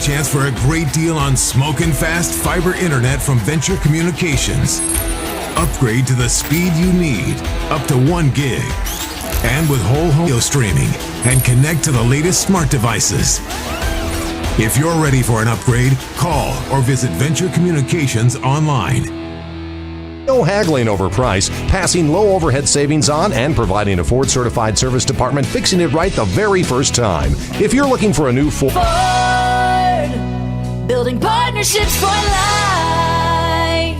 chance for a great deal on smoking fast fiber internet from Venture Communications. Upgrade to the speed you need, up to 1 gig. And with whole home streaming, and connect to the latest smart devices. If you're ready for an upgrade, call or visit Venture Communications online. No haggling over price, passing low overhead savings on, and providing a Ford certified service department fixing it right the very first time. If you're looking for a new Ford, building partnerships for life.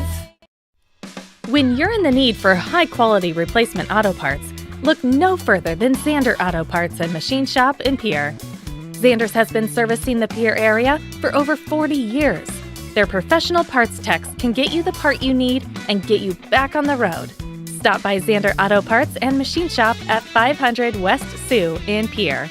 When you're in the need for high-quality replacement auto parts, look no further than Zander Auto Parts and Machine Shop in Pierre. Zander's has been servicing the Pierre area for over 40 years. Their professional parts techs can get you the part you need and get you back on the road. Stop by Zander Auto Parts and Machine Shop at 500 West Sioux in Pierre.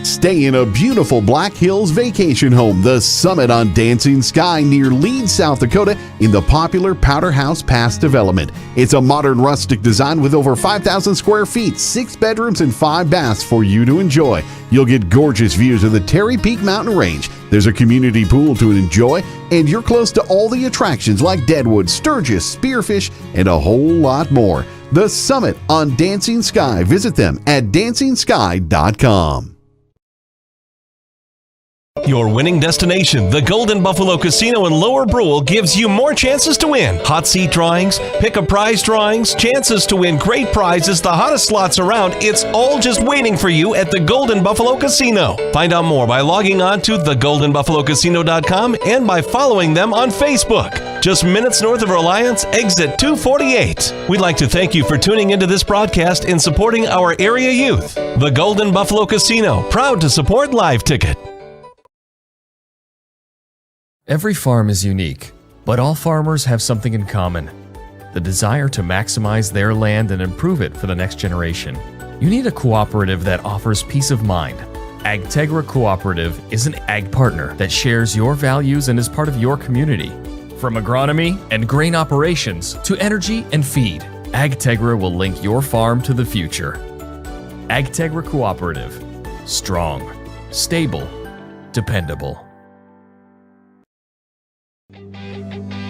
Stay in a beautiful Black Hills vacation home, the Summit on Dancing Sky near Leeds, South Dakota, in the popular Powder House Pass development. It's a modern rustic design with over 5,000 square feet, 6 bedrooms, and 5 baths for you to enjoy. You'll get gorgeous views of the Terry Peak Mountain Range. There's a community pool to enjoy, and you're close to all the attractions like Deadwood, Sturgis, Spearfish, and a whole lot more. The Summit on Dancing Sky. Visit them at DancingSky.com. Your winning destination, the Golden Buffalo Casino in Lower Brule, gives you more chances to win. Hot seat drawings, pick a prize drawings, chances to win great prizes, the hottest slots around. It's all just waiting for you at the Golden Buffalo Casino. Find out more by logging on to thegoldenbuffalocasino.com and by following them on Facebook. Just minutes north of Reliance, exit 248. We'd like to thank you for tuning into this broadcast and supporting our area youth. The Golden Buffalo Casino, proud to support Live Ticket. Every farm is unique, but all farmers have something in common: the desire to maximize their land and improve it for the next generation. You need a cooperative that offers peace of mind. AgTegra Cooperative is an ag partner that shares your values and is part of your community. From agronomy and grain operations to energy and feed, AgTegra will link your farm to the future. AgTegra Cooperative. Strong, stable, dependable.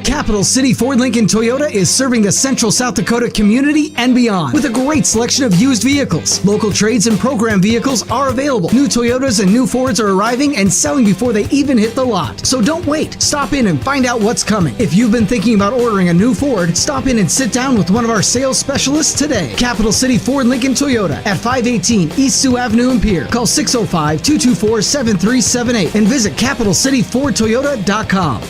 Capital City Ford Lincoln Toyota is serving the Central South Dakota community and beyond with a great selection of used vehicles. Local trades and program vehicles are available. New Toyotas and new Fords are arriving and selling before they even hit the lot. So don't wait. Stop in and find out what's coming. If you've been thinking about ordering a new Ford, stop in and sit down with one of our sales specialists today. Capital City Ford Lincoln Toyota at 518 East Sioux Avenue in Pierre. Call 605-224-7378 and visit CapitalCityFordToyota.com.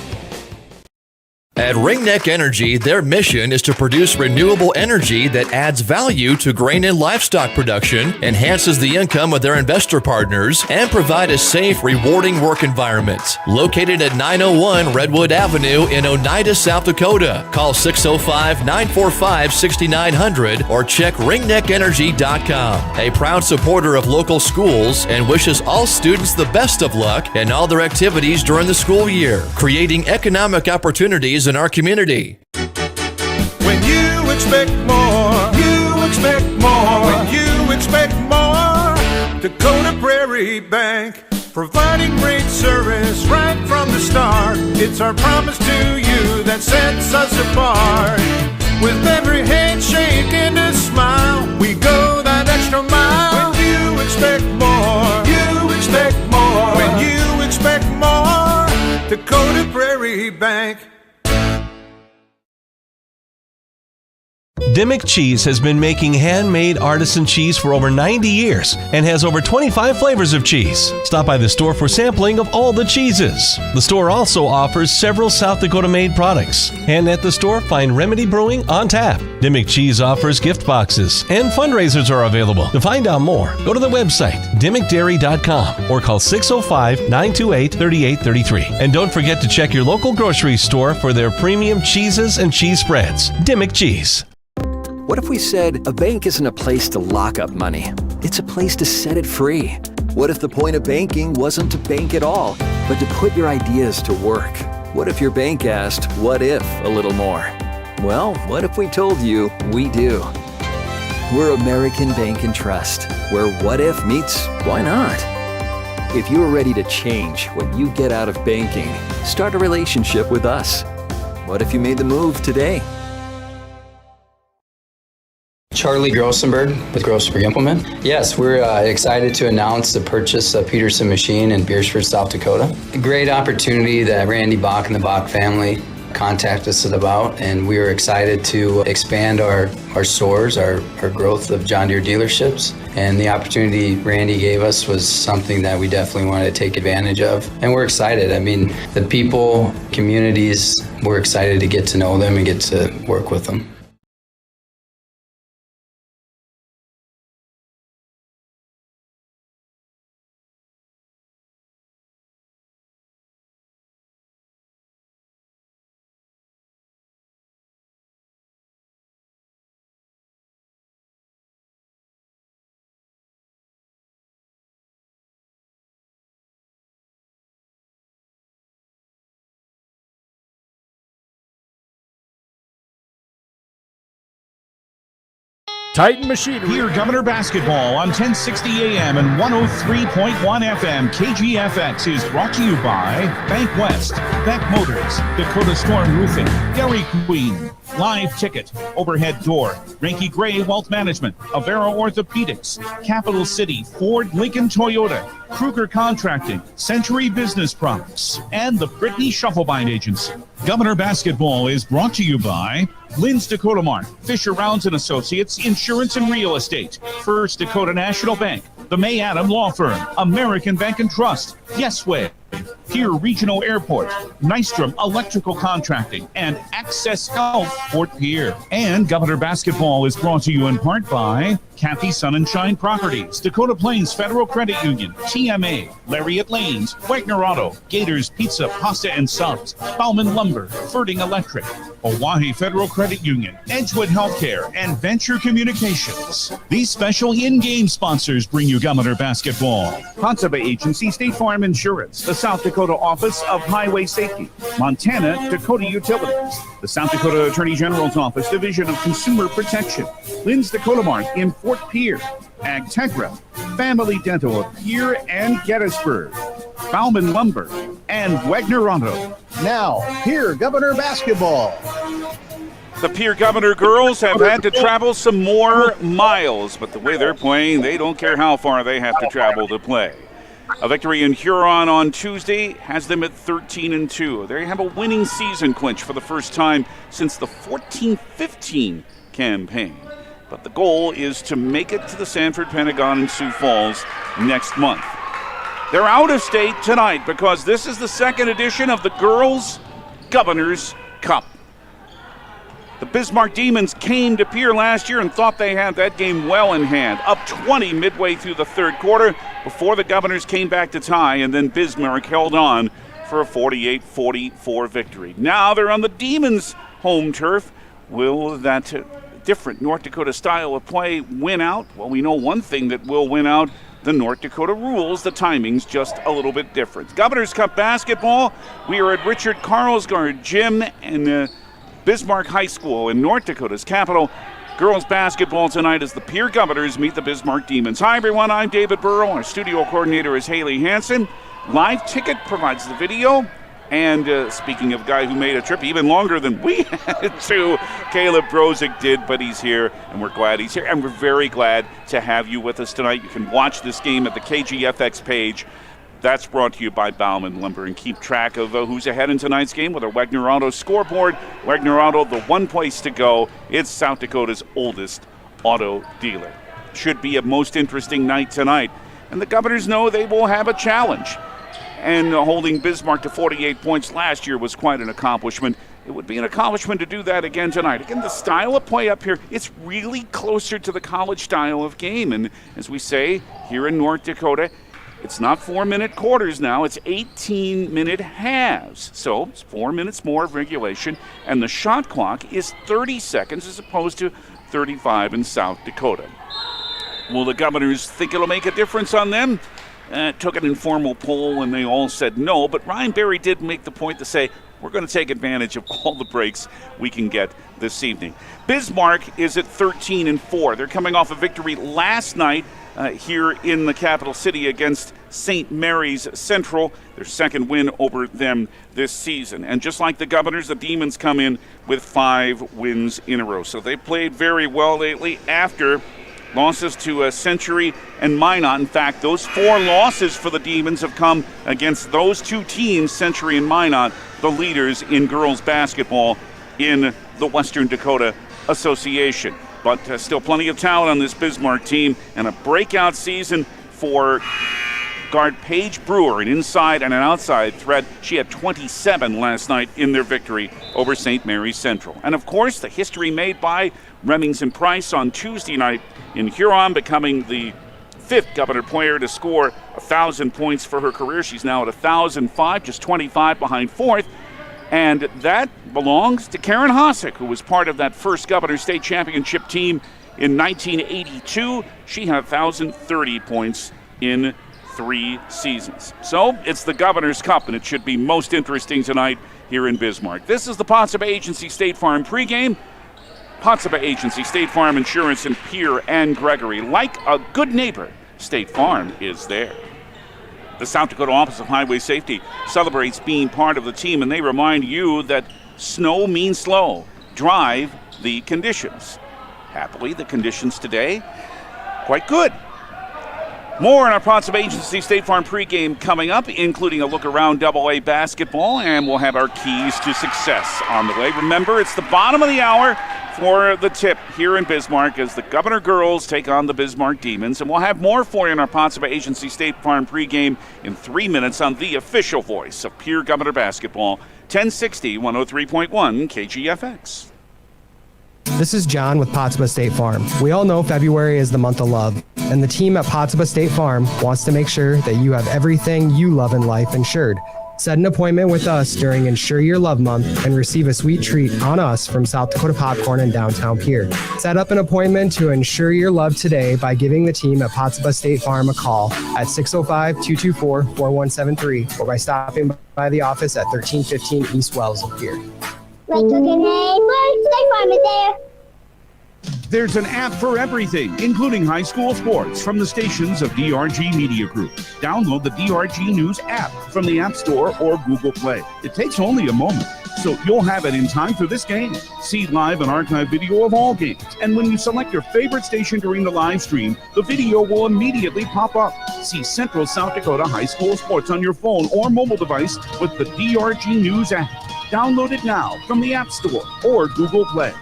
At Ringneck Energy, their mission is to produce renewable energy that adds value to grain and livestock production, enhances the income of their investor partners, and provide a safe, rewarding work environment. Located at 901 Redwood Avenue in Oneida, South Dakota. Call 605-945-6900 or check ringneckenergy.com. A proud supporter of local schools and wishes all students the best of luck in all their activities during the school year, creating economic opportunities in our community. When you expect more, you expect more. When you expect more, Dakota Prairie Bank, providing great service right from the start. It's our promise to you that sets us apart. With every handshake and a smile, we go that extra mile. When you expect more, you expect more. When you expect more, Dakota Prairie Bank. Dimmick Cheese has been making handmade artisan cheese for over 90 years and has over 25 flavors of cheese. Stop by the store for sampling of all the cheeses. The store also offers several South Dakota-made products. And at the store, find Remedy Brewing on tap. Dimmick Cheese offers gift boxes, and fundraisers are available. To find out more, go to the website, dimmickdairy.com, or call 605-928-3833. And don't forget to check your local grocery store for their premium cheeses and cheese spreads. Dimmick Cheese. What if we said a bank isn't a place to lock up money? It's a place to set it free. What if the point of banking wasn't to bank at all, but to put your ideas to work? What if your bank asked, what if, a little more? Well, what if we told you we do? We're American Bank and Trust, where what if meets why not? If you're ready to change what you get out of banking, start a relationship with us. What if you made the move today? Charlie Grossenberg with Grossenberg Implement. Yes, we're excited to announce the purchase of Peterson Machine in Beersford, South Dakota. A great opportunity that Randy Bach and the Bach family contacted us about, and we are excited to expand our stores, our growth of John Deere dealerships. And the opportunity Randy gave us was something that we definitely wanted to take advantage of. And we're excited. I mean, the people, communities, we're excited to get to know them and get to work with them. Titan Machinery. Here, Governor Basketball on 1060 AM and 103.1 FM. KGFX is brought to you by Bank West, Beck Motors, Dakota Storm Roofing, Dairy Queen, Live Ticket, Overhead Door, Ranky Gray Wealth Management, Avera Orthopedics, Capital City, Ford, Lincoln Toyota, Kruger Contracting, Century Business Products, and the Brittany Shufflebind Agency. Governor Basketball is brought to you by Lynn's Dakota Mart, Fisher Rounds and Associates, Insurance and Real Estate, First Dakota National Bank, the May Adam Law Firm, American Bank and Trust, Yesway, Pierre Regional Airport, Nystrom Electrical Contracting, and Access Health Fort Pierre. And Governor Basketball is brought to you in part by Kathy Sun and Shine Properties, Dakota Plains Federal Credit Union, TMA, Lariat Lanes, Wagner Auto, Gators Pizza, Pasta and Subs, Bauman Lumber, Ferding Electric, Oahe Federal Credit Union, Edgewood Healthcare, and Venture Communications. These special in-game sponsors bring you Governor Basketball. Consobe Agency, State Farm Insurance, the South Dakota Office of Highway Safety, Montana Dakota Utilities, the South Dakota Attorney General's Office, Division of Consumer Protection, Lynn's Dakota Mart in Fort Pierre, Agtegra, Family Dental of Pierre and Gettysburg, Bauman Lumber, and Wagner Auto. Now, here, Governor Basketball. The Pierre Governor girls have had to travel some more miles, but the way they're playing, they don't care how far they have to travel to play. A victory in Huron on Tuesday has them at 13-2. They have a winning season clinch for the first time since the 14-15 campaign. But the goal is to make it to the Sanford, Pentagon, and Sioux Falls next month. They're out of state tonight because this is the second edition of the Girls Governors Cup. The Bismarck Demons came to Pierre last year and thought they had that game well in hand. Up 20 midway through the third quarter before the Governors came back to tie, and then Bismarck held on for a 48-44 victory. Now they're on the Demons' home turf. Will that different North Dakota style of play win out? Well, we know one thing that will win out: the North Dakota rules. The timing's just a little bit different. Governors Cup basketball, we are at Richard Carlsgard Gym in Bismarck High School in North Dakota's capital. Girls basketball tonight as the Pierre Governors meet the Bismarck Demons. Hi everyone, I'm David Burrow. Our studio coordinator is Haley Hansen. Live Ticket provides the video. And speaking of a guy who made a trip even longer than we had to, Caleb Brozick did, but he's here, and we're glad he's here. And we're very glad to have you with us tonight. You can watch this game at the KGFX page. That's brought to you by Bauman Lumber. And keep track of who's ahead in tonight's game with our Wagner Auto scoreboard. Wagner Auto, the one place to go. It's South Dakota's oldest auto dealer. Should be a most interesting night tonight. And the Governors know they will have a challenge. And holding Bismarck to 48 points last year was quite an accomplishment. It would be an accomplishment to do that again tonight. Again, the style of play up here, it's really closer to the college style of game. And as we say here in North Dakota, it's not 4-minute quarters now, it's 18-minute halves. So it's 4 minutes more of regulation, and the shot clock is 30 seconds as opposed to 35 in South Dakota. Will the Governors think it'll make a difference on them? Took an informal poll and they all said no, but Ryan Berry did make the point to say, we're going to take advantage of all the breaks we can get this evening. Bismarck is at 13-4. They're coming off a victory last night here in the capital city against St. Mary's Central, their second win over them this season. And just like the Governors, the Demons come in with 5 wins in a row. So they played very well lately after losses to Century and Minot. In fact, those 4 losses for the Demons have come against those 2 teams, Century and Minot, the leaders in girls basketball in the Western Dakota Association. But still plenty of talent on this Bismarck team, and a breakout season for guard Paige Brewer, an inside and an outside threat. She had 27 last night in their victory over St. Mary's Central. And of course, the history made by Remington Price on Tuesday night in Huron, becoming the 5th Governor player to score 1,000 points for her career. She's now at 1,005, just 25 behind 4th. And that belongs to Karen Hossack, who was part of that first Governor State Championship team in 1982. She had 1,030 points in 3 seasons. So it's the Governor's Cup, and it should be most interesting tonight here in Bismarck. This is the Potsdam Agency State Farm pregame. Potsdam Agency, State Farm Insurance in Pierre and Gregory. Like a good neighbor, State Farm is there. The South Dakota Office of Highway Safety celebrates being part of the team, and they remind you that snow means slow. Drive the conditions. Happily, the conditions today, quite good. More on our Potsdam Agency State Farm pregame coming up, including a look around AA basketball, and we'll have our keys to success on the way. Remember, it's the bottom of the hour for the tip here in Bismarck as the Governor girls take on the Bismarck Demons. And we'll have more for you in our Potsdam Agency State Farm pregame in 3 minutes on the official voice of Pierre Governor basketball, 1060, 103.1 KGFX. This is John with Potsdam State Farm. We all know February is the month of love, and the team at Potsdam State Farm wants to make sure that you have everything you love in life insured. Set an appointment with us during Insure Your Love Month and receive a sweet treat on us from South Dakota Popcorn in downtown Pierre. Set up an appointment to insure your love today by giving the team at Potsdam State Farm a call at 605-224-4173 or by stopping by the office at 1315 East Wells in Pierre. Like cooking hay, State Farm is there. There's an app for everything, including high school sports from the stations of DRG Media Group. Download the DRG News app from the App Store or Google Play. It takes only a moment, so you'll have it in time for this game. See live and archive video of all games. And when you select your favorite station during the live stream, the video will immediately pop up. See Central South Dakota high school sports on your phone or mobile device with the DRG News app. Download it now from the App Store or Google Play.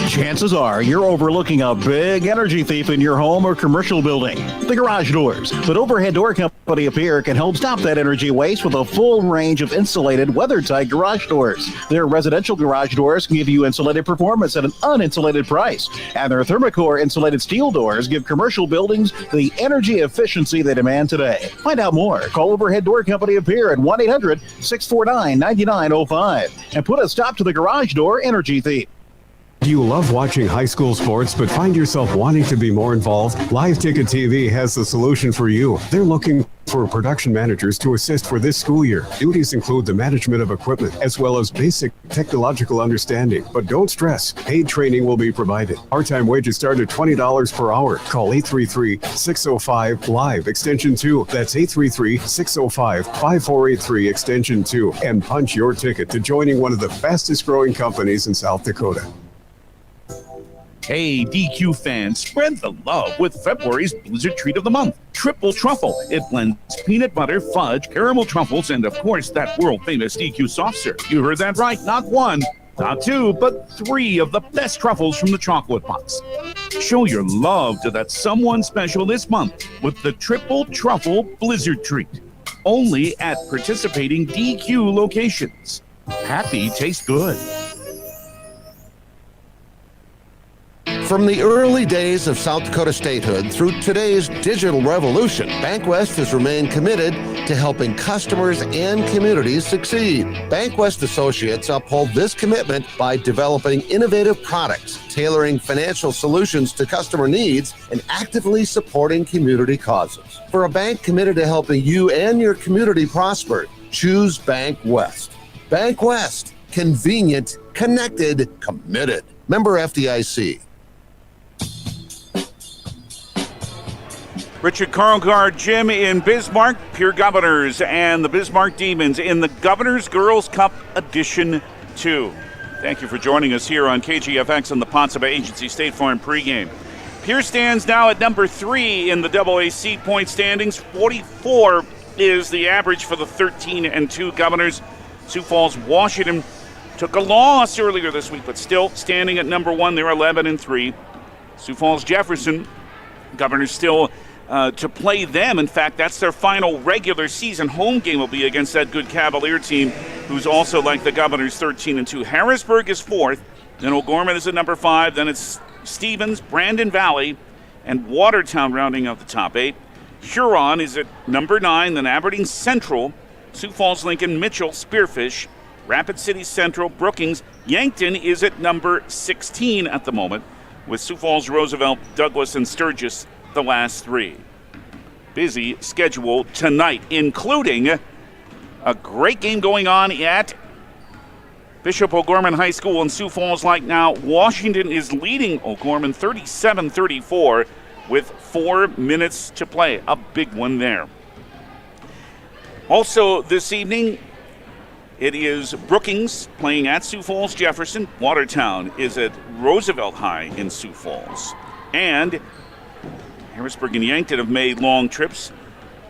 Chances are you're overlooking a big energy thief in your home or commercial building. The Garage Doors. But Overhead Door Company of Pierre can help stop that energy waste with a full range of insulated, weather-tight garage doors. Their residential garage doors can give you insulated performance at an uninsulated price. And their Thermocore insulated steel doors give commercial buildings the energy efficiency they demand today. Find out more. Call Overhead Door Company of Pierre at 1-800-649-9905 and put a stop to the garage door energy thief. Do you love watching high school sports but find yourself wanting to be more involved? Live Ticket TV has the solution for you. They're looking for production managers to assist for this school year. Duties include the management of equipment as well as basic technological understanding. But don't stress, paid training will be provided. Part-time wages start at $20 per hour. Call 833-605-LIVE extension 2. That's 833-605-5483 extension 2 and punch your ticket to joining one of the fastest growing companies in South Dakota. Hey, DQ fans, spread the love with February's Blizzard Treat of the Month, Triple Truffle. It blends peanut butter, fudge, caramel truffles, and of course, that world-famous DQ soft serve. You heard that right, not one, not two, but 3 of the best truffles from the chocolate box. Show your love to that someone special this month with the Triple Truffle Blizzard Treat. Only at participating DQ locations. Happy tastes good. From the early days of South Dakota statehood through today's digital revolution, BankWest has remained committed to helping customers and communities succeed. BankWest Associates uphold this commitment by developing innovative products, tailoring financial solutions to customer needs, and actively supporting community causes. For a bank committed to helping you and your community prosper, choose BankWest. BankWest, convenient, connected, committed. Member FDIC. Richard Karlgaard Gym in Bismarck, Pierre Governors and the Bismarck Demons in the Governors Girls Cup Edition 2. Thank you for joining us here on KGFX and the Potsdam Agency State Farm pregame. Pierre stands now at number 3 in the AA seed point standings. 44 is the average for the 13-2 Governors. Sioux Falls, Washington took a loss earlier this week, but still standing at number 1. They're 11-3. Sioux Falls, Jefferson, Governors still to play them. In fact, that's their final regular season home game will be against that good Cavalier team, who's also like the Governors, 13-2. Harrisburg is 4th. Then O'Gorman is at number 5. Then it's Stevens, Brandon Valley, and Watertown rounding out the top 8. Huron is at number 9. Then Aberdeen Central, Sioux Falls, Lincoln, Mitchell, Spearfish, Rapid City Central, Brookings. Yankton is at number 16 at the moment, with Sioux Falls, Roosevelt, Douglas, and Sturgis the last 3. Busy schedule tonight, including a great game going on at Bishop O'Gorman High School in Sioux Falls. Like now, Washington is leading O'Gorman 37-34 with 4 minutes to play. A big one there. Also this evening, it is Brookings playing at Sioux Falls Jefferson. Watertown is at Roosevelt High in Sioux Falls. And Harrisburg and Yankton have made long trips.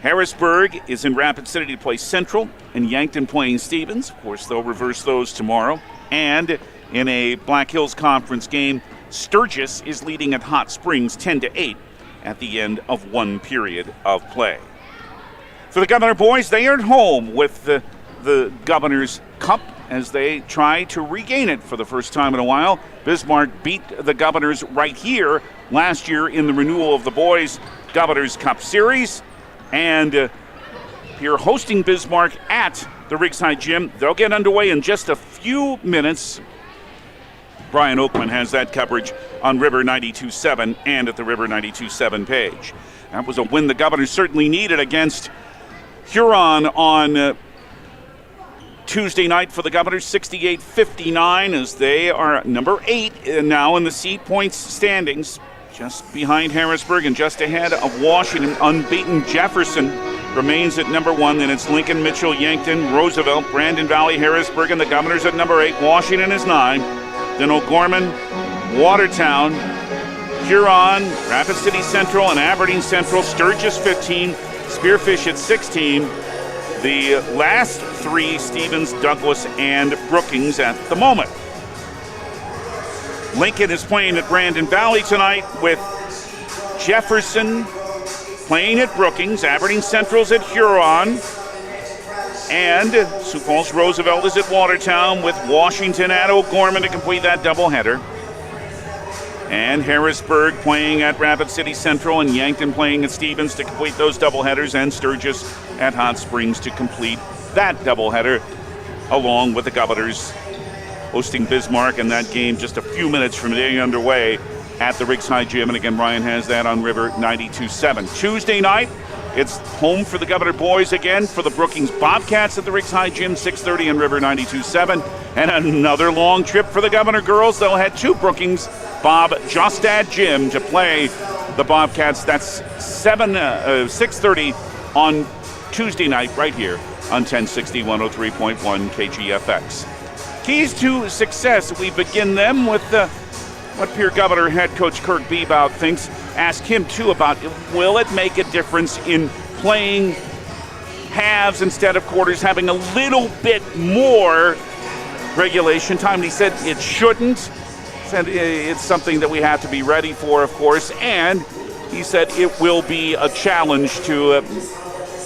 Harrisburg is in Rapid City to play Central, and Yankton playing Stevens. Of course, they'll reverse those tomorrow. And in a Black Hills Conference game, Sturgis is leading at Hot Springs 10-8 at the end of 1 period of play. For the Governor boys, they are at home with the Governor's Cup as they try to regain it for the first time in a while. Bismarck beat the Governors right here last year in the renewal of the boys' Governor's Cup Series. And you're hosting Bismarck at the Riggside Gym. They'll get underway in just a few minutes. Brian Oakman has that coverage on River 92.7 and at the River 92.7 page. That was a win the Governors certainly needed against Huron on Tuesday night for the Governors, 68-59, as they are number 8 now in the seed points standings, just behind Harrisburg and just ahead of Washington. Unbeaten Jefferson remains at number 1. Then it's Lincoln, Mitchell, Yankton, Roosevelt, Brandon Valley, Harrisburg, and the Governors at number 8. Washington is 9. Then O'Gorman, Watertown, Huron, Rapid City Central, and Aberdeen Central. Sturgis 15, Spearfish at 16. The last 3, Stevens, Douglas, and Brookings at the moment. Lincoln is playing at Brandon Valley tonight with Jefferson playing at Brookings. Aberdeen Central's at Huron. And Sioux Falls Roosevelt is at Watertown with Washington at O'Gorman to complete that doubleheader. And Harrisburg playing at Rapid City Central, and Yankton playing at Stevens to complete those doubleheaders, and Sturgis at Hot Springs to complete that doubleheader, along with the Governors hosting Bismarck, and that game just a few minutes from getting underway at the Riggside Gym. And again, Ryan has that on River 92.7. Tuesday night, it's home for the Governor boys again for the Brookings Bobcats at the Riggside Gym, 6:30 on River 92.7. And another long trip for the Governor girls. They'll head to Brookings Bob Jostad Gym to play the Bobcats. That's 6:30 on Tuesday night right here on 1060 103.1 KGFX. Keys to success, we begin them with what Pierre Governor head coach Kirk Bebout thinks. Ask him too about, will it make a difference in playing halves instead of quarters, having a little bit more regulation time? And he said it shouldn't. Said it's something that we have to be ready for, of course, and he said it will be a challenge to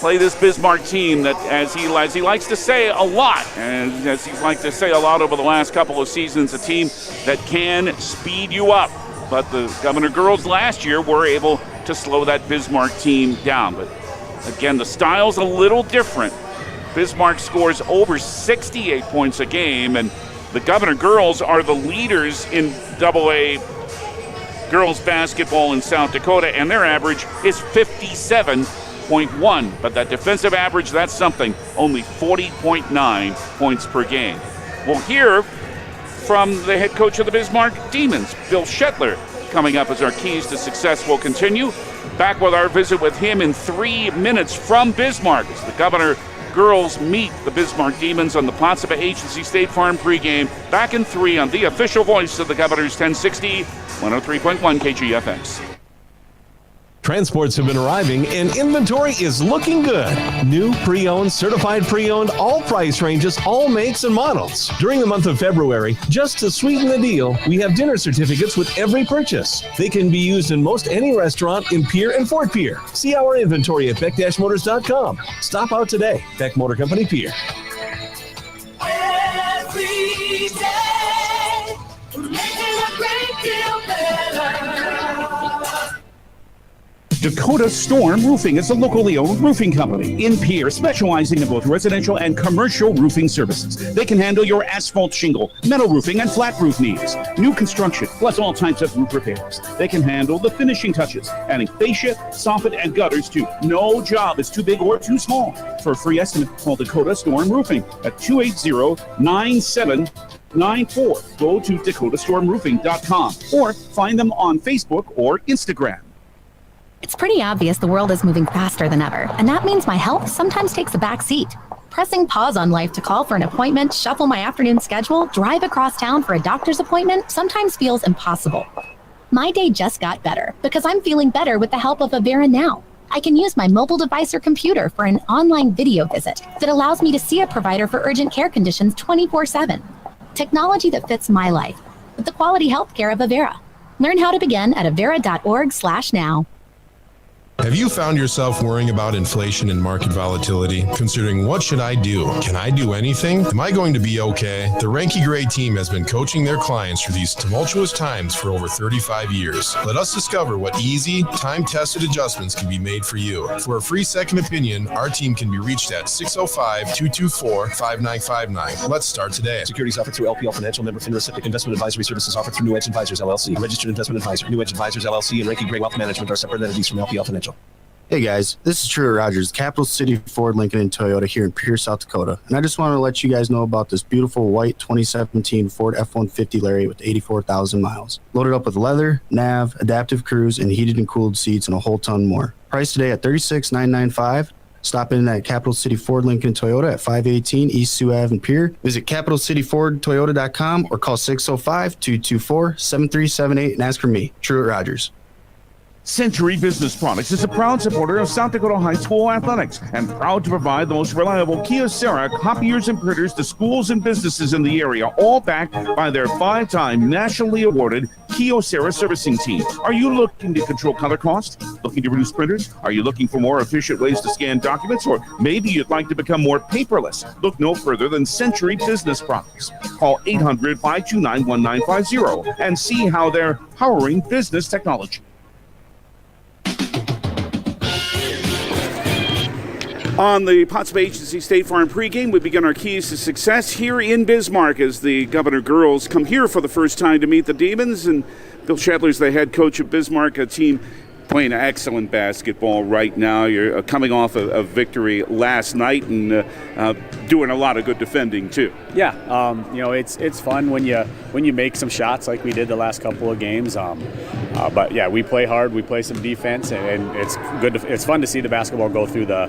play this Bismarck team that, as he likes to say a lot, and as he's liked to say a lot over the last couple of seasons, a team that can speed you up. But the Governor girls last year were able to slow that Bismarck team down. But again, the style's a little different. Bismarck scores over 68 points a game, and the Governor girls are the leaders in AA girls basketball in South Dakota, and their average is 57.1. But that defensive average, that's something, only 40.9 points per game. We'll hear from the head coach of the Bismarck Demons, Bill Shetler, coming up as our keys to success will continue. Back with our visit with him in 3 minutes from Bismarck as the Governor girls meet the Bismarck Demons on the Potsdam Agency State Farm pregame. Back in 3 on the official voice of the Governors, 1060, 103.1 KGFX. Transports have been arriving and inventory is looking good. New, pre-owned, certified pre-owned, all price ranges, all makes and models. During the month of February, just to sweeten the deal, we have dinner certificates with every purchase. They can be used in most any restaurant in Pierre and Fort Pierre. See our inventory at beck-motors.com. Stop out today. Beck Motor Company, Pierre. Every day, we're making a great deal better. Dakota Storm Roofing is a locally owned roofing company in Pierre, specializing in both residential and commercial roofing services. They can handle your asphalt shingle, metal roofing, and flat roof needs. New construction, plus all types of roof repairs. They can handle the finishing touches, adding fascia, soffit, and gutters too. No job is too big or too small. For a free estimate, call Dakota Storm Roofing at 280-9794. Go to dakotastormroofing.com or find them on Facebook or Instagram. It's pretty obvious the world is moving faster than ever, and that means my health sometimes takes a back seat. Pressing pause on life to call for an appointment, shuffle my afternoon schedule, drive across town for a doctor's appointment sometimes feels impossible. My day just got better because I'm feeling better with the help of Avera Now. I can use my mobile device or computer for an online video visit that allows me to see a provider for urgent care conditions 24/7. Technology that fits my life with the quality healthcare of Avera. Learn how to begin at avera.org/now. Have you found yourself worrying about inflation and market volatility? Considering what should I do? Can I do anything? Am I going to be okay? The Ranky Gray team has been coaching their clients through these tumultuous times for over 35 years. Let us discover what easy, time-tested adjustments can be made for you. For a free second opinion, our team can be reached at 605-224-5959. Let's start today. Securities offered through LPL Financial, member FINRA SIPC. Investment advisory services offered through New Edge Advisors LLC. Registered investment advisor. New Edge Advisors LLC and Ranky Gray Wealth Management are separate entities from LPL Financial. Hey guys, this is Trevor Rogers, Capital City Ford, Lincoln, and Toyota here in Pierre, South Dakota. And I just want to let you guys know about this beautiful white 2017 Ford F-150 Lariat with 84,000 miles. Loaded up with leather, nav, adaptive cruise, and heated and cooled seats, and a whole ton more. Priced today at $36,995. Stop in at Capital City Ford, Lincoln, and Toyota at 518 East Sioux Ave in Pierre. Visit CapitalCityFordToyota.com or call 605-224-7378 and ask for me, Truett Rogers. Century Business Products is a proud supporter of South Dakota High School athletics and proud to provide the most reliable Kyocera copiers and printers to schools and businesses in the area, all backed by their 5-time nationally awarded Kyocera servicing team. Are you looking to control color cost? Looking to reduce printers? Are you looking for more efficient ways to scan documents? Or maybe you'd like to become more paperless? Look no further than Century Business Products. Call 800-529-1950 and see how they're powering business technology. On the Potsdam Agency State Farm pregame, we begin our keys to success here in Bismarck as the Governor girls come here for the first time to meet the Demons. And Bill Shadler's the head coach of Bismarck, a team playing excellent basketball right now. You're coming off a victory last night and doing a lot of good defending too. Yeah, it's fun when you make some shots like we did the last couple of games. But yeah, we play hard, we play some defense, and it's good. It's fun to see the basketball go through the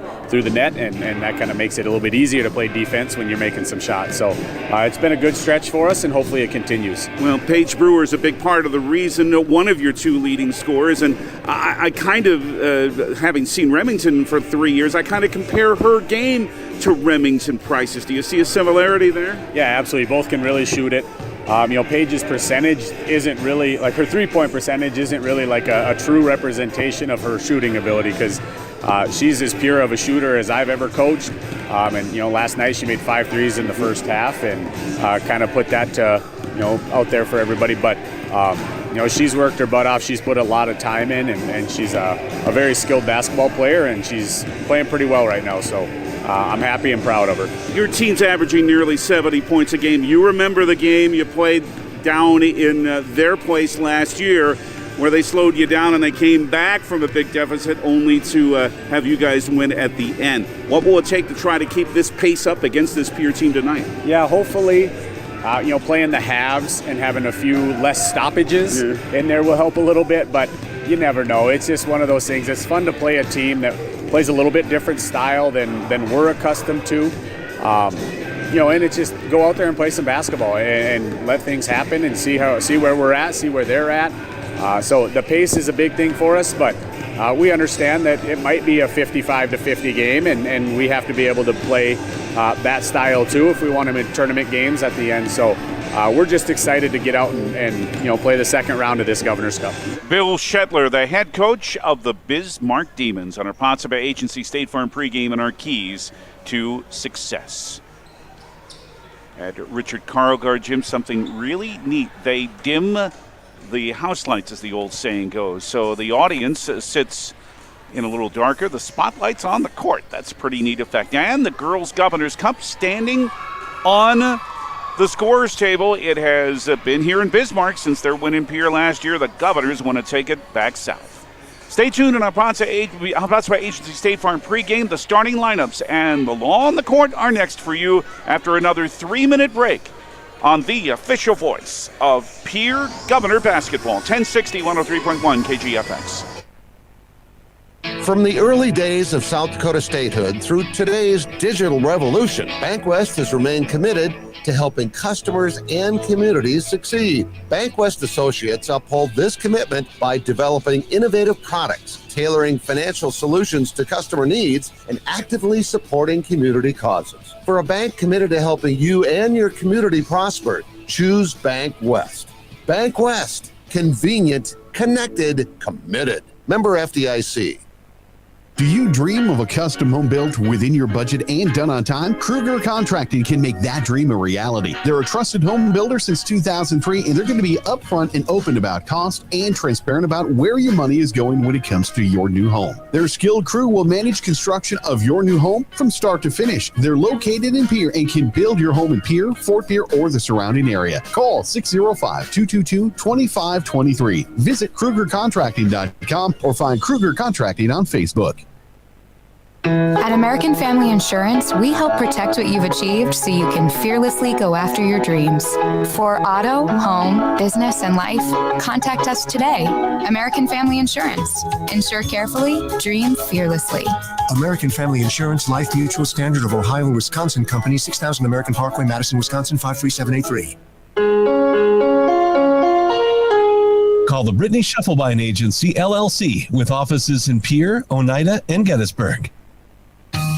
net, and that kind of makes it a little bit easier to play defense when you're making some shots. So it's been a good stretch for us, and hopefully it continues. Well, Paige Brewer is a big part of the reason, one of your two leading scorers, and I kind of, having seen Remington for 3 years, I kind of compare her game to Remington Price's. Do you see a similarity there? Yeah, absolutely. Both can really shoot it. Paige's percentage isn't really, like her three-point percentage isn't really like a true representation of her shooting ability because she's as pure of a shooter as I've ever coached. Last night she made 5 threes in the first half and kind of put that out there for everybody. But she's worked her butt off. She's put a lot of time in, and she's a very skilled basketball player, and she's playing pretty well right now. So I'm happy and proud of her. Your team's averaging nearly 70 points a game. You remember the game you played down in their place last year where they slowed you down and they came back from a big deficit only to have you guys win at the end. What will it take to try to keep this pace up against this Pierre team tonight? Yeah, hopefully playing the halves and having a few less stoppages in there will help a little bit. But you never know. It's just one of those things. It's fun to play a team that plays a little bit different style than we're accustomed to. And it's just go out there and play some basketball and let things happen and see where we're at, see where they're at. So the pace is a big thing for us, but we understand that it might be a 55-50 game, and we have to be able to play that style too if we want to win tournament games at the end. So we're just excited to get out and play the second round of this Governor's Cup. Bill Shetler, the head coach of the Bismarck Demons, on our Potsdam Agency State Farm pregame and our keys to success. At Richard Carlgard Gym, something really neat. They dim the house lights, as the old saying goes. So the audience sits in a little darker. The spotlight's on the court. That's a pretty neat effect. And the Girls Governor's Cup standing on the scorer's table. It has been here in Bismarck since their win in Pierre last year. The Governors want to take it back south. Stay tuned on our Potsdam Agency State Farm pregame. The starting lineups and the law on the court are next for you after another 3-minute break on the official voice of Pierre Governor basketball. 1060 103.1 KGFX. From the early days of South Dakota statehood through today's digital revolution, BankWest has remained committed to helping customers and communities succeed. BankWest Associates uphold this commitment by developing innovative products, tailoring financial solutions to customer needs, and actively supporting community causes. For a bank committed to helping you and your community prosper, choose BankWest. BankWest, convenient, connected, committed. Member FDIC. Do you dream of a custom home built within your budget and done on time? Kruger Contracting can make that dream a reality. They're a trusted home builder since 2003, and they're going to be upfront and open about cost and transparent about where your money is going when it comes to your new home. Their skilled crew will manage construction of your new home from start to finish. They're located in Pierre and can build your home in Pierre, Fort Pierre, or the surrounding area. Call 605-222-2523. Visit KrugerContracting.com or find Kruger Contracting on Facebook. At American Family Insurance, we help protect what you've achieved so you can fearlessly go after your dreams. For auto, home, business, and life, contact us today. American Family Insurance. Insure carefully, dream fearlessly. American Family Insurance, Life Mutual, Standard of Ohio and Wisconsin Company, 6000 American Parkway, Madison, Wisconsin, 53783. Call the Brittany Shufflebine Agency, LLC, with offices in Pierre, Oneida, and Gettysburg.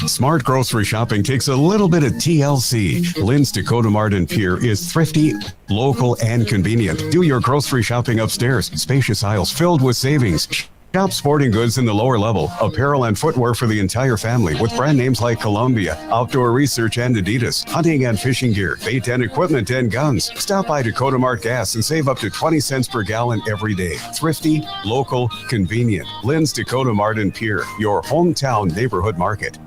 Smart grocery shopping takes a little bit of TLC. Lynn's Dakota Mart in Pierre is thrifty, local, and convenient. Do your grocery shopping upstairs. Spacious aisles filled with savings. Shop sporting goods in the lower level, apparel and footwear for the entire family with brand names like Columbia, Outdoor Research, and Adidas, hunting and fishing gear, bait and equipment, and guns. Stop by Dakota Mart Gas and save up to 20 cents per gallon every day. Thrifty, local, convenient. Lynn's Dakota Mart in Pierre, your hometown neighborhood market.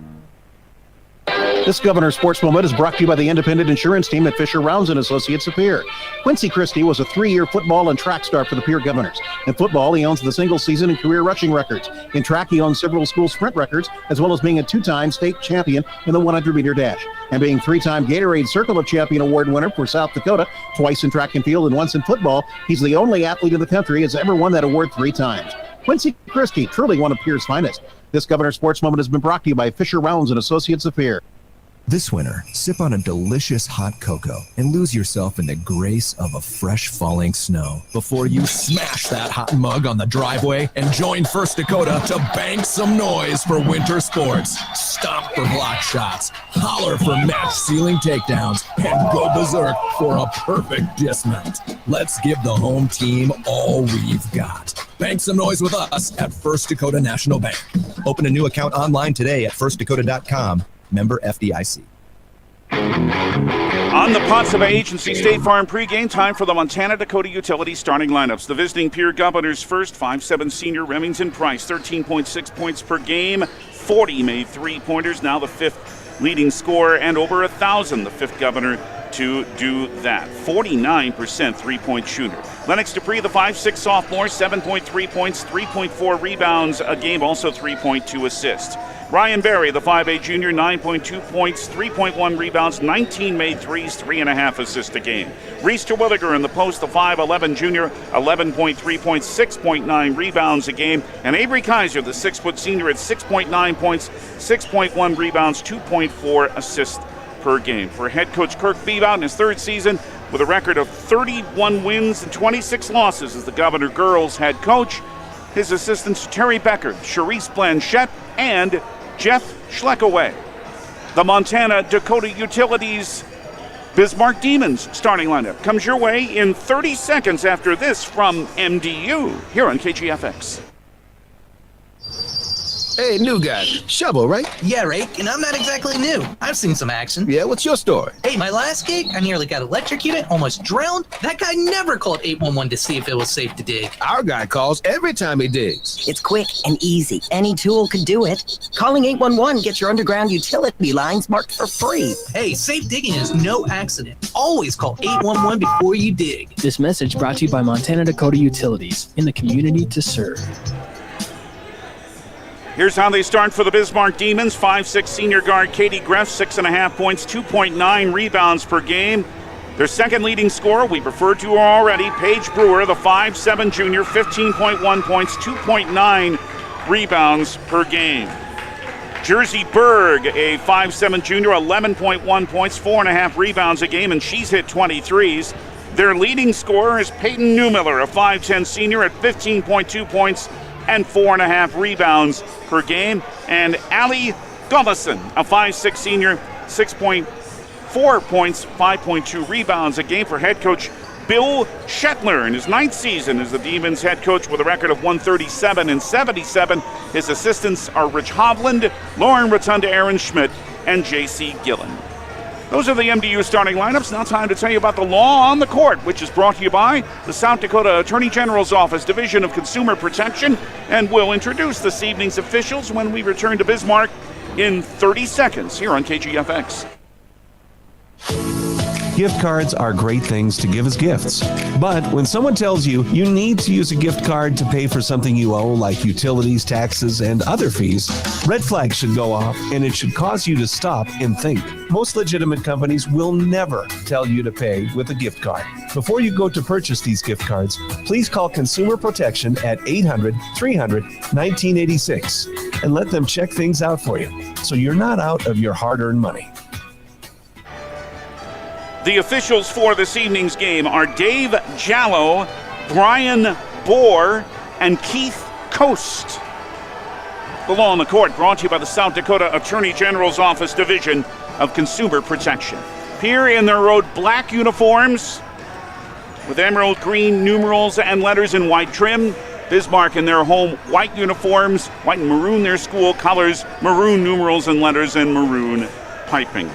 This Governor Sports Moment is brought to you by the independent insurance team at Fisher Rounds and Associates of Pierre. Quincy Christie was a 3-year football and track star for the Pierre Governors. In football, he owns the single season and career rushing records. In track, he owns several school sprint records, as well as being a 2-time state champion in the 100-meter dash. And being 3-time Gatorade Circle of Champion Award winner for South Dakota, twice in track and field and once in football, he's the only athlete in the country has ever won that award 3 times. Quincy Christie, truly one of Pierre's finest. This Governor Sports Moment has been brought to you by Fisher Rounds and Associates of Pierre. This winter, sip on a delicious hot cocoa and lose yourself in the grace of a fresh falling snow before you smash that hot mug on the driveway and join First Dakota to bank some noise for winter sports. Stomp for block shots, holler for match ceiling takedowns, and go berserk for a perfect dismount. Let's give the home team all we've got. Bank some noise with us at First Dakota National Bank. Open a new account online today at firstdakota.com. Member FDIC. On the Potsdam Agency State Farm pregame, time for the Montana Dakota Utility starting lineups. The visiting Pierre Governors first, 5'7" senior Remington Price, 13.6 points per game, 40 made three-pointers, now the 5th leading scorer, and over 1,000, the 5th Governor to do that. 49% three-point shooter. Lennox Dupree, the 5'6" sophomore, 7.3 points, 3.4 rebounds a game, also 3.2 assists. Ryan Berry, the 5A junior, 9.2 points, 3.1 rebounds, 19 made threes, 3.5 assists a game. Reese Terwilliger in the post, the 5'11 junior, 11.3 points, 6.9 rebounds a game. And Avery Kaiser, the 6-foot senior, at 6.9 points, 6.1 rebounds, 2.4 assists per game. For head coach Kirk Beebout in his third season, with a record of 31 wins and 26 losses as the Governor girls head coach. His assistants Terry Becker, Charisse Blanchette, and Jeff Schleckaway. The Montana Dakota Utilities Bismarck Demons starting lineup comes your way in 30 seconds after this from MDU here on KGFX. Hey, new guy. Shovel, right? Yeah, Rake, and I'm not exactly new. I've seen some action. Yeah, what's your story? Hey, my last gig, I nearly got electrocuted, almost drowned. That guy never called 811 to see if it was safe to dig. Our guy calls every time he digs. It's quick and easy. Any tool can do it. Calling 811 gets your underground utility lines marked for free. Hey, safe digging is no accident. Always call 811 before you dig. This message brought to you by Montana Dakota Utilities, in the community to serve. Here's how they start for the Bismarck Demons. 5'6" senior guard Katie Greff, 6.5 points, 2.9 rebounds per game. Their second leading scorer, we referred to her already, Paige Brewer, the 5'7" junior, 15.1 points, 2.9 rebounds per game. Jersey Berg, a 5'7" junior, 11.1 points, 4.5 rebounds a game, and she's hit 23s. Their leading scorer is Peyton Newmiller, a 5'10" senior at 15.2 points and 4.5 rebounds per game. And Allie Gullison, a 5'6" senior, 6.4 points, 5.2 rebounds a game. For head coach Bill Shetler in his 9th season as the Demons head coach with a record of 137 and 77. His assistants are Rich Hovland, Lauren Rotunda, Aaron Schmidt, and J.C. Gillen. Those are the MDU starting lineups. Now time to tell you about the law on the court, which is brought to you by the South Dakota Attorney General's Office, Division of Consumer Protection, and we'll introduce this evening's officials when we return to Bismarck in 30 seconds here on KGFX. Gift cards are great things to give as gifts. But when someone tells you you need to use a gift card to pay for something you owe, like utilities, taxes, and other fees, red flags should go off, and it should cause you to stop and think. Most legitimate companies will never tell you to pay with a gift card. Before you go to purchase these gift cards, please call Consumer Protection at 800-300-1986 and let them check things out for you so you're not out of your hard-earned money. The officials for this evening's game are Dave Jallo, Brian Bohr, and Keith Coast. The law on the court brought to you by the South Dakota Attorney General's Office, Division of Consumer Protection. Here in their road black uniforms with emerald green numerals and letters in white trim. Bismarck in their home white uniforms, white and maroon their school colors, maroon numerals and letters, and maroon piping.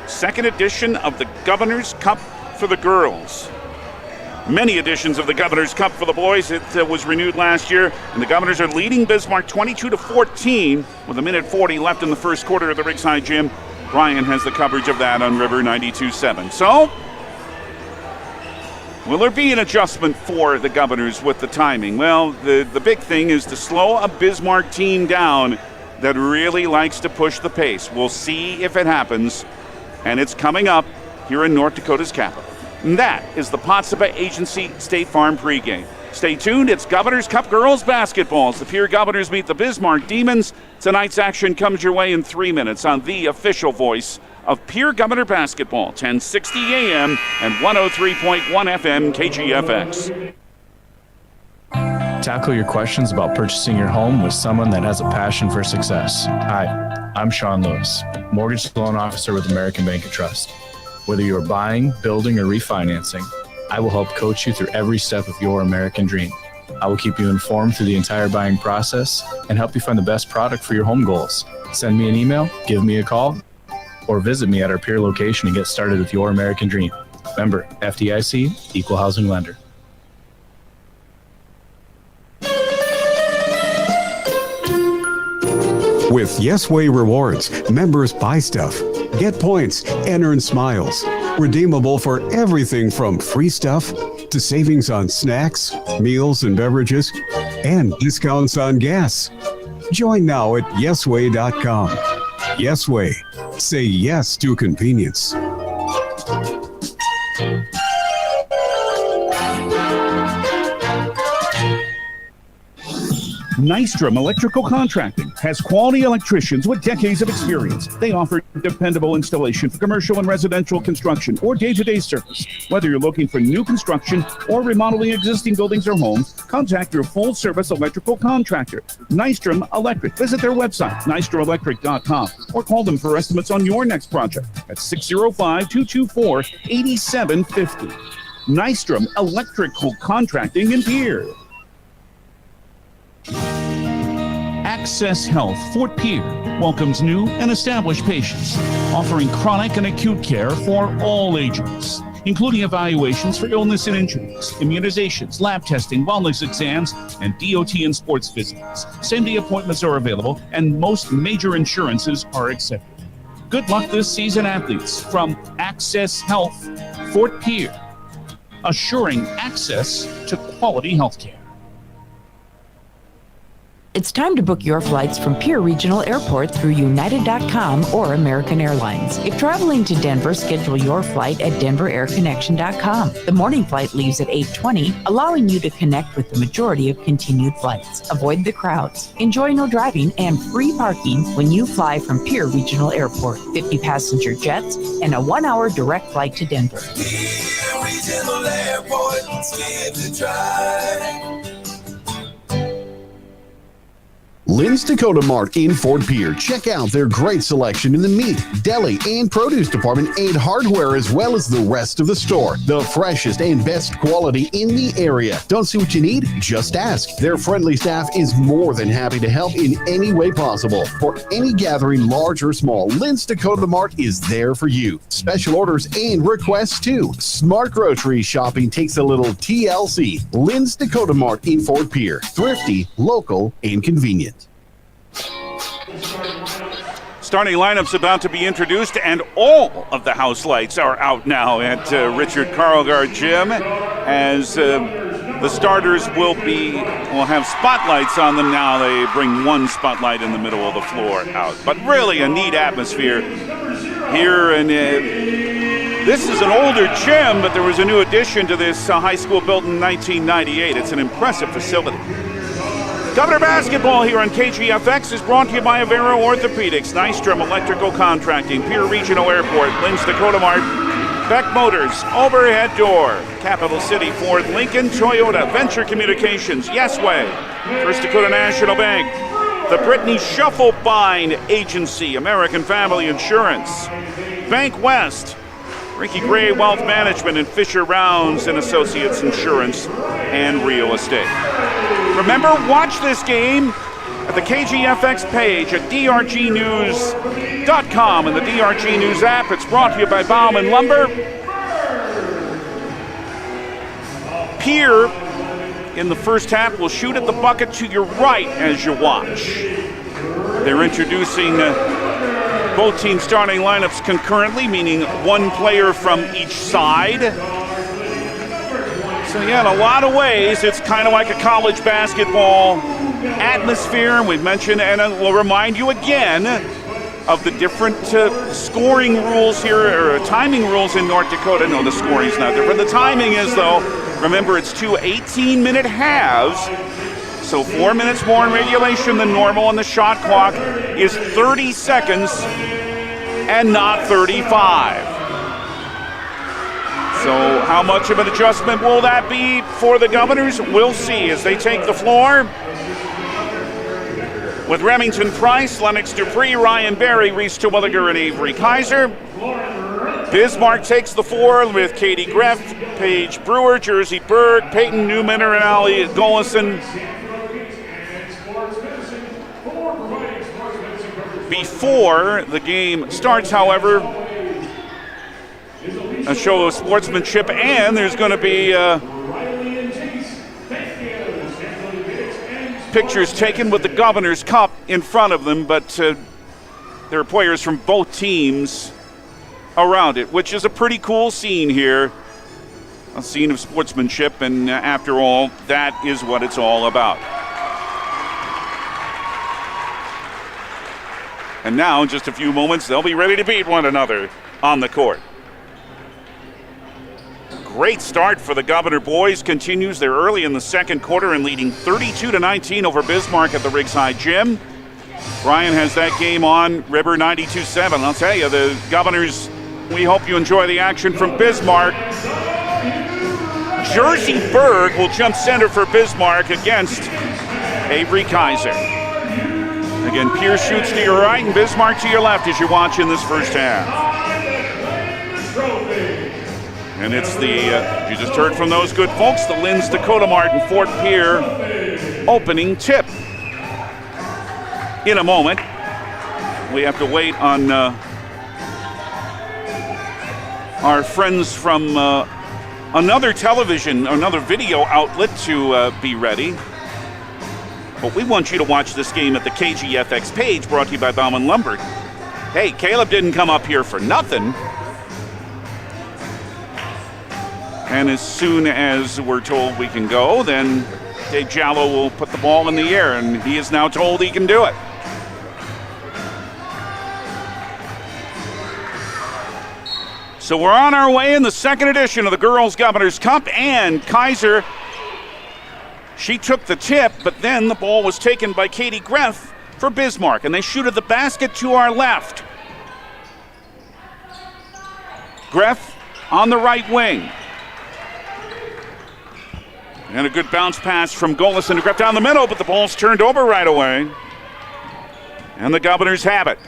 Second edition of the Governor's Cup for the girls. Many editions of the Governor's Cup for the boys. It was renewed last year, and the Governors are leading Bismarck 22-14 with 1:40 left in the first quarter of the Rigside Gym. Brian has the coverage of that on River 92.7. So, will there be an adjustment for the Governors with the timing? Well, the big thing is to slow a Bismarck team down that really likes to push the pace. We'll see if it happens. And it's coming up here in North Dakota's capital. And that is the Potsdam Agency State Farm pregame. Stay tuned. It's Governor's Cup girls basketball as the Pierre Governors meet the Bismarck Demons. Tonight's action comes your way in 3 minutes on the official voice of Pierre Governor basketball, 1060 AM and 103.1 FM KGFX. Tackle your questions about purchasing your home with someone that has a passion for success. Hi, I'm Sean Lewis, mortgage loan officer with American Bank and Trust. Whether you're buying, building, or refinancing, I will help coach you through every step of your American dream. I will keep you informed through the entire buying process and help you find the best product for your home goals. Send me an email, give me a call, or visit me at our Pierre location and get started with your American dream. Member, FDIC, Equal Housing Lender. With Yesway Rewards, members buy stuff, get points, and earn smiles. Redeemable for everything from free stuff to savings on snacks, meals and beverages, and discounts on gas. Join now at yesway.com. Yesway. Say yes to convenience. Nystrom Electrical Contracting has quality electricians with decades of experience. They offer dependable installation for commercial and residential construction or day-to-day service. Whether you're looking for new construction or remodeling existing buildings or homes, contact your full-service electrical contractor, Nystrom Electric. Visit their website, nystromelectric.com, or call them for estimates on your next project at 605-224-8750. Nystrom Electrical Contracting in Pierre. Access Health Fort Pierre welcomes new and established patients, offering chronic and acute care for all ages, including evaluations for illness and injuries, immunizations, lab testing, wellness exams, and DOT and sports visits. Same-day appointments are available, and most major insurances are accepted. Good luck this season, athletes, from Access Health Fort Pierre, assuring access to quality health care. It's time to book your flights from Pierre Regional Airport through United.com or American Airlines. If traveling to Denver, schedule your flight at DenverAirConnection.com. The morning flight leaves at 8:20, allowing you to connect with the majority of continued flights. Avoid the crowds. Enjoy no driving and free parking when you fly from Pierre Regional Airport. 50 passenger jets and a 1-hour direct flight to Denver. Pierre Regional Airport, scared to drive. Lynn's Dakota Mart in Fort Pierre. Check out their great selection in the meat, deli, and produce department and hardware, as well as the rest of the store. The freshest and best quality in the area. Don't see what you need? Just ask. Their friendly staff is more than happy to help in any way possible. For any gathering, large or small, Lynn's Dakota Mart is there for you. Special orders and requests too. Smart grocery shopping takes a little TLC. Lynn's Dakota Mart in Fort Pierre. Thrifty, local, and convenient. Starting lineups about to be introduced, and all of the house lights are out now at Richard Karlgaard Gym, as the starters will have spotlights on them now. They bring one spotlight in the middle of the floor out, but really a neat atmosphere here. And this is an older gym, but there was a new addition to this high school built in 1998. It's an impressive facility. Governor Basketball here on KGFX is brought to you by Avera Orthopedics, Nystrom Electrical Contracting, Pierre Regional Airport, Lynn's Dakota Mart, Beck Motors, Overhead Door, Capital City Ford, Lincoln, Toyota, Venture Communications, Yesway, First Dakota National Bank, the Brittany Shufflebine Agency, American Family Insurance, Bank West, Ricky Gray Wealth Management, and Fisher Rounds and Associates Insurance and Real Estate. Remember, watch this game at the KGFX page at drgnews.com and the DRG News app. It's brought to you by Bauman Lumber. Pierre, in the first half, will shoot at the bucket to your right as you watch. They're introducing both teams' starting lineups concurrently, meaning one player from each side. So yeah, in a lot of ways, it's kind of like a college basketball atmosphere. We've mentioned, and we'll remind you again of the different scoring rules here, or timing rules in North Dakota. No, the scoring's not different. The timing is, though, remember, it's 2 18-minute halves. So 4 minutes more in regulation than normal, and the shot clock is 30 seconds and not 35. So how much of an adjustment will that be for the Governors? We'll see as they take the floor. With Remington Price, Lennox Dupree, Ryan Berry, Reese Terwilliger, and Avery Kaiser. Bismarck takes the floor with Katie Greff, Paige Brewer, Jersey Berg, Peyton Newmaner, and Ali Golison. Before the game starts, however, a show of sportsmanship, and there's going to be pictures taken with the Governor's Cup in front of them, but there are players from both teams around it, which is a pretty cool scene here. A scene of sportsmanship, and after all, that is what it's all about. And now, in just a few moments, they'll be ready to beat one another on the court. Great start for the Governor boys. Continues there early in the second quarter and leading 32-19 over Bismarck at the Riggs High Gym. Brian has that game on River 92.7. I'll tell you, the Governors, we hope you enjoy the action from Bismarck. Jersey Berg will jump center for Bismarck against Avery Kaiser. Again, Pierce shoots to your right and Bismarck to your left as you watch in this first half. And it's the, you just heard from those good folks, the Lynn's Dakota Mart in Fort Pierre opening tip. In a moment, we have to wait on our friends from another video outlet to be ready. But we want you to watch this game at the KGFX page, brought to you by Bauman Lumber. Hey, Caleb didn't come up here for nothing. And as soon as we're told we can go, then Dave Jallow will put the ball in the air, and he is now told he can do it. So we're on our way in the second edition of the Girls Governors Cup, and Kaiser, she took the tip, but then the ball was taken by Katie Greff for Bismarck, and they shoot at the basket to our left. Greff on the right wing. And a good bounce pass from Golison to Greff down the middle, but the ball's turned over right away. And the Governors have it.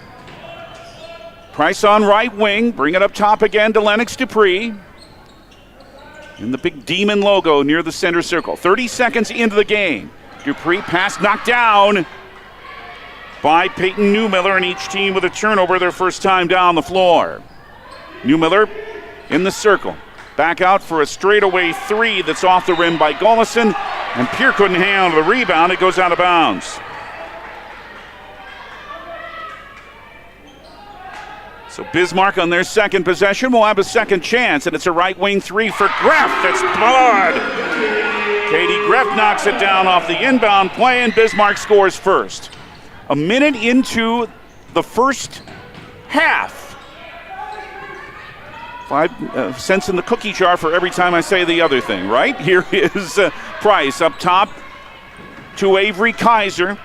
Price on right wing, bring it up top again to Lennox Dupree. And the big Demon logo near the center circle. 30 seconds into the game. Dupree pass knocked down by Peyton Newmiller, and each team with a turnover their first time down the floor. Newmiller in the circle. Back out for a straightaway three that's off the rim by Golison, and Pierre couldn't handle the rebound. It goes out of bounds. So Bismarck on their second possession will have a second chance, and it's a right wing three for Greff. That's blood. Katie Greff knocks it down off the inbound play, and Bismarck scores first. A minute into the first half. 5 cents in the cookie jar for every time I say the other thing, right? Here is Price up top to Avery Kaiser,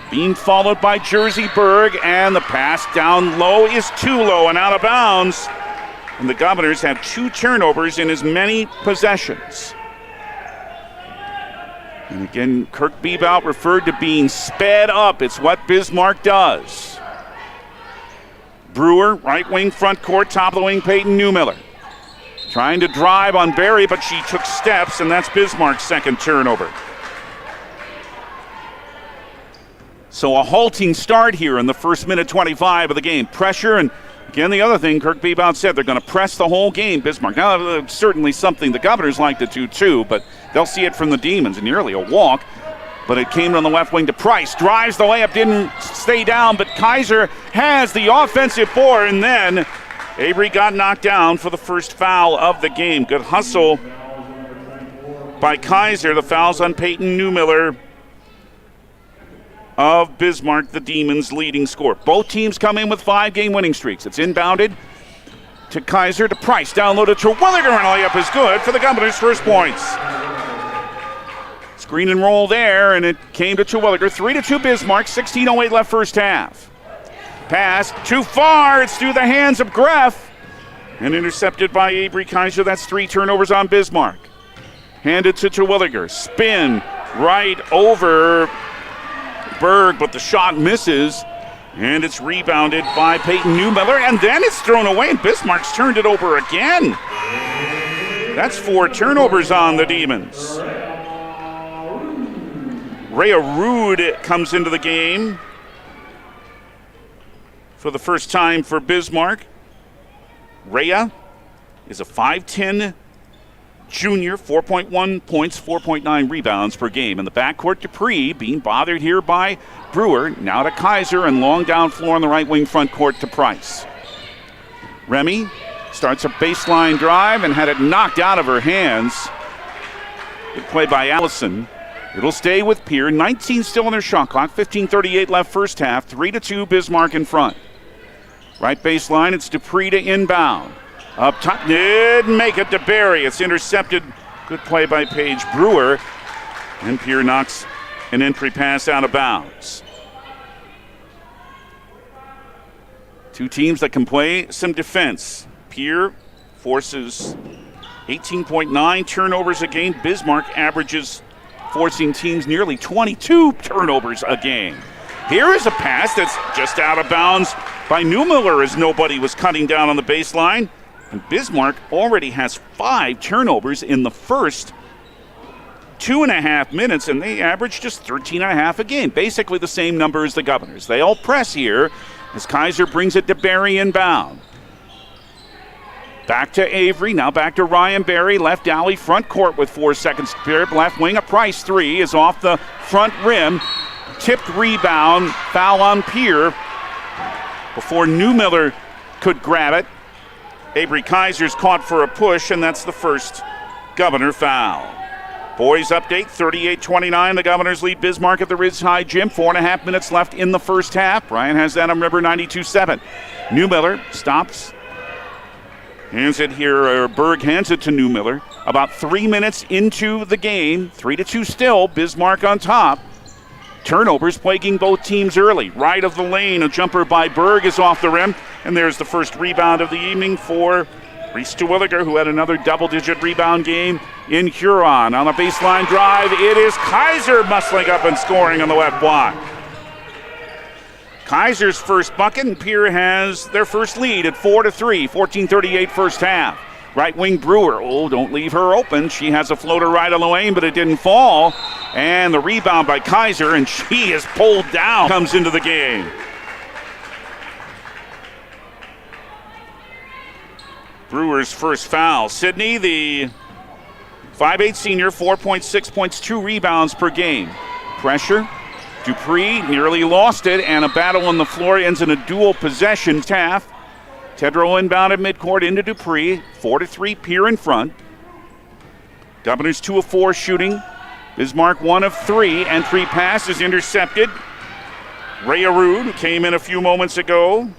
being followed by Jersey Berg, and the pass down low is too low and out of bounds. And the Governors have 2 turnovers in as many possessions. And again, Kirk Bebout referred to being sped up. It's what Bismarck does. Brewer, right wing front court, top of the wing, Peyton Newmiller. Trying to drive on Barry, but she took steps, and that's Bismarck's second turnover. So a halting start here in the first minute 25 of the game. Pressure, and again, the other thing Kirk Bebout said, they're going to press the whole game, Bismarck. Now, certainly something the Governors like to do too, but they'll see it from the Demons, and nearly a walk. But it came on the left wing to Price. Drives the layup, didn't stay down, but Kaiser has the offensive board, and then Avery got knocked down for the first foul of the game. Good hustle by Kaiser. The foul's on Peyton Newmiller of Bismarck, the Demons' leading scorer. Both teams come in with 5-game winning streaks. It's inbounded to Kaiser to Price. Down low to Terwilliger, and layup is good for the Governors' first points. Screen and roll there, and it came to Terwilliger. 3-2 Bismarck, 16:08 left first half. Pass too far, it's through the hands of Greff, and intercepted by Avery Kaiser. That's 3 turnovers on Bismarck. Handed to Terwilliger. Spin right over Berg, but the shot misses, and it's rebounded by Peyton Newmiller, and then it's thrown away, and Bismarck's turned it over again. That's 4 turnovers on the Demons. Rhea Rude comes into the game for the first time for Bismarck. Rhea is a 5'10 junior, 4.1 points, 4.9 rebounds per game. In the backcourt, Dupree being bothered here by Brewer. Now to Kaiser, and long down floor on the right wing front court to Price. Remy starts a baseline drive and had it knocked out of her hands. Good play by Allison. It'll stay with Pierre. 19 still on their shot clock. 15:38 left first half. 3-2 Bismarck in front. Right baseline, it's Dupree to inbound. Up top, didn't make it to Barry. It's intercepted. Good play by Paige Brewer. And Pierre knocks an entry pass out of bounds. Two teams that can play some defense. Pierre forces 18.9 turnovers a game. Bismarck averages forcing teams nearly 22 turnovers a game. Here is a pass that's just out of bounds by Neumiller as nobody was cutting down on the baseline. And Bismarck already has 5 turnovers in the first 2.5 minutes, and they average just 13.5 a game. Basically the same number as the Governors. They all press here as Kaiser brings it to Barry inbound. Back to Avery, now back to Ryan Barry. Left alley, front court with 4 seconds to clear. Left wing, a Price three is off the front rim. Tipped rebound, foul on Pierre before Neumiller could grab it. Avery Kaiser's caught for a push, and that's the first Governor foul. Boys update, 38-29. The Governors lead Bismarck at the Ridge High Gym. 4.5 minutes left in the first half. Brian has that on River 92.7. Neumiller stops. Hands it here, or Berg hands it to Neumiller. About 3 minutes into the game. 3-2 still. Bismarck on top. Turnovers plaguing both teams early. Right of the lane, a jumper by Berg is off the rim. And there's the first rebound of the evening for Reese Terwilliger, who had another double-digit rebound game in Huron. On a baseline drive, it is Kaiser muscling up and scoring on the left block. Kaiser's first bucket, and Pierre has their first lead at 4-3, 14:38 first half. Right wing Brewer, don't leave her open. She has a floater right on the lane, but it didn't fall. And the rebound by Kaiser, and she is pulled down, comes into the game. Brewer's first foul. Sydney, the 5'8 senior, 4.6 points, 2 rebounds per game. Pressure. Dupree nearly lost it, and a battle on the floor ends in a dual possession. Taft. Tedrow inbound at midcourt into Dupree. 4-3, Pierre in front. Governors 2 of 4 shooting. Bismarck 1 of 3. Entry pass is intercepted. Ray Arud, who came in a few moments ago,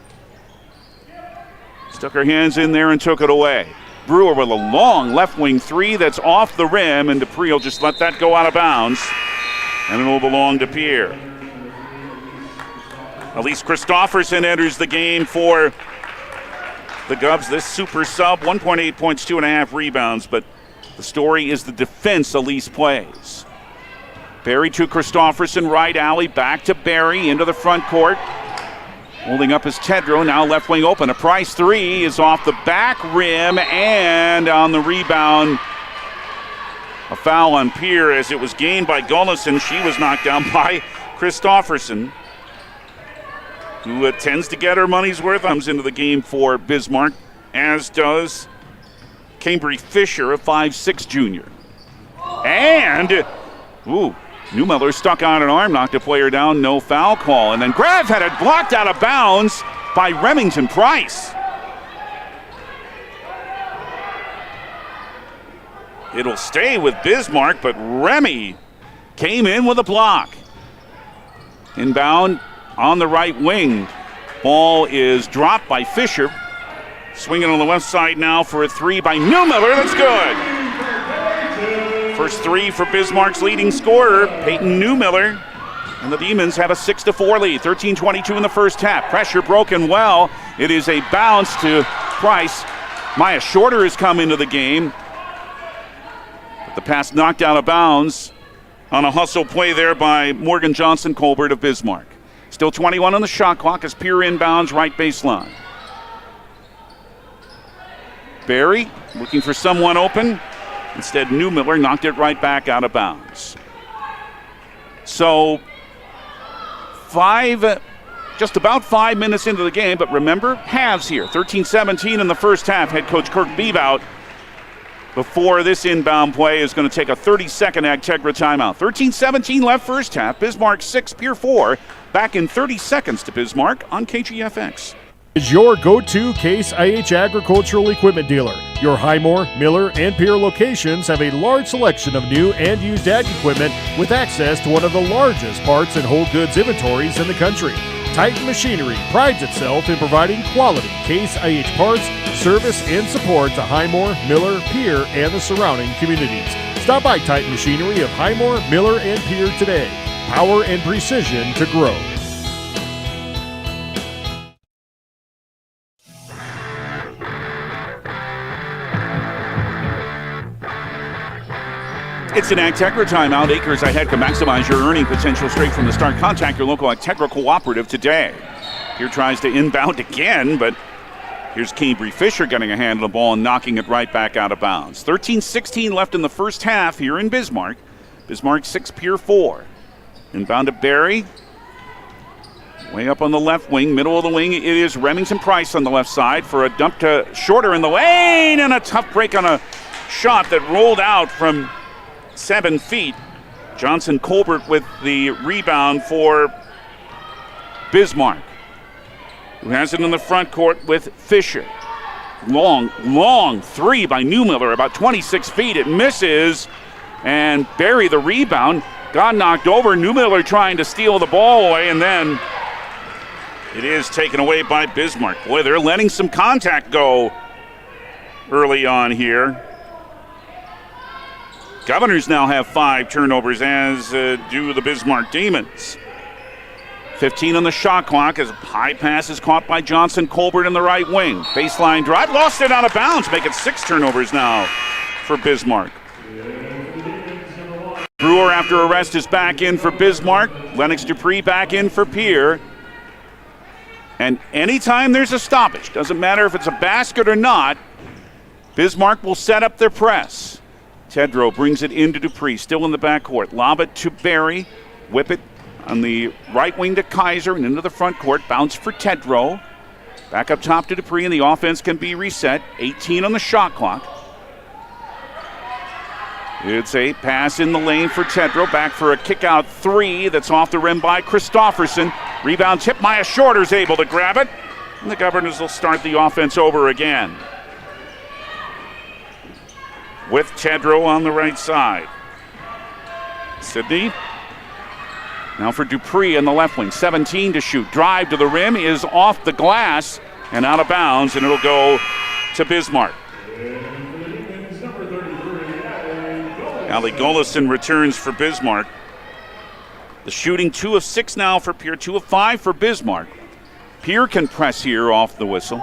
stuck her hands in there and took it away. Brewer with a long left wing 3 that's off the rim, and Dupree will just let that go out of bounds. And it will belong to Pierre. Elise Christofferson enters the game for the Govs. This super sub, 1.8 points, 2.5 rebounds, but the story is the defense Elise plays. Barry to Christofferson, right alley, back to Barry, into the front court. Holding up is Tedrow, now left wing open. A Price 3 is off the back rim, and on the rebound, a foul on Pierre as it was gained by Gullison. She was knocked down by Christofferson, who tends to get her money's worth. Comes into the game for Bismarck, as does Cambry Fisher, a 5'6 junior. And, Neumiller stuck on an arm, knocked a player down, no foul call. And then Graff had it blocked out of bounds by Remington Price. It'll stay with Bismarck, but Remy came in with a block. Inbound on the right wing. Ball is dropped by Fisher. Swinging on the left side now for a 3 by Neumiller. That's good. First 3 for Bismarck's leading scorer, Peyton Neumiller. And the Demons have a 6-4 lead. 13:22 in the first half. Pressure broken well. It is a bounce to Price. Maya Shorter has come into the game. The pass knocked out of bounds on a hustle play there by Morgan Johnson Colbert of Bismarck. Still 21 on the shot clock as Pierre inbounds right baseline. Barry looking for someone open. Instead, Neumiller knocked it right back out of bounds. So, just about 5 minutes into the game, but remember, halves here. 13-17 in the first half. Head coach Kirk Beebout, before this inbound play, is going to take a 30-second Agtegra timeout. 13-17 left first half. Bismarck 6, Pierre 4. Back in 30 seconds to Bismarck on KGFX. is your go-to Case IH agricultural equipment dealer. Your Highmore, Miller, and Pierre locations have a large selection of new and used ag equipment with access to one of the largest parts and whole goods inventories in the country. Titan Machinery prides itself in providing quality Case IH parts, service, and support to Highmore, Miller, Pierre, and the surrounding communities. Stop by Titan Machinery of Highmore, Miller, and Pierre today. Power and precision to grow. It's an Agtegra timeout. Acres ahead can maximize your earning potential straight from the start. Contact your local Agtegra cooperative today. Here tries to inbound again, but here's Cambry Fisher getting a hand on the ball and knocking it right back out of bounds. 13-16 left in the first half here in Bismarck. Bismarck 6, Pierre 4. Inbound to Barry. Way up on the left wing, middle of the wing, it is Remington Price on the left side for a dump to Shorter in the lane, and a tough break on a shot that rolled out from 7 feet. Johnson Colbert with the rebound for Bismarck, who has it in the front court with Fisher. Long three by Newmiller, about 26 feet. It misses, and Barry the rebound got knocked over. Newmiller trying to steal the ball away, and then it is taken away by Bismarck. Boy, they're letting some contact go early on here. Governors now have 5 turnovers, as do the Bismarck Demons. 15 on the shot clock as a high pass is caught by Johnson Colbert in the right wing. Baseline drive, lost it out of bounds, make it 6 turnovers now for Bismarck. Brewer after arrest is back in for Bismarck. Lennox Dupree back in for Pierre. And anytime there's a stoppage, doesn't matter if it's a basket or not, Bismarck will set up their press. Tedrow brings it into Dupree, still in the backcourt. Lob it to Barry. Whip it on the right wing to Kaiser and into the front court. Bounce for Tedrow. Back up top to Dupree, and the offense can be reset. 18 on the shot clock. It's a pass in the lane for Tedrow. Back for a kick-out 3 that's off the rim by Christofferson. Rebound tip. Maya Shorter's able to grab it. And the Governors will start the offense over again, with Tedrow on the right side. Sidney. Now for Dupree on the left wing. 17 to shoot. Drive to the rim is off the glass and out of bounds, and it'll go to Bismarck. Ali Golison returns for Bismarck. The shooting 2 of 6 now for Pierre, 2 of 5 for Bismarck. Pierre can press here off the whistle.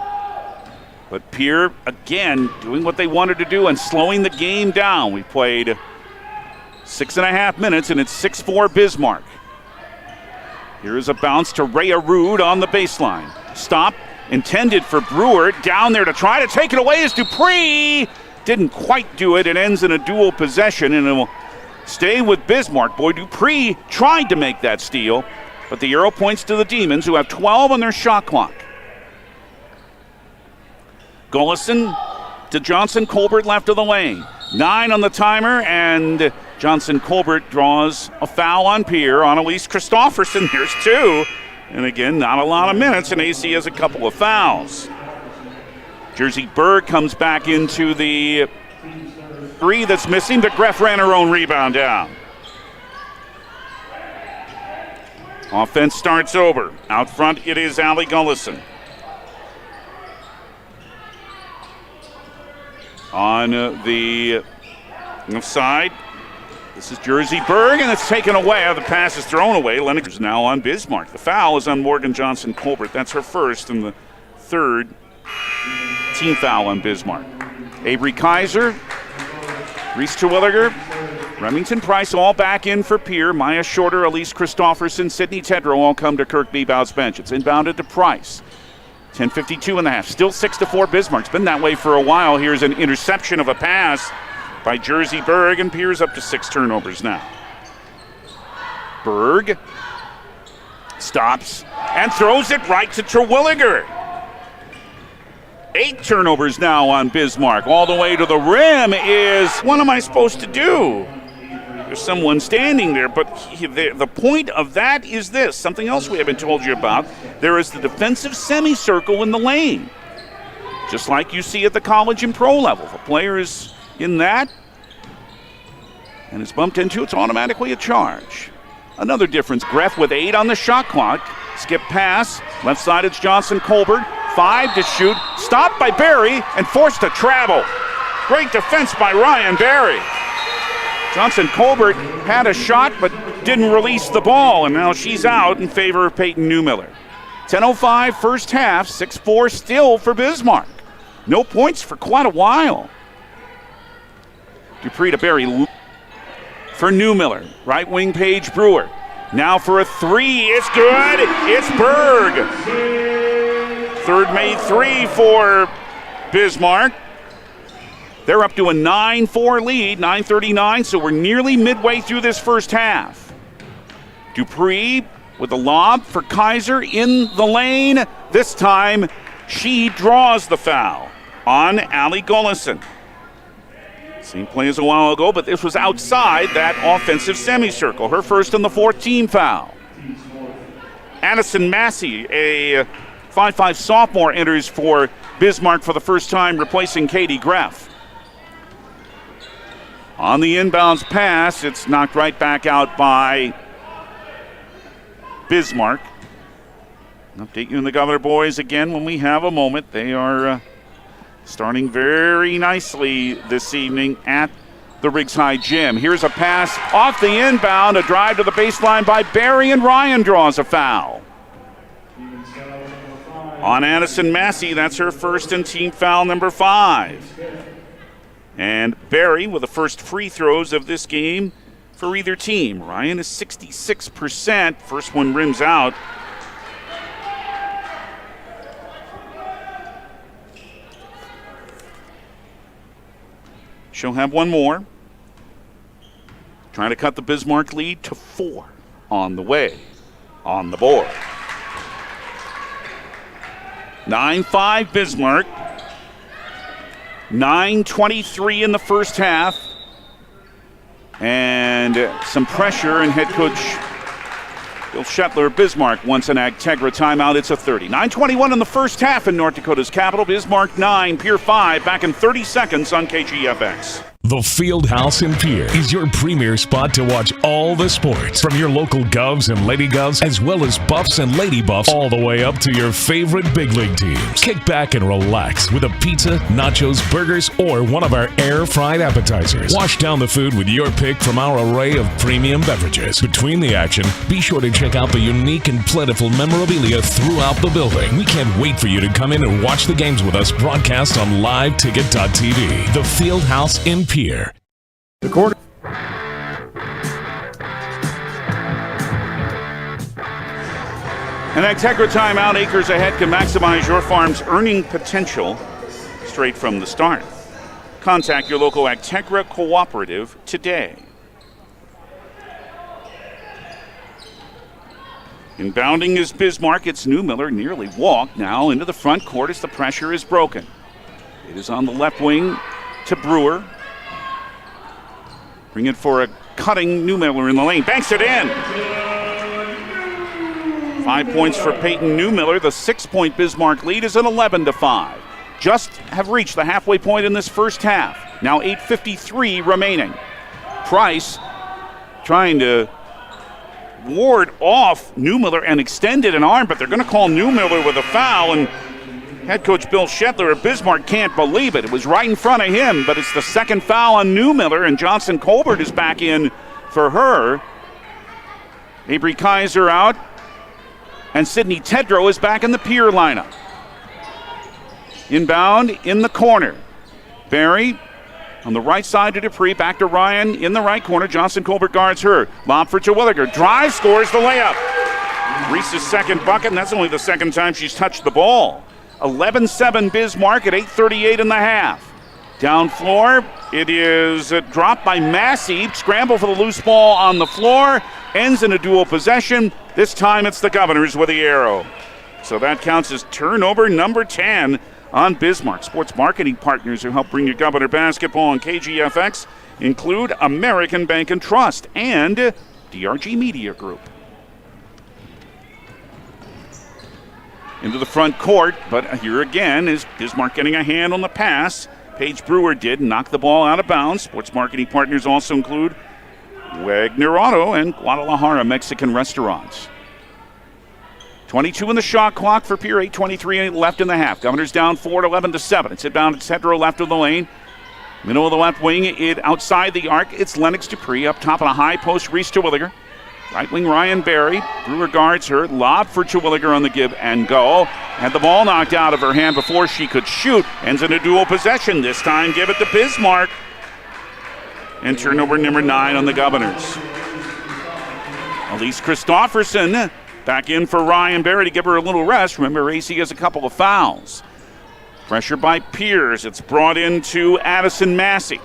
But Pierre, again, doing what they wanted to do and slowing the game down. We played 6.5 minutes, and it's 6-4 Bismarck. Here's a bounce to Ray Arud on the baseline. Stop intended for Brewer. Down there to try to take it away is Dupree. Didn't quite do it. It ends in a dual possession, and it will stay with Bismarck. Boy, Dupree tried to make that steal, but the arrow points to the Demons, who have 12 on their shot clock. Golison to Johnson Colbert left of the lane. 9 on the timer, and Johnson Colbert draws a foul on Pierre on Elise Christofferson. There's 2. And again, not a lot of minutes, and AC has a couple of fouls. Jersey Berg comes back into the 3 that's missing, but Greff ran her own rebound down. Offense starts over. Out front, it is Ali Gullison. On the left side, this is Jersey Berg, and it's taken away. The pass is thrown away. Lennox is now on Bismarck. The foul is on Morgan Johnson Colbert. That's her first and the 3rd team foul on Bismarck. Avery Kaiser, Reese Terwilliger, Remington Price all back in for Pierre. Maya Shorter, Elise Christofferson, Sidney Tedrow all come to Kirk Bebout's bench. It's inbounded to Price. 10:52 in the half. Still 6-4 Bismarck. It's been that way for a while. Here's an interception of a pass by Jersey Berg, and Pierre's up to 6 turnovers now. Berg stops and throws it right to Terwilliger. 8 turnovers now on Bismarck. All the way to the rim is, what am I supposed to do? There's someone standing there, but the point of that is this. Something else we haven't told you about. There is the defensive semicircle in the lane, just like you see at the college and pro level. If a player is in that and is bumped into, it's automatically a charge. Another difference, Greff with 8 on the shot clock. Skip pass, left side it's Johnson Colbert. 5 to shoot, stopped by Barry and forced to travel. Great defense by Ryan Barry. Johnson Colbert had a shot but didn't release the ball, and now she's out in favor of Peyton Newmiller. 10:05 first half, 6-4 still for Bismarck. No points for quite a while. Dupree to Barry for Newmiller. Right wing Paige Brewer. Now for a 3, it's good, it's Berg. Third made 3 for Bismarck. They're up to a 9-4 lead, 9:39, so we're nearly midway through this first half. Dupree with a lob for Kaiser in the lane. This time, she draws the foul on Allie Gullison. Same play as a while ago, but this was outside that offensive semicircle. Her first and the 4th team foul. Addison Massey, a 5'5" sophomore, enters for Bismarck for the first time, replacing Katie Greff. On the inbounds pass, it's knocked right back out by Bismarck. Update you and the Governor boys again when we have a moment. They are starting very nicely this evening at the Riggs High Gym. Here's a pass off the inbound, a drive to the baseline by Barry, and Ryan draws a foul. On Addison Massey, that's her first and team foul number 5. And Barry with the first free throws of this game for either team. Ryan is 66%. First one rims out. She'll have one more. Trying to cut the Bismarck lead to 4 on the way, on the board. 9-5 Bismarck. 9:23 in the first half. And some pressure, and head coach Bill Shetler, Bismarck wants an Agtegra timeout. It's a 30. 9:21 in the first half in North Dakota's capital. Bismarck 9, Pierre 5, back in 30 seconds on KGFX. The Fieldhouse in Pierre is your premier spot to watch all the sports, from your local Govs and Lady Govs, as well as Buffs and Lady Buffs, all the way up to your favorite big league teams. Kick back and relax with a pizza, nachos, burgers, or one of our air-fried appetizers. Wash down the food with your pick from our array of premium beverages. Between the action, be sure to check out the unique and plentiful memorabilia throughout the building. We can't wait for you to come in and watch the games with us, broadcast on liveticket.tv. The Fieldhouse in Pierre. The quarter. An Agtegra timeout, acres ahead, can maximize your farm's earning potential straight from the start. Contact your local Agtegra cooperative today. Inbounding is Bismarck. It's Newmiller, nearly walked now into the front court as the pressure is broken. It is on the left wing to Brewer. Bring it for a cutting Newmiller in the lane. Banks it in. 5 points for Peyton Newmiller. The 6-point Bismarck lead is an 11-5. Just have reached the halfway point in this first half. Now 8:53 remaining. Price trying to ward off Newmiller and extended an arm, but they're going to call Newmiller with a foul, and head coach Bill Shetler of Bismarck can't believe it. It was right in front of him, but it's the second foul on Newmiller, and Johnson Colbert is back in for her. Avery Kaiser out, and Sydney Tedrow is back in the Pierre lineup. Inbound in the corner. Barry on the right side to Dupree, back to Ryan in the right corner. Johnson Colbert guards her. Lob for Terwilliger. Drive, scores the layup. Reese's second bucket, and that's only the second time she's touched the ball. 11-7 Bismarck at 8:38 in the half. Down floor, it is dropped by Massey. Scramble for the loose ball on the floor. Ends in a dual possession. This time it's the Governors with the arrow. So that counts as turnover number 10 on Bismarck. Sports marketing partners who help bring you Governor basketball on KGFX include American Bank and Trust and DRG Media Group. Into the front court, but here again is Bismarck getting a hand on the pass. Paige Brewer did knock the ball out of bounds. Sports marketing partners also include Wagner Auto and Guadalajara Mexican Restaurants. 22 in the shot clock for Pierre, 8:23 left in the half. Governors down 4 at 11-7. It's inbound to Tedrow left of the lane. Middle of the left wing, outside the arc, it's Lennox Dupree. Up top on a high post, Reese Terwilliger. Right wing, Ryan Berry. Brewer guards her. Lob for Terwilliger on the give and go. Had the ball knocked out of her hand before she could shoot. Ends in a dual possession. This time, give it to Bismarck. And turnover number 9 on the Governors. Elise Christofferson back in for Ryan Berry to give her a little rest. Remember, AC has a couple of fouls. Pressure by Pierce. It's brought into Addison Massey.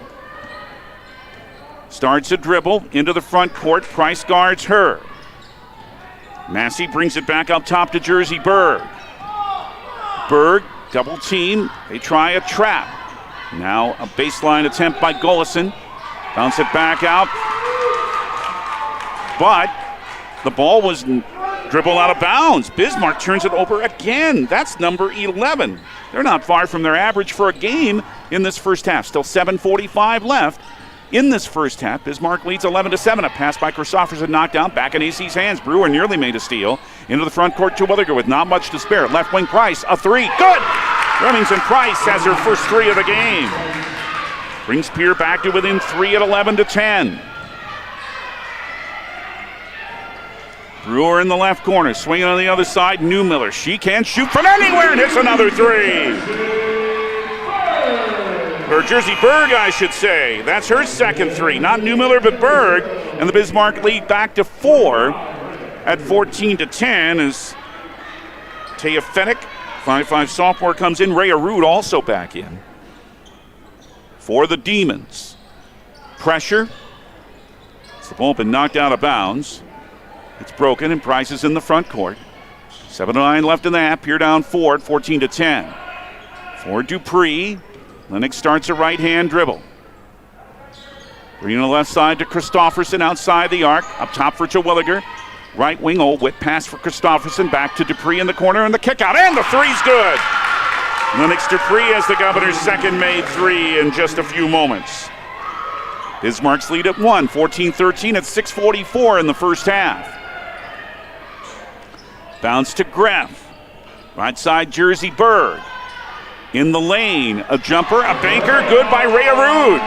Starts a dribble into the front court. Price guards her. Massey brings it back up top to Jersey Berg. Berg, double team. They try a trap. Now a baseline attempt by Golison. Bounce it back out. But the ball was dribbled out of bounds. Bismarck turns it over again. That's number 11. They're not far from their average for a game in this first half. Still 7:45 left. In this first half, Bismarck leads 11-7. A pass by Christofferson knocked down, back in AC's hands. Brewer nearly made a steal. Into the front court to Williger with not much to spare. Left wing Price, a three, good! Remington Price has her first three of the game. Brings Pierre back to within 3 at 11-10. Brewer in the left corner, swinging on the other side. Newmiller, she can shoot from anywhere and hits another three. Or Jersey Berg, I should say. That's her second three. Not Newmiller, but Berg. And the Bismarck lead back to 4 at 14-10 as Taya Fennick, 5'5" sophomore, comes in. Rhea Rood also back in. For the Demons. Pressure. It's the ball been knocked out of bounds. It's broken and Price is in the front court. 7-9 left in the half. Pierre down 4 at 14-10. For Dupree. Lennox starts a right-hand dribble. Bringing the left side to Christofferson outside the arc. Up top for Terwilliger. Right wing, whip pass for Christofferson. Back to Dupree in the corner and the kick out. And the three's good. Lennox Dupree has the Governor's second made three in just a few moments. Bismarck's lead at 1, 14-13 at 6:44 in the first half. Bounce to Greff. Right side, Jersey Berg. In the lane, a jumper, a banker, good by Rhea Rood.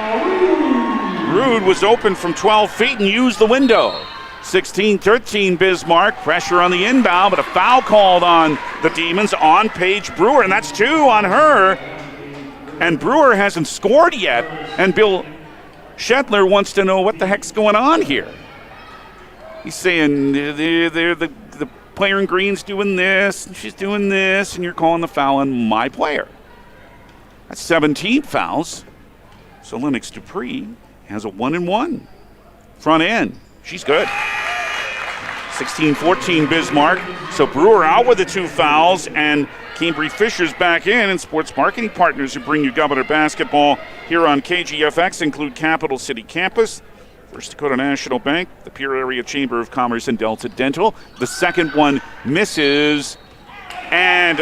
Rood was open from 12 feet and used the window. 16-13 Bismarck, pressure on the inbound, but a foul called on the Demons on Paige Brewer, and that's 2 on her. And Brewer hasn't scored yet, and Bill Shetler wants to know what the heck's going on here. He's saying the player in green's doing this, and she's doing this, and you're calling the foul on my player. That's 17 fouls. So Lennox Dupree has a 1-1. Front end. She's good. 16-14 Bismarck. So Brewer out with the 2 fouls, and Cambry Fisher's back in. And sports marketing partners who bring you Governor basketball here on KGFX include Capital City Campus, First Dakota National Bank, the Pierre Area Chamber of Commerce, and Delta Dental. The second one misses, and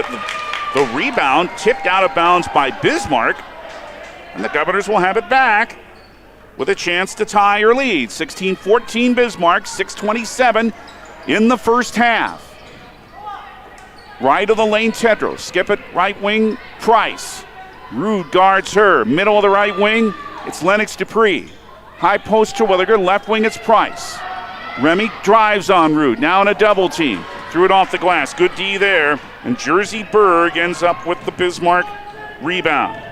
the rebound tipped out of bounds by Bismarck, and the Governors will have it back with a chance to tie or lead. 16-14 Bismarck, 6:27 in the first half. Right of the lane, Tedros. Skip it, right wing, Price. Rood guards her. Middle of the right wing, it's Lennox Dupree. High post to Williger, left wing, it's Price. Remy drives on Rood, now in a double team. Threw it off the glass, good D there. And Jersey Berg ends up with the Bismarck rebound.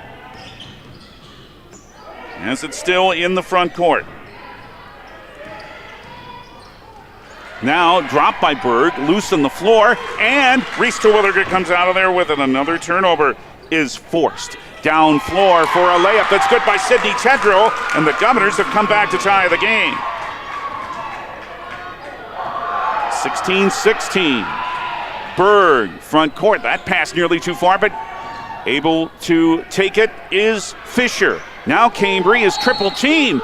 As it's still in the front court. Now dropped by Berg, loose on the floor, and Reese Terwilliger comes out of there with it. Another turnover is forced. Down floor for a layup that's good by Sydney Tedrow, and the Governors have come back to tie the game. 16-16. Berg, front court. That pass nearly too far, but Able to take it is Fisher. Now Cambry is triple team.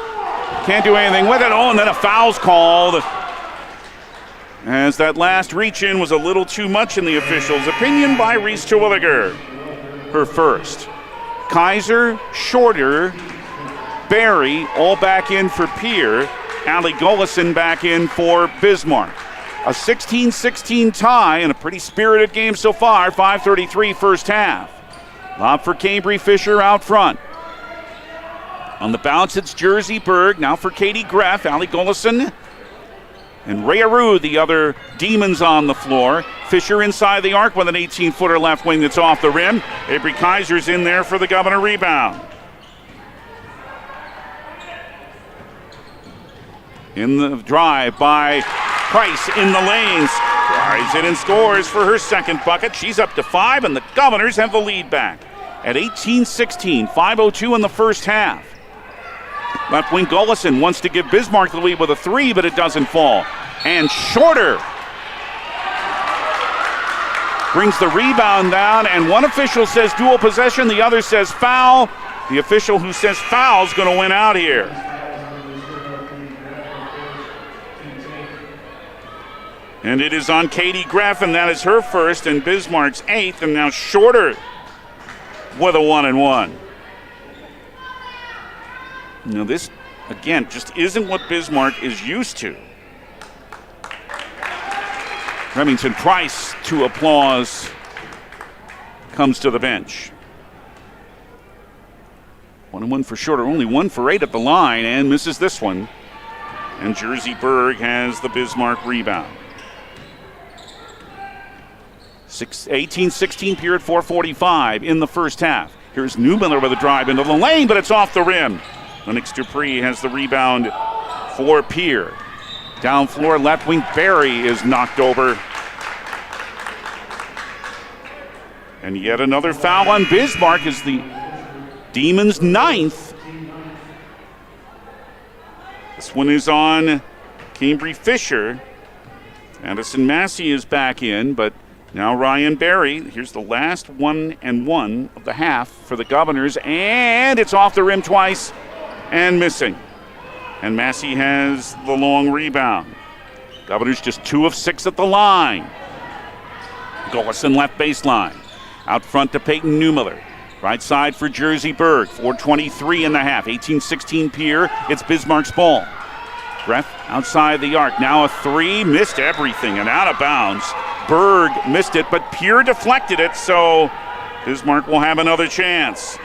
Can't do anything with it. Oh, and then a foul's called, as that last reach in was a little too much in the officials' opinion by Reese Terwilliger. Her first. Kaiser, Shorter, Barry all back in for Pierre. Allie Gullison back in for Bismarck. A 16-16 tie and a pretty spirited game so far. 5:33 first half. Lob for Cambry, Fisher out front. On the bounce, it's Jersey Berg. Now for Katie Greff, Allie Gullison, and Rhea Rue, the other Demons on the floor. Fisher inside the arc with an 18-footer left wing that's off the rim. Avery Kaiser's in there for the Governor rebound. In the drive by Price in the lanes. Drives it and scores for her second bucket. She's up to 5, and the Governors have the lead back at 18-16. 5:02 in the first half. Left wing Gullison wants to give Bismarck the lead with a 3, but it doesn't fall. And Shorter brings the rebound down, and one official says dual possession, the other says foul. The official who says foul is going to win out here. And it is on Katie Greff, and that is her first and Bismarck's 8th, and now Shorter with a 1-and-1. Now this, again, just isn't what Bismarck is used to. Remington Price, to applause, comes to the bench. 1-and-1 for Shorter, only 1 for 8 at the line, and misses this one. And Jersey Berg has the Bismarck rebound. 18-16 period, 4:45 in the first half. Here's Newmiller with a drive into the lane, but it's off the rim. Lennox Dupree has the rebound for Pierre. Down floor, left wing Barry is knocked over. And yet another foul on Bismarck is the Demons' 9th. This one is on Cambry Fisher. Addison Massey is back in, but now Ryan Barry. Here's the last 1-and-1 of the half for the Governors, and it's off the rim twice and missing. And Massey has the long rebound. Governors just 2 of 6 at the line. Gullison left baseline. Out front to Peyton Newmiller. Right side for Jersey Berg. 4:23 in the half. 18-16 Pierre. It's Bismarck's ball. Greff outside the arc. Now a 3. Missed everything and out of bounds. Berg missed it, but Pierre deflected it, so Bismarck will have another chance.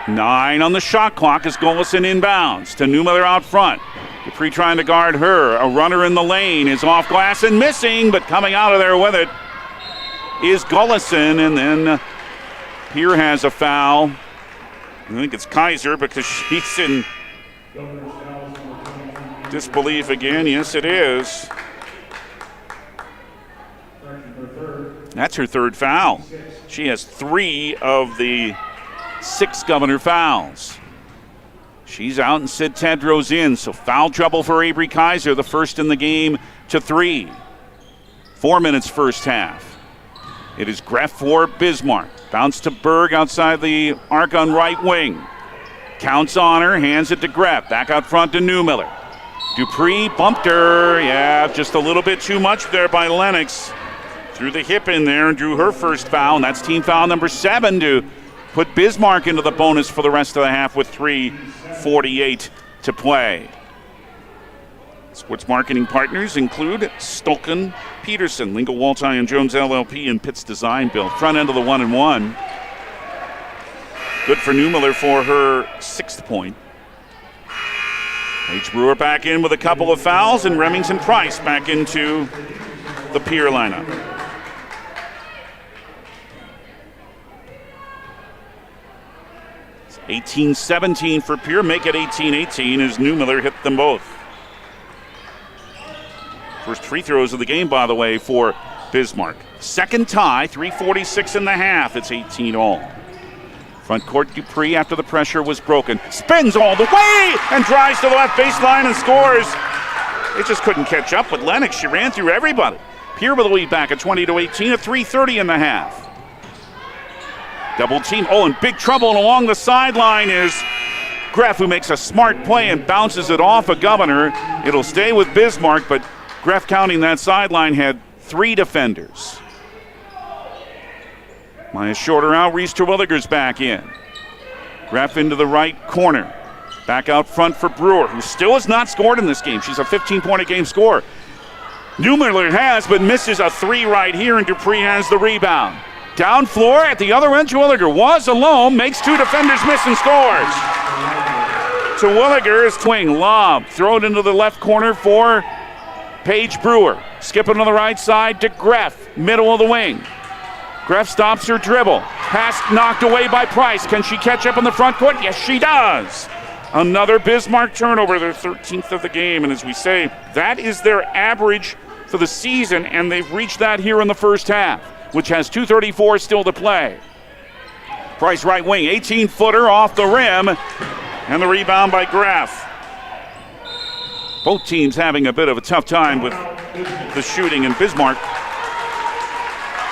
Nine on the shot clock as Gullison inbounds to Newmiller out front. Dupree trying to guard her. A runner in the lane is off glass and missing, but coming out of there with it is Gullison, and then Pierre has a foul. I think it's Kaiser because she's in disbelief again. Yes, it is. That's her third foul. She has 3 of the 6 Governor fouls. She's out and Sid Tedrow's in, so foul trouble for Avery Kaiser, the first in the game to 3. 4 minutes first half. It is Greff for Bismarck. Bounce to Berg outside the arc on right wing. Counts on her, hands it to Greff. Back out front to Newmiller. Dupree bumped her. Yeah, just a little bit too much there by Lennox. Threw the hip in there and drew her first foul, and that's team foul number 7 to put Bismarck into the bonus for the rest of the half with 3:48 to play. Sports marketing partners include Stolken, Peterson, Lingle Walti and Jones LLP, and Pitts Design Build. Front end of the 1-and-1. Good for Newmiller for her 6th point. Paige Brewer back in with a couple of fouls, and Remington Price back into the Pierre lineup. It's 18-17 for Pierre. Make it 18-18 as Newmiller hit them both. First free throws of the game, by the way, for Bismarck. Second tie, 3:46 in the half. It's 18 all. Front court Dupree after the pressure was broken. Spins all the way and drives to the left baseline and scores. They just couldn't catch up with Lennox. She ran through everybody. Pierre with the lead back at 20-18 at 3:30 in the half. Double team. Oh, in big trouble, and along the sideline is Greff, who makes a smart play and bounces it off a Governor. It'll stay with Bismarck, but Greff, counting that sideline, had 3 defenders. Maya shorter out. Reese Terwilliger's back in. Greff into the right corner. Back out front for Brewer, who still has not scored in this game. She's a 15-point-a-game scorer. Newmiller has, but misses a 3 right here, and Dupree has the rebound. Down floor at the other end, Terwilliger was alone, makes 2 defenders miss and scores. Terwilliger is swing, lob, throw it into the left corner for Paige Brewer. Skipping on the right side to Greff, middle of the wing. Greff stops her dribble. Pass knocked away by Price. Can she catch up in the front court? Yes, she does. Another Bismarck turnover, their 13th of the game. And as we say, that is their average for the season, and they've reached that here in the first half, which has 2:34 still to play. Price right wing, 18-footer off the rim, and the rebound by Greff. Both teams having a bit of a tough time with the shooting, and Bismarck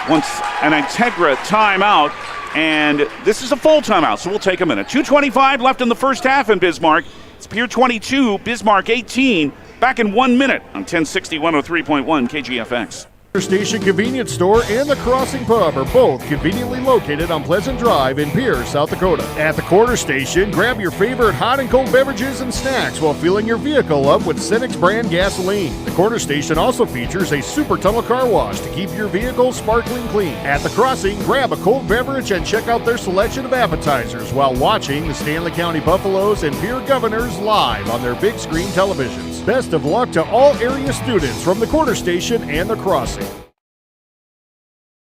wants an Integra timeout, and this is a full timeout, so we'll take a minute. 2:25 left in the first half in Bismarck. It's Pierre 22, Bismarck 18. Back in 1 minute on 1060 103.1 KGFX. Station Convenience Store and the Crossing Pub are both conveniently located on Pleasant Drive in Pierce, South Dakota. At the Quarter Station, grab your favorite hot and cold beverages and snacks while filling your vehicle up with Cenex brand gasoline. The Quarter Station also features a super tunnel car wash to keep your vehicle sparkling clean. At the Crossing, grab a cold beverage and check out their selection of appetizers while watching the Stanley County Buffaloes and Pierre Governors live on their big screen televisions. Best of luck to all area students from the Quarter Station and the Crossing.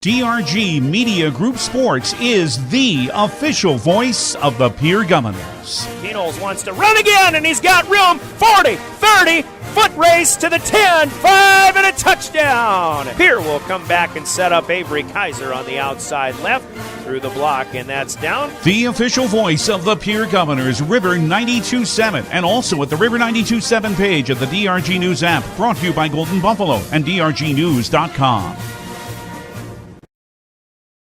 DRG Media Group Sports is the official voice of the Pierre Governors. Kenols wants to run again, and he's got room. 40, 30, foot race to the 10, 5, and a touchdown. Pierre will come back and set up Avery Kaiser on the outside left through the block, and that's down. The official voice of the Pierre Governors, River 92.7, and also at the River 92.7 page of the DRG News app, brought to you by Golden Buffalo and DRGnews.com.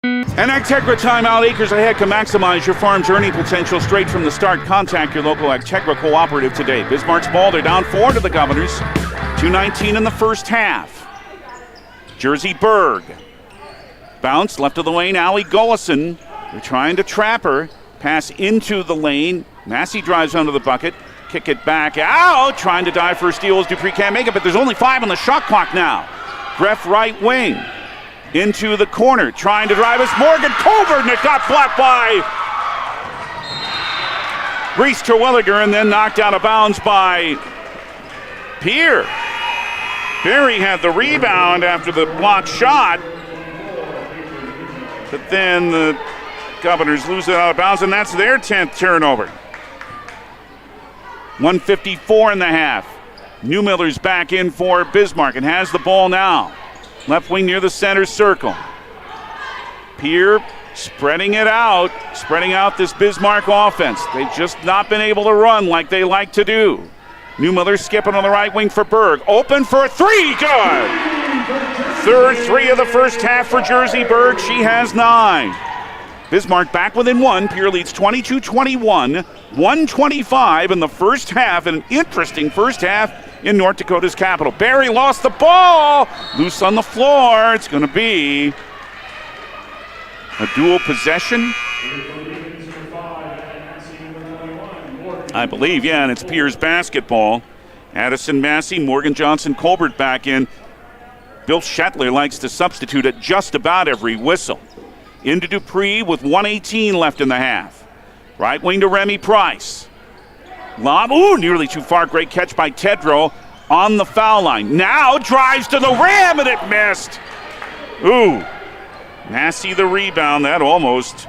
An Actegra timeout. Acres Ahead can maximize your farm's earning potential straight from the start. Contact your local Actegra cooperative today. Bismarck's ball. They're down 4 to the Governors. 2:19 in the first half. Jersey Berg. Bounce left of the lane. Allie Gullison. They're trying to trap her. Pass into the lane. Massey drives under the bucket. Kick it back out. Trying to dive for a steal as Dupree can't make it, but there's only 5 on the shot clock now. Greff right wing. Into the corner, trying to drive us. Morgan Colburn, it got blocked by Reese Terwilliger and then knocked out of bounds by Pierre. Barry had the rebound after the blocked shot, but then the Governors lose it out of bounds, and that's their 10th turnover. 1:54 in the half. Newmiller's back in for Bismarck and has the ball now. Left wing near the center circle. Pierre spreading out this Bismarck offense. They've just not been able to run like they like to do. Newmiller skipping on the right wing for Berg. Open for a 3, good! Third 3 of the first half for Jersey Berg. She has 9. Bismarck back within 1. Pierre leads 22-21. 1:25 in the first half. An interesting first half in North Dakota's capital. Barry lost the ball. Loose on the floor. It's going to be a dual possession. I believe, yeah, and it's Pierre's basketball. Addison Massey, Morgan Johnson, Colbert back in. Bill Shetler likes to substitute at just about every whistle. Into Dupree with 1:18 left in the half. Right wing to Remy Price. Lob, nearly too far. Great catch by Tedrow on the foul line. Now drives to the rim, and it missed. Massey the rebound. That almost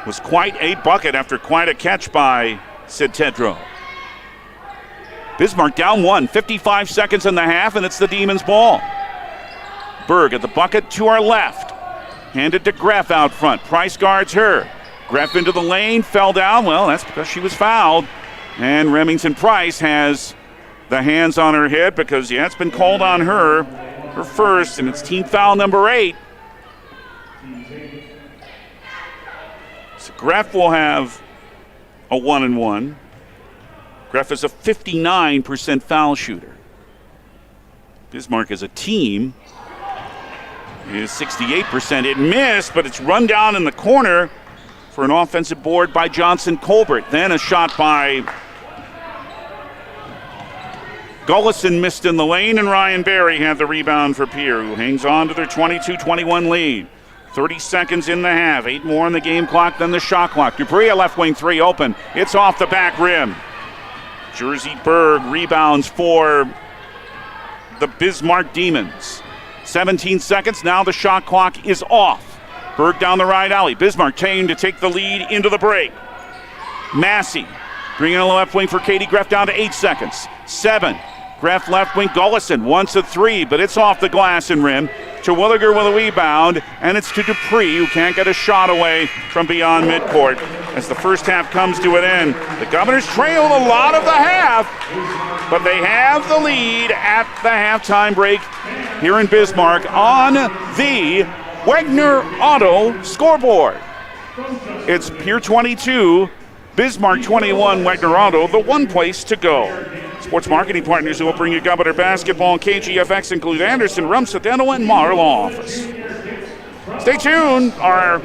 was quite a bucket after quite a catch by Sid Tedrow. Bismarck down 1, 55 seconds in the half, and it's the Demons' ball. Berg at the bucket to our left. Handed to Greff out front. Price guards her. Greff into the lane, fell down. Well, that's because she was fouled. And Remington Price has the hands on her head because, it's been called on her first, and it's team foul number 8. So Greff will have a 1-and-1. Greff is a 59% foul shooter. Bismarck as a team is 68%. It missed, but it's run down in the corner for an offensive board by Johnson Colbert. Then a shot by Gullison missed in the lane, and Ryan Berry had the rebound for Pierre, who hangs on to their 22-21 lead. 30 seconds in the half. 8 more on the game clock than the shot clock. Dupree, a left wing three open. It's off the back rim. Jersey Berg rebounds for the Bismarck Demons. 17 seconds. Now the shot clock is off. Berg down the right alley. Bismarck trying to take the lead into the break. Massey bringing a left wing for Katie Greff down to 8 seconds. 7. Greff left wing. Gullison wants a 3, but it's off the glass and rim. Terwilliger with a rebound, and it's to Dupree, who can't get a shot away from beyond midcourt. As the first half comes to an end, the Governors trailed a lot of the half, but they have the lead at the halftime break here in Bismarck on the Wegner Auto scoreboard. It's Pierre 22, Bismarck 21, Wegner Auto, the one place to go. Sports marketing partners who will bring you Governor basketball and KGFX include Anderson, Rumsa Dental, and Marl Office. Stay tuned. Our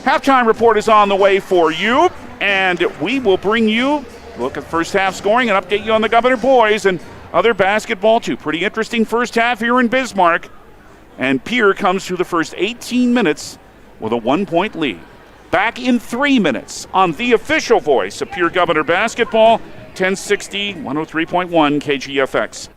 halftime report is on the way for you, and we will bring you a look at first half scoring and update you on the Governor boys and other basketball too. Pretty interesting first half here in Bismarck, and Pierre comes through the first 18 minutes with a 1-point lead. Back in 3 minutes on the official voice of Pierre Governor basketball, 1060, 103.1 KGFX.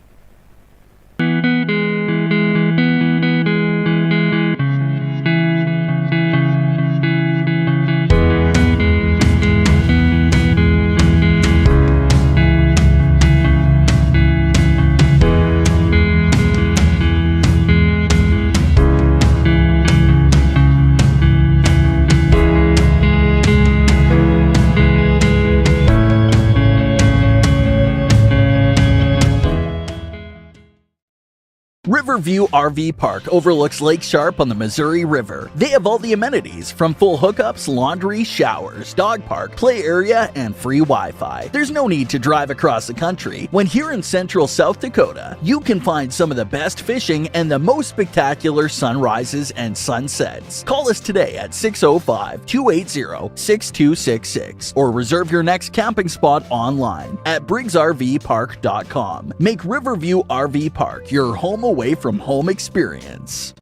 Riverview RV Park overlooks Lake Sharp on the Missouri River. They have all the amenities, from full hookups, laundry, showers, dog park, play area, and free Wi-Fi. There's no need to drive across the country. When here in central South Dakota, you can find some of the best fishing and the most spectacular sunrises and sunsets. Call us today at 605-280-6266 or reserve your next camping spot online at briggsrvpark.com. Make Riverview RV Park your home away from home experience.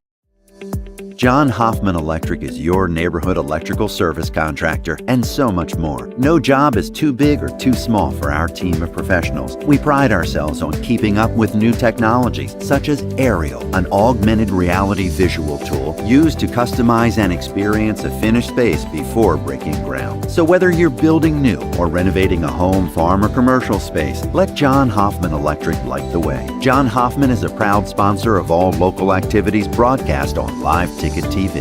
John Hoffman Electric is your neighborhood electrical service contractor and so much more. No job is too big or too small for our team of professionals. We pride ourselves on keeping up with new technologies such as Aerial, an augmented reality visual tool used to customize and experience a finished space before breaking ground. So whether you're building new or renovating a home, farm, or commercial space, let John Hoffman Electric light the way. John Hoffman is a proud sponsor of all local activities broadcast on Live Ticket TV.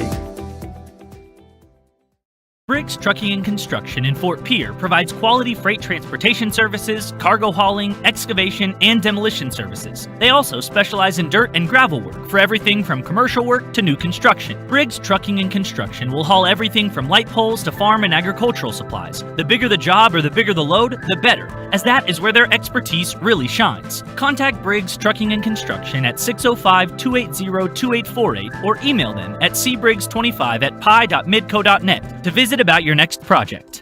Briggs Trucking and Construction in Fort Pierre provides quality freight transportation services, cargo hauling, excavation, and demolition services. They also specialize in dirt and gravel work for everything from commercial work to new construction. Briggs Trucking and Construction will haul everything from light poles to farm and agricultural supplies. The bigger the job or the bigger the load, the better, as that is where their expertise really shines. Contact Briggs Trucking and Construction at 605-280-2848 or email them at cbriggs25@pi.midco.net to visit about your next project.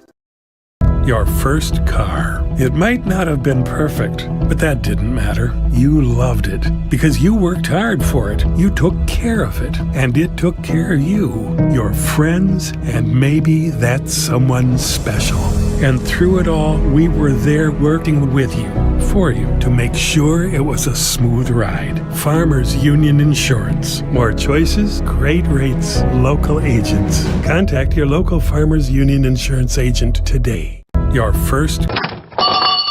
Your first car. It might not have been perfect, but that didn't matter. You loved it because you worked hard for it. You took care of it, and it took care of you, your friends, and maybe that's someone special. And through it all, we were there working with you, for you, to make sure it was a smooth ride. Farmers Union Insurance. More choices, great rates, local agents. Contact your local Farmers Union Insurance agent today. Your first...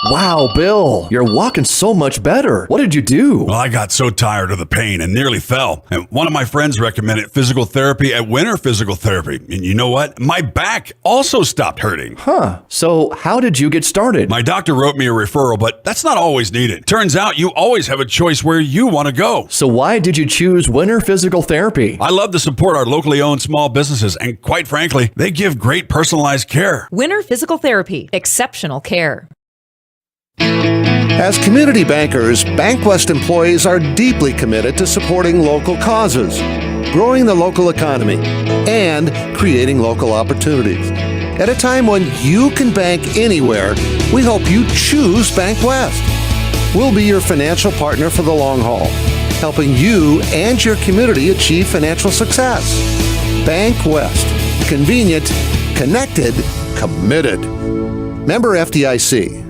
Wow, Bill, you're walking so much better. What did you do? Well, I got so tired of the pain and nearly fell. And one of my friends recommended physical therapy at Winter Physical Therapy. And you know what? My back also stopped hurting. Huh. So how did you get started? My doctor wrote me a referral, but that's not always needed. Turns out you always have a choice where you want to go. So why did you choose Winter Physical Therapy? I love to support our locally owned small businesses, and quite frankly, they give great personalized care. Winter Physical Therapy. Exceptional care. As community bankers, BankWest employees are deeply committed to supporting local causes, growing the local economy, and creating local opportunities. At a time when you can bank anywhere, we hope you choose BankWest. We'll be your financial partner for the long haul, helping you and your community achieve financial success. BankWest. Convenient, connected, committed. Member FDIC.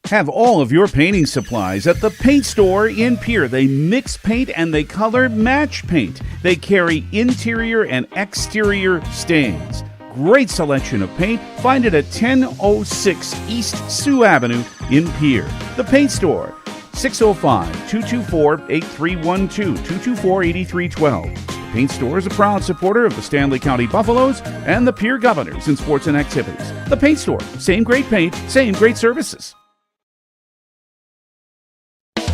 Have all of your painting supplies at the paint store in Pierre. They mix paint and they color match paint. They carry interior and exterior stains. Great selection of paint. Find it at 1006 East Sioux Avenue in Pierre. The Paint Store, 605-224-8312, 224-8312. The Paint Store is a proud supporter of the Stanley County Buffaloes and the Pierre Governors in sports and activities. The Paint Store, same great paint, same great services.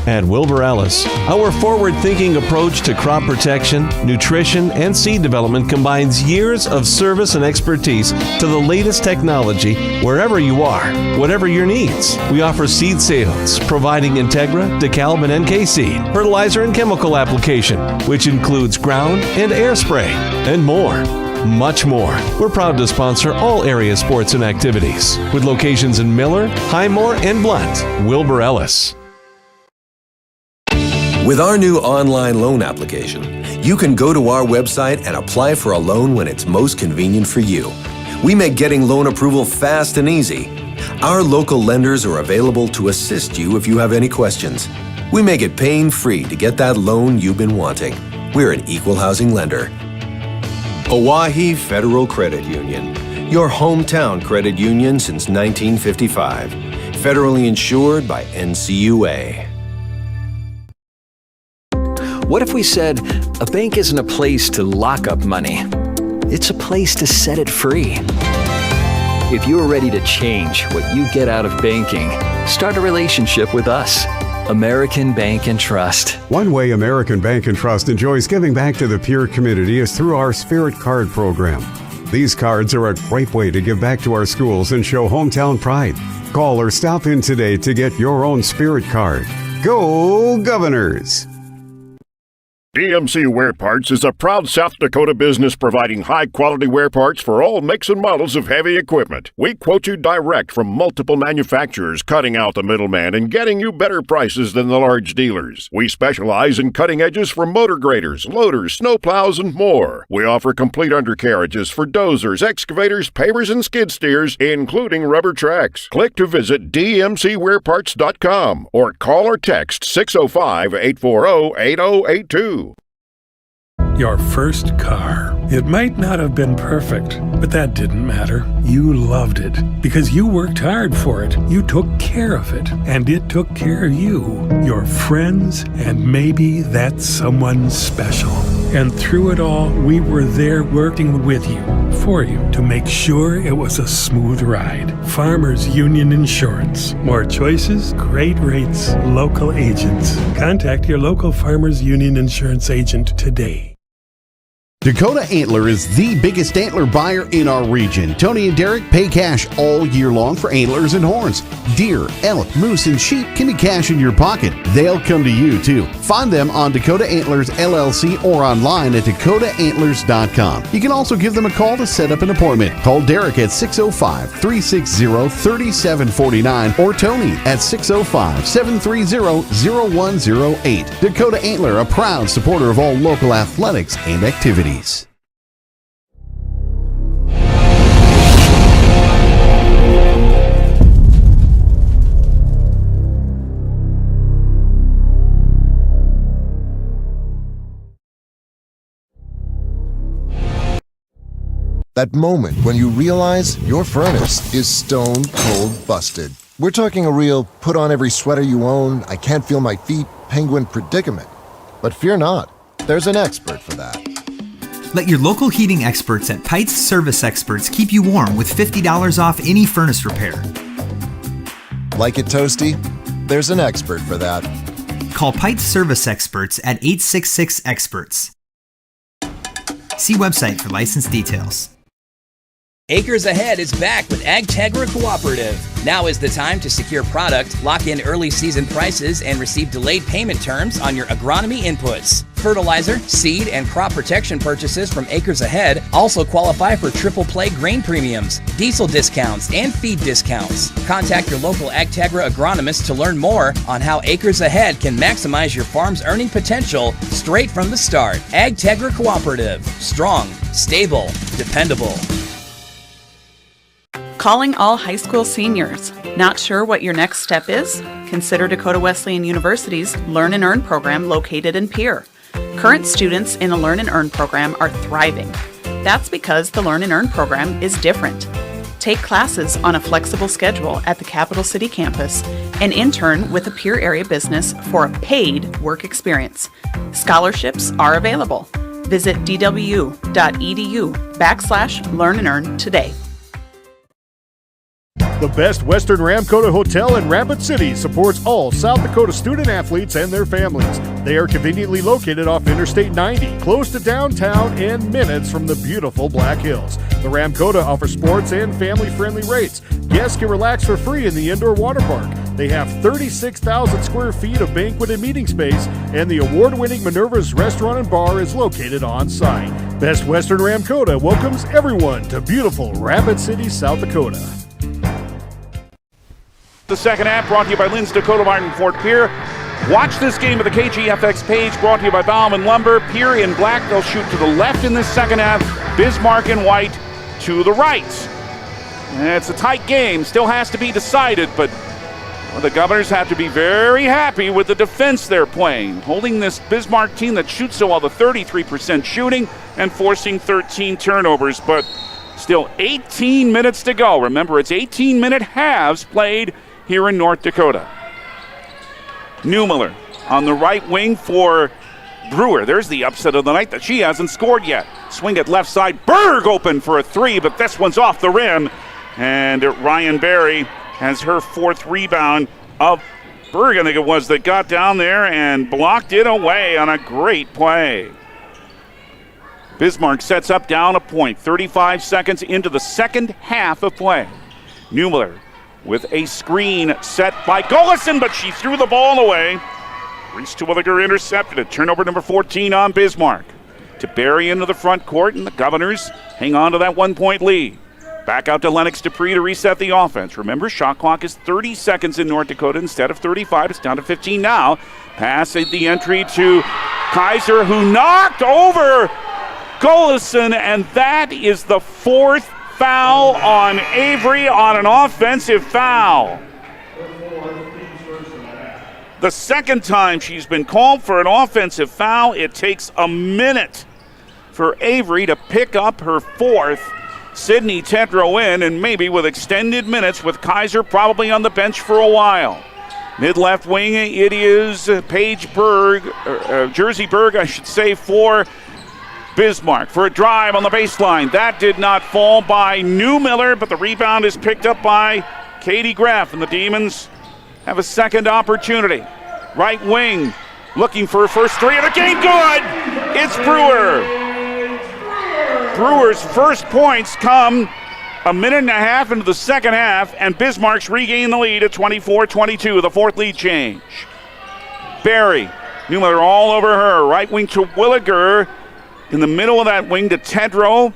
At Wilbur Ellis, our forward-thinking approach to crop protection, nutrition, and seed development combines years of service and expertise to the latest technology wherever you are, whatever your needs. We offer seed sales, providing Integra, DeKalb, and NK seed, fertilizer and chemical application, which includes ground and air spray, and more. Much more. We're proud to sponsor all area sports and activities, with locations in Miller, Highmore, and Blunt. Wilbur Ellis. With our new online loan application, you can go to our website and apply for a loan when it's most convenient for you. We make getting loan approval fast and easy. Our local lenders are available to assist you if you have any questions. We make it pain-free to get that loan you've been wanting. We're an equal housing lender. Oahe Federal Credit Union, your hometown credit union since 1955. Federally insured by NCUA. What if we said a bank isn't a place to lock up money? It's a place to set it free. If you're ready to change what you get out of banking, start a relationship with us. American Bank and Trust. One way American Bank and Trust enjoys giving back to the Pierre community is through our Spirit Card program. These cards are a great way to give back to our schools and show hometown pride. Call or stop in today to get your own Spirit Card. Go Governors! DMC Wear Parts is a proud South Dakota business providing high-quality wear parts for all makes and models of heavy equipment. We quote you direct from multiple manufacturers, cutting out the middleman and getting you better prices than the large dealers. We specialize in cutting edges for motor graders, loaders, snowplows, and more. We offer complete undercarriages for dozers, excavators, pavers, and skid steers, including rubber tracks. Click to visit dmcwearparts.com or call or text 605-840-8082. Your first car. It might not have been perfect, but that didn't matter. You loved it because you worked hard for it. You took care of it, and it took care of you, your friends, and maybe that someone special. And through it all, we were there working with you, for you, to make sure it was a smooth ride. Farmers Union Insurance. More choices, great rates, local agents. Contact your local Farmers Union Insurance agent today. Dakota Antler is the biggest antler buyer in our region. Tony and Derek pay cash all year long for antlers and horns. Deer, elk, moose, and sheep can be cash in your pocket. They'll come to you, too. Find them on Dakota Antlers LLC or online at dakotaantlers.com. You can also give them a call to set up an appointment. Call Derek at 605-360-3749 or Tony at 605-730-0108. Dakota Antler, a proud supporter of all local athletics and activities. That moment when you realize your furnace is stone cold busted. We're talking a real put on every sweater you own, I can't feel my feet, penguin predicament. But fear not, there's an expert for that. Let your local heating experts at Pites Service Experts keep you warm with $50 off any furnace repair. Like it toasty? There's an expert for that. Call Pites Service Experts at 866-EXPERTS. See website for license details. Acres Ahead is back with AgTegra Cooperative. Now is the time to secure product, lock in early season prices, and receive delayed payment terms on your agronomy inputs. Fertilizer, seed, and crop protection purchases from Acres Ahead also qualify for triple play grain premiums, diesel discounts, and feed discounts. Contact your local AgTegra agronomist to learn more on how Acres Ahead can maximize your farm's earning potential straight from the start. AgTegra Cooperative. Strong, stable, dependable. Calling all high school seniors. Not sure what your next step is? Consider Dakota Wesleyan University's Learn and Earn program located in Pierre. Current students in the Learn and Earn program are thriving. That's because the Learn and Earn program is different. Take classes on a flexible schedule at the Capital City campus and intern with a Pierre area business for a paid work experience. Scholarships are available. Visit dwu.edu/Learn and Earn today. The Best Western Ramkota Hotel in Rapid City supports all South Dakota student athletes and their families. They are conveniently located off Interstate 90, close to downtown and minutes from the beautiful Black Hills. The Ramkota offers sports and family-friendly rates. Guests can relax for free in the indoor water park. They have 36,000 square feet of banquet and meeting space, and the award-winning Minerva's Restaurant and Bar is located on site. Best Western Ramkota welcomes everyone to beautiful Rapid City, South Dakota. The second half brought to you by Lynn's Dakota Martin Fort Pierre. Watch this game at the KGFX page brought to you by Bauman Lumber. Pierre in black, they'll shoot to the left in this second half. Bismarck in white to the right. And it's a tight game, still has to be decided, but the Governors have to be very happy with the defense they're playing. Holding this Bismarck team that shoots so well, the 33% shooting and forcing 13 turnovers, but still 18 minutes to go. Remember, it's 18-minute halves played here in North Dakota. Neumiller on the right wing for Brewer. There's the upset of the night that she hasn't scored yet. Swing at left side. Berg open for a three, but this one's off the rim. And Ryan Berry has her fourth rebound of Berg, I think it was, that got down there and blocked it away on a great play. Bismarck sets up down a point. 35 seconds into the second half of play. Neumiller with a screen set by Golison, but she threw the ball away. Reese Terwilliger intercepted it. Turnover number 14 on Bismarck. To Barry into the front court, and the Governors hang on to that 1-point lead. Back out to Lennox Dupree to reset the offense. Remember, shot clock is 30 seconds in North Dakota instead of 35. It's down to 15 now. Pass at the entry to Kaiser, who knocked over Golison, and that is the fourth foul on Avery on an offensive foul. The second time she's been called for an offensive foul. It takes a minute for Avery to pick up her fourth. Sydney Tedrow in, and maybe with extended minutes with Kaiser probably on the bench for a while. Mid-left wing, it is Paige Berg, Jersey Berg, I should say, for Bismarck for a drive on the baseline. That did not fall by Neumiller, but the rebound is picked up by Katie Graff, and the Demons have a second opportunity. Right wing, looking for her first three of the game. Good! It's Brewer. Brewer's first points come a minute and a half into the second half, and Bismarck's regained the lead at 24-22, the fourth lead change. Barry, Neumiller all over her. Right wing to Williger. In the middle of that wing to Tedrow,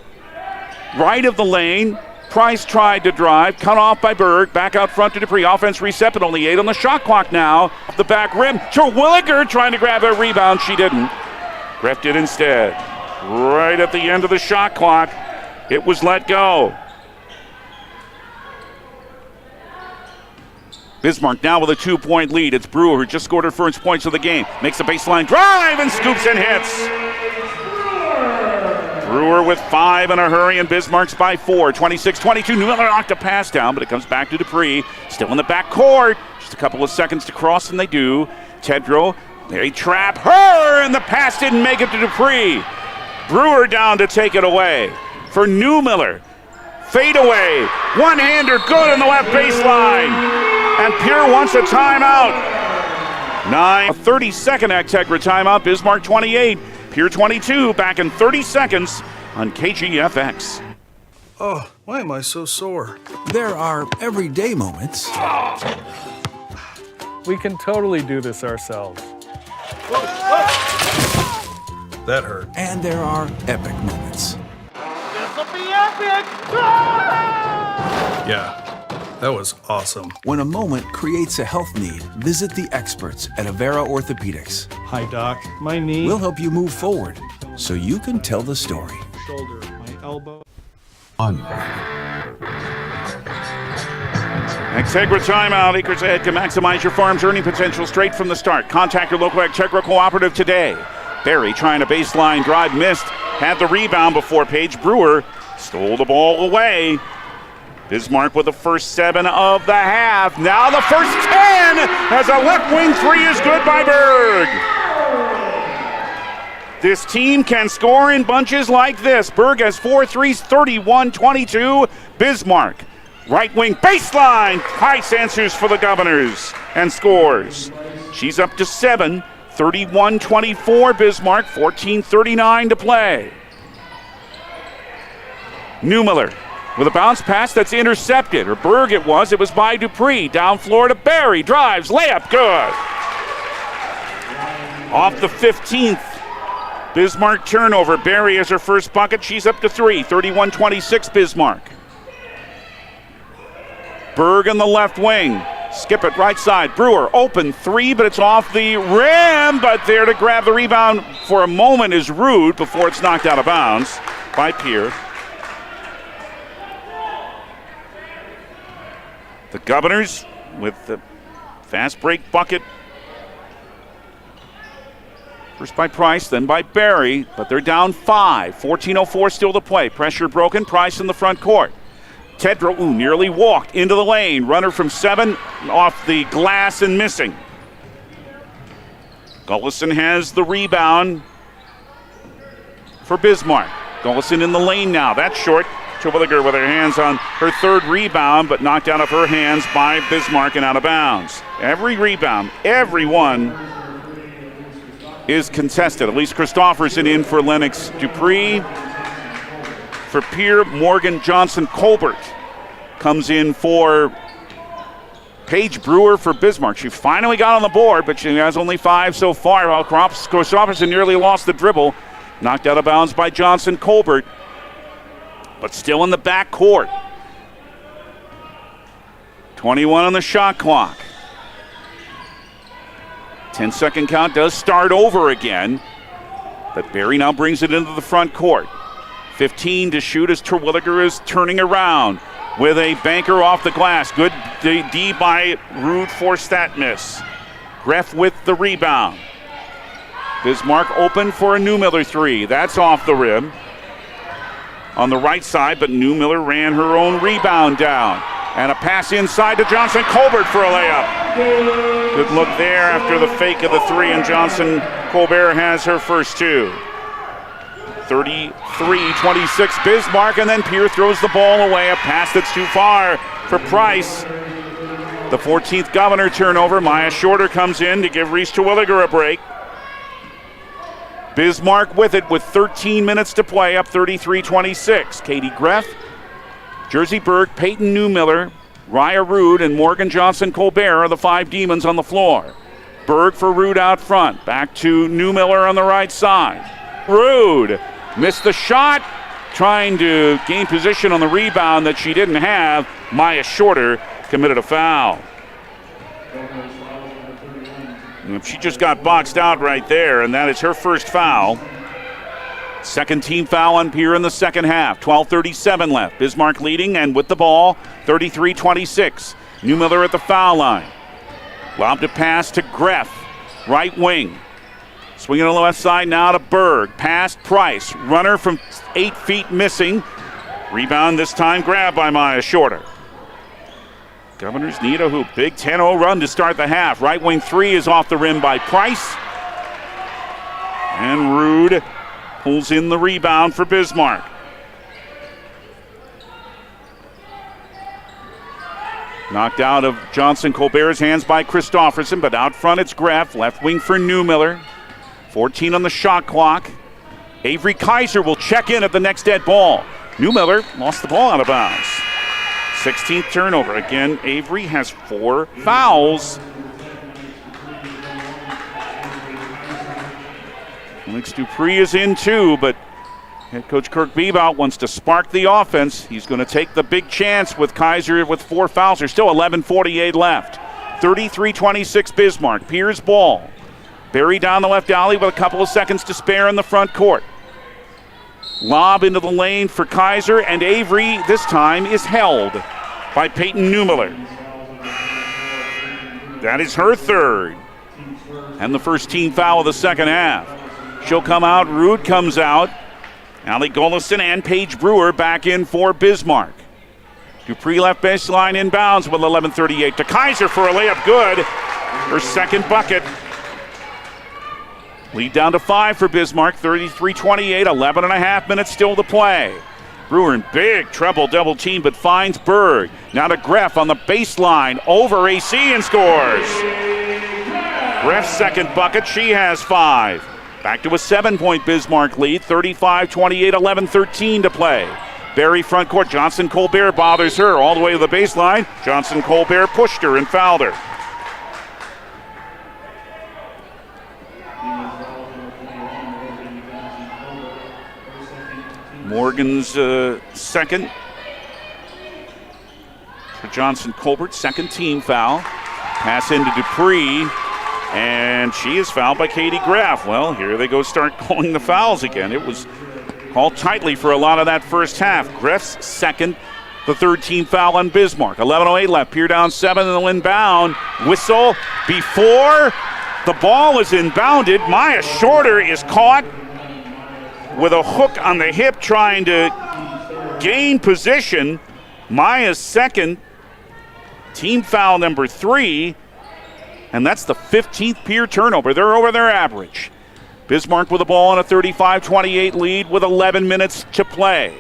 right of the lane. Price tried to drive, cut off by Berg. Back out front to Dupree. Offense reset, but only 8 on the shot clock now. Off the back rim. Terwilliger trying to grab a rebound. She didn't. Ref did instead. Right at the end of the shot clock, it was let go. Bismarck now with a 2-point lead. It's Brewer who just scored her first points of the game. Makes a baseline drive and scoops and hits. Brewer with 5 in a hurry, and Bismarck's by 4. 26-22. Newmiller knocked a pass down, but it comes back to Dupree. Still in the back court. Just a couple of seconds to cross, and they do. Tedrow, they trap her, and the pass didn't make it to Dupree. Brewer down to take it away for Newmiller. Fade away. One-hander good on the left baseline. And Pierre wants a timeout. 30-second Actegra timeout. Bismarck 28. Pierre 22. Back in 30 seconds on KGFX. Oh, why am I so sore? There are everyday moments. We can totally do this ourselves. That hurt. And there are epic moments. This'll be epic! Yeah, that was awesome. When a moment creates a health need, visit the experts at Avera Orthopedics. Hi, Doc. My knee. We'll help you move forward so you can tell the story. Shoulder, my elbow. Actegra timeout. Acres ahead can maximize your farm's earning potential straight from the start. Contact your local Actegra cooperative today. Barry trying a baseline drive, missed. Had the rebound before Paige Brewer stole the ball away. Bismarck with the first 7 of the half. Now the first 10 as a left wing 3 is good by Berg. This team can score in bunches like this. Berg has 4 threes, 31-22. Bismarck, right wing baseline. Price answers for the Governors and scores. She's up to 7. 31-24 Bismarck, 14:39 to play. Newmiller with a bounce pass that's intercepted, or Berg it was by Dupree. Down floor to Barry, drives, layup, good. Off the 15th, Bismarck turnover. Barry has her first bucket, she's up to 3, 31-26 Bismarck. Berg on the left wing. Skip it right side. Brewer open 3, but it's off the rim. But there to grab the rebound for a moment is Rude before it's knocked out of bounds by Pierre. The Governors with the fast break bucket. First by Price, then by Barry, but they're down 5. 14:04 still to play. Pressure broken. Price in the front court. Tedrow nearly walked into the lane. Runner from 7 off the glass and missing. Gullison has the rebound for Bismarck. Gullison in the lane now. That's short. Terwilliger with her hands on her 3rd rebound, but knocked out of her hands by Bismarck and out of bounds. Every rebound, every one is contested. Elise Christofferson in for Lennox Dupree. For Pierre, Morgan Johnson Colbert comes in for Paige Brewer for Bismarck. She finally got on the board, but she has only 5 so far. While Christofferson nearly lost the dribble. Knocked out of bounds by Johnson Colbert, but still in the back court. 21 on the shot clock. 10-second count does start over again, but Barry now brings it into the front court. 15 to shoot as Terwilliger is turning around with a banker off the glass. Good D by Rude, forced that miss. Greff with the rebound. Bismarck open for a Newmiller 3. That's off the rim. On the right side, but Newmiller ran her own rebound down. And a pass inside to Johnson Colbert for a layup. Good look there after the fake of the 3, and Johnson Colbert has her first 2. 33-26 Bismarck, and then Pierre throws the ball away. A pass that's too far for Price. The 14th Governor turnover. Maya Shorter comes in to give Reese Terwilliger a break. Bismarck with it with 13 minutes to play, up 33-26. Katie Greff, Jersey Berg, Peyton Newmiller, Raya Rude, and Morgan Johnson Colbert are the 5 demons on the floor. Berg for Rude out front. Back to Newmiller on the right side. Rude missed the shot, trying to gain position on the rebound that she didn't have. Maya Shorter committed a foul. She just got boxed out right there, and that is her first foul. Second team foul on Pierre in the second half. 12:37 left. Bismarck leading and with the ball, 33-26. Newmiller at the foul line. Lobbed a pass to Greff, right wing. Swinging on the left side now to Berg. Past Price. Runner from 8 feet missing. Rebound this time grabbed by Maya Shorter. Governors need a hoop. Big 10-0 run to start the half. Right wing three is off the rim by Price. And Rude pulls in the rebound for Bismarck. Knocked out of Johnson Colbert's hands by Christofferson, but out front it's Greff. Left wing for Newmiller. 14 on the shot clock. Avery Kaiser will check in at the next dead ball. Newmiller lost the ball out of bounds. 16th turnover. Again, Avery has 4 fouls. Alex Dupree is in too, but head coach Kirk Bebout wants to spark the offense. He's going to take the big chance with Kaiser with 4 fouls. There's still 11:48 left. 33-26 Bismarck. Pierre's ball. Barry down the left alley with a couple of seconds to spare in the front court. Lob into the lane for Kaiser, and Avery this time is held by Peyton Newmiller. That is her 3rd. And the first team foul of the second half. She'll come out. Rude comes out. Allie Golison and Paige Brewer back in for Bismarck. Dupree left baseline inbounds with 11:38 to Kaiser for a layup good. Her second bucket. Lead down to 5 for Bismarck, 33-28, 11.5 minutes still to play. Brewer in big trouble, double team, but finds Berg. Now to Greff on the baseline, over AC and scores. Greff's second bucket, she has 5. Back to a 7-point Bismarck lead, 35-28, 11:13 to play. Barry front court, Johnson Colbert bothers her all the way to the baseline. Johnson Colbert pushed her and fouled her. Morgan's second for Johnson Colbert, second team foul. Pass into Dupree, and she is fouled by Katie Graff. Well, here they go start calling the fouls again. It was called tightly for a lot of that first half. Graff's second, the third team foul on Bismarck. 11:08 left, Pierre down 7 and they'll inbound. Whistle before the ball is inbounded. Maya Shorter is caught with a hook on the hip trying to gain position. Maya's second, team foul number 3, and that's the 15th Pierre turnover. They're over their average. Bismarck with the ball on a 35-28 lead with 11 minutes to play.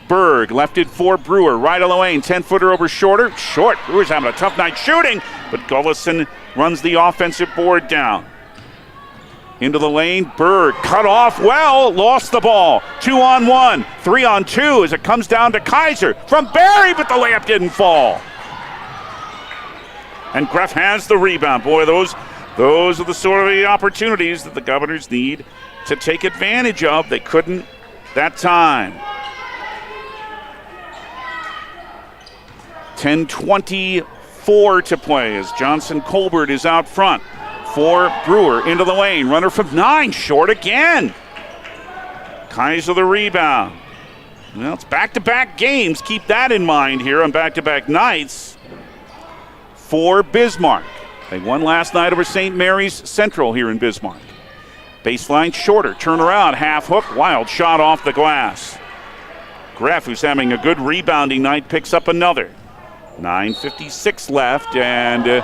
Berg left it for Brewer, right of the lane, 10-footer over Shorter. Short, Brewer's having a tough night shooting, but Gullison runs the offensive board down. Into the lane, Berg cut off well, lost the ball. 2-on-1, 3-on-2 as it comes down to Kaiser from Barry, but the layup didn't fall. And Greff has the rebound. Boy, those are the sort of the opportunities that the Governors need to take advantage of. They couldn't that time. 10:24 to play as Johnson Colbert is out front. For Brewer into the lane. Runner from 9, short again. Kaiser the rebound. Well, it's back-to-back games. Keep that in mind here on back-to-back nights for Bismarck. They won last night over St. Mary's Central here in Bismarck. Baseline Shorter, turn around, half hook, wild shot off the glass. Greff, who's having a good rebounding night, picks up another. 9:56 left, and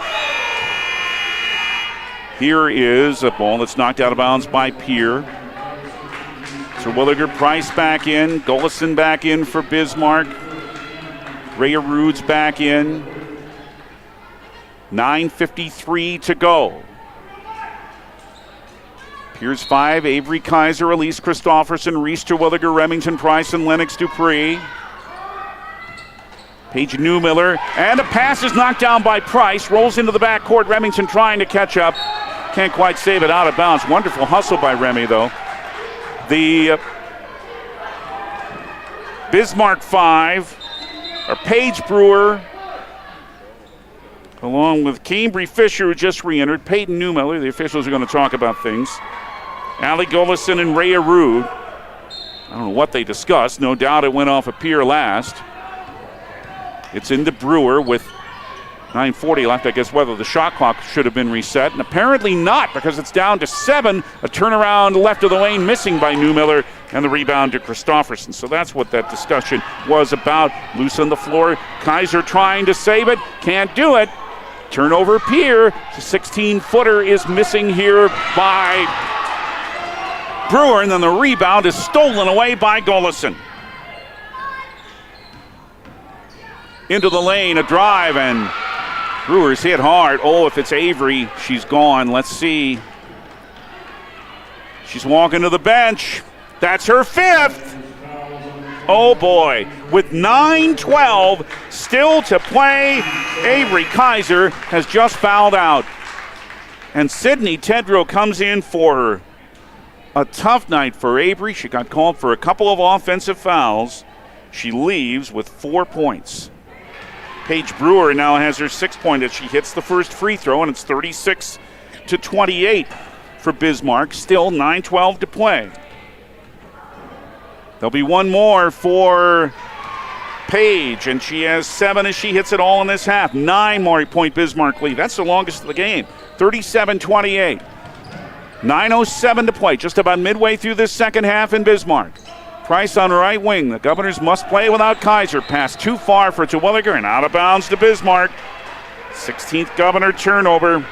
here is a ball that's knocked out of bounds by Pierre. Terwilliger Price back in. Gullison back in for Bismarck. Rhea Rude's back in. 9:53 to go. Pierre's 5. Avery Kaiser, Elise Christofferson, Reese Terwilliger, Remington Price, and Lennox Dupree. Paige Newmiller. And a pass is knocked down by Price. Rolls into the backcourt. Remington trying to catch up. Can't quite save it, out of bounds. Wonderful hustle by Remy, though. The Bismarck 5 are Paige Brewer, along with Cambry Fisher, who just re-entered, Peyton Newmiller. The officials are going to talk about things. Allie Gullison and Rhea Rude. I don't know what they discussed. No doubt it went off a Pierre last. It's into Brewer with 9:40 left. I guess whether the shot clock should have been reset, and apparently not, because it's down to 7. A turnaround left of the lane missing by Newmiller, and the rebound to Christofferson. So that's what that discussion was about. Loose on the floor. Kaiser trying to save it. Can't do it. Turnover Pierre. The 16-footer is missing here by Brewer, and then the rebound is stolen away by Golison. Into the lane, a drive, and Brewer's hit hard. Oh, if it's Avery, she's gone. Let's see. She's walking to the bench. That's her 5th. Oh boy, with 9:12 still to play, Avery Kaiser has just fouled out. And Sydney Tedrow comes in for her. A tough night for Avery. She got called for a couple of offensive fouls. She leaves with 4 points. Paige Brewer now has her 6th point as she hits the first free throw, and it's 36-28 for Bismarck. Still 9:12 to play. There'll be one more for Paige, and she has 7 as she hits it all in this half. 9 more point Bismarck lead. That's the longest of the game. 37-28. 9:07 to play, just about midway through this second half in Bismarck. Price on right wing. The Governors must play without Kaiser. Pass too far for Terwilliger and out of bounds to Bismarck. 16th Governor turnover.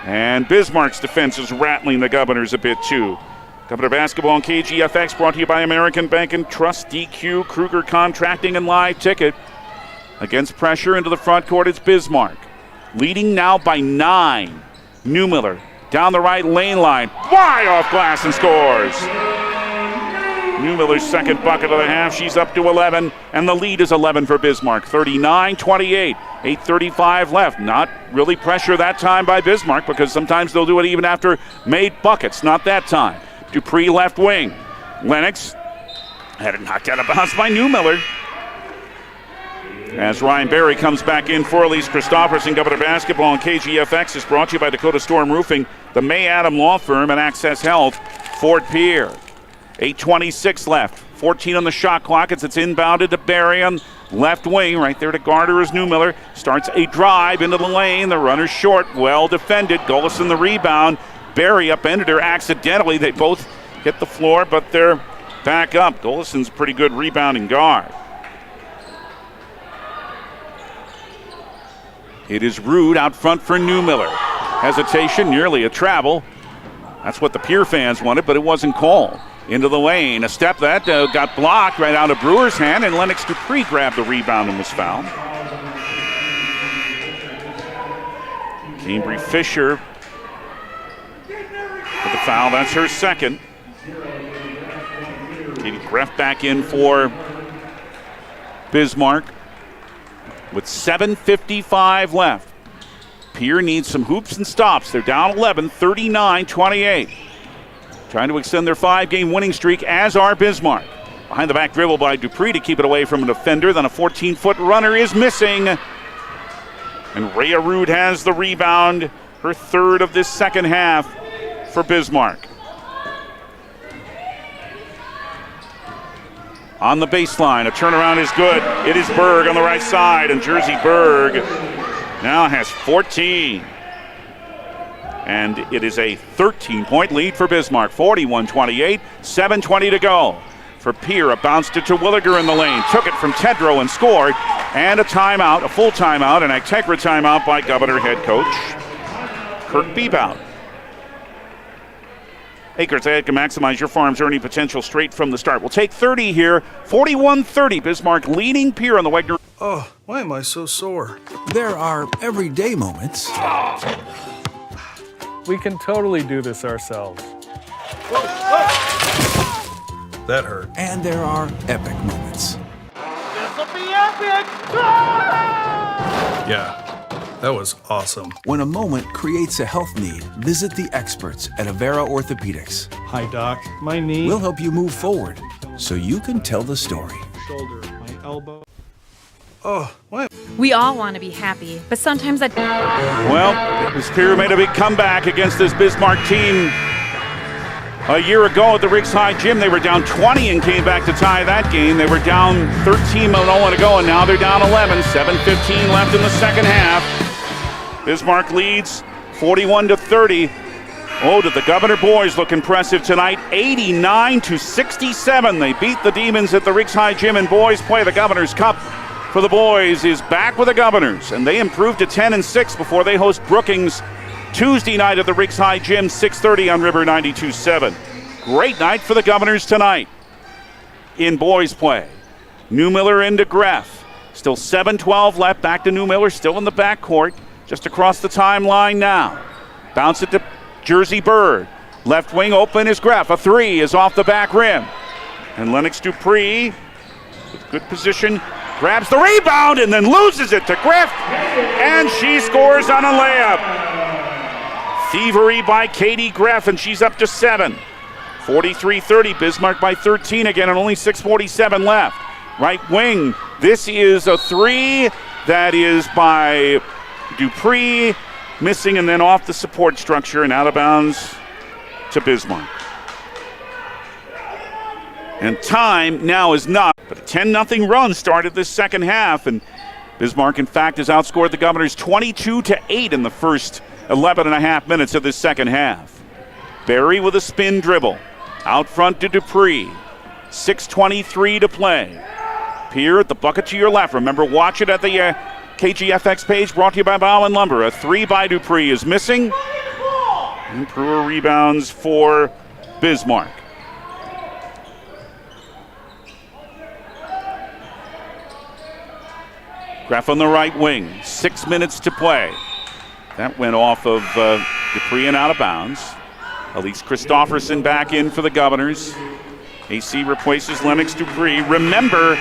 And Bismarck's defense is rattling the Governors a bit too. Governor Basketball on KGFX brought to you by American Bank and Trust, DQ, Kruger Contracting, and Live Ticket. Against pressure into the front court, it's Bismarck. Leading now by 9. Newmiller down the right lane line. Wide off glass and scores. Newmiller's second bucket of the half. She's up to 11, and the lead is 11 for Bismarck. 39-28. 8:35 left. Not really pressure that time by Bismarck, because sometimes they'll do it even after made buckets. Not that time. Dupree left wing. Lennox had it knocked out of bounds by Newmiller. As Ryan Berry comes back in for Elise Christofferson. Governor Basketball on KGFX is brought to you by Dakota Storm Roofing, the May Adam Law Firm, and Access Health, Fort Pierre. 8:26 left. 14 on the shot clock as it's inbounded to Berry on left wing. Right there to guard her is Newmiller. Starts a drive into the lane. The runner's short. Well defended. Golison the rebound. Berry upended her accidentally. They both hit the floor, but they're back up. Golison's a pretty good rebounding guard. It is Rude out front for Newmiller. Hesitation, nearly a travel. That's what the Pierre fans wanted, but it wasn't called. Into the lane, a step that got blocked right out of Brewer's hand, and Lennox Dupree grabbed the rebound and was fouled. Cambry Fisher with the foul, that's her 2nd. Katie Greff back in for Bismarck with 7:55 left. Pierre needs some hoops and stops. They're down 11, 39-28. Trying to extend their 5-game winning streak, as are Bismarck. Behind the back dribble by Dupree to keep it away from a defender. Then a 14-foot runner is missing. And Rhea Rude has the rebound, her 3rd of this second half for Bismarck. On the baseline, a turnaround is good. It is Berg on the right side, and Jersey Berg now has 14. And it is a 13-point lead for Bismarck. 41-28, 7:20 to go. For Pierre, a bounce to Terwilliger in the lane. Took it from Tedrow and scored. And a timeout, a full timeout, an Actegra timeout by Governor head coach Kirk Bebout. Acres Ahead can maximize your farm's earning potential straight from the start. We'll take 30 here. 41-30, Bismarck leading Pierre on the Wegner. Oh, why am I so sore? There are everyday moments. We can totally do this ourselves. That hurt. And there are epic moments. This'll be epic! Yeah, that was awesome. When a moment creates a health need, visit the experts at Avera Orthopedics. Hi, Doc. My knee. We'll help you move forward so you can tell the story. Shoulder, my elbow. Oh, what? We all want to be happy, but sometimes that... Well, this Pierre made a big comeback against this Bismarck team. A year ago at the Riggs High Gym, they were down 20 and came back to tie that game. They were down 13 to go, and now they're down 11. 7:15 left in the second half. Bismarck leads 41-30. Oh, did the Governor boys look impressive tonight? 89-67. They beat the Demons at the Riggs High Gym in boys play. The Governor's Cup for the boys is back with the Governors, and they improved to 10-6 before they host Brookings Tuesday night at the Riggs High Gym, 6:30 on River 92.7. Great night for the Governors tonight in boys play. Newmiller into Greff. Still 7:12 left. Back to Newmiller, still in the backcourt, just across the timeline now. Bounce it to Jersey Bird. Left wing open is Greff. A three is off the back rim. And Lennox Dupree, with good position, grabs the rebound and then loses it to Greff. And she scores on a layup. Thievery by Katie Greff, and she's up to 7. 43-30, Bismarck by 13 again, and only 6:47 left. Right wing, this is a three that is by Dupree, missing and then off the support structure and out of bounds to Bismarck. And time now is not, but a 10-0 run started this second half, and Bismarck, in fact, has outscored the Governors 22-8 in the first 11.5 minutes of this second half. Barry with a spin dribble. Out front to Dupree. 6:23 to play. Pierre at the bucket to your left. Remember, watch it at the KGFX page, brought to you by Bauman Lumber. A three by Dupree is missing. And Brewer rebounds for Bismarck. Greff on the right wing. 6 minutes to play. That went off of Dupree and out of bounds. Elise Christofferson back in for the Governors. AC replaces Lennox Dupree. Remember,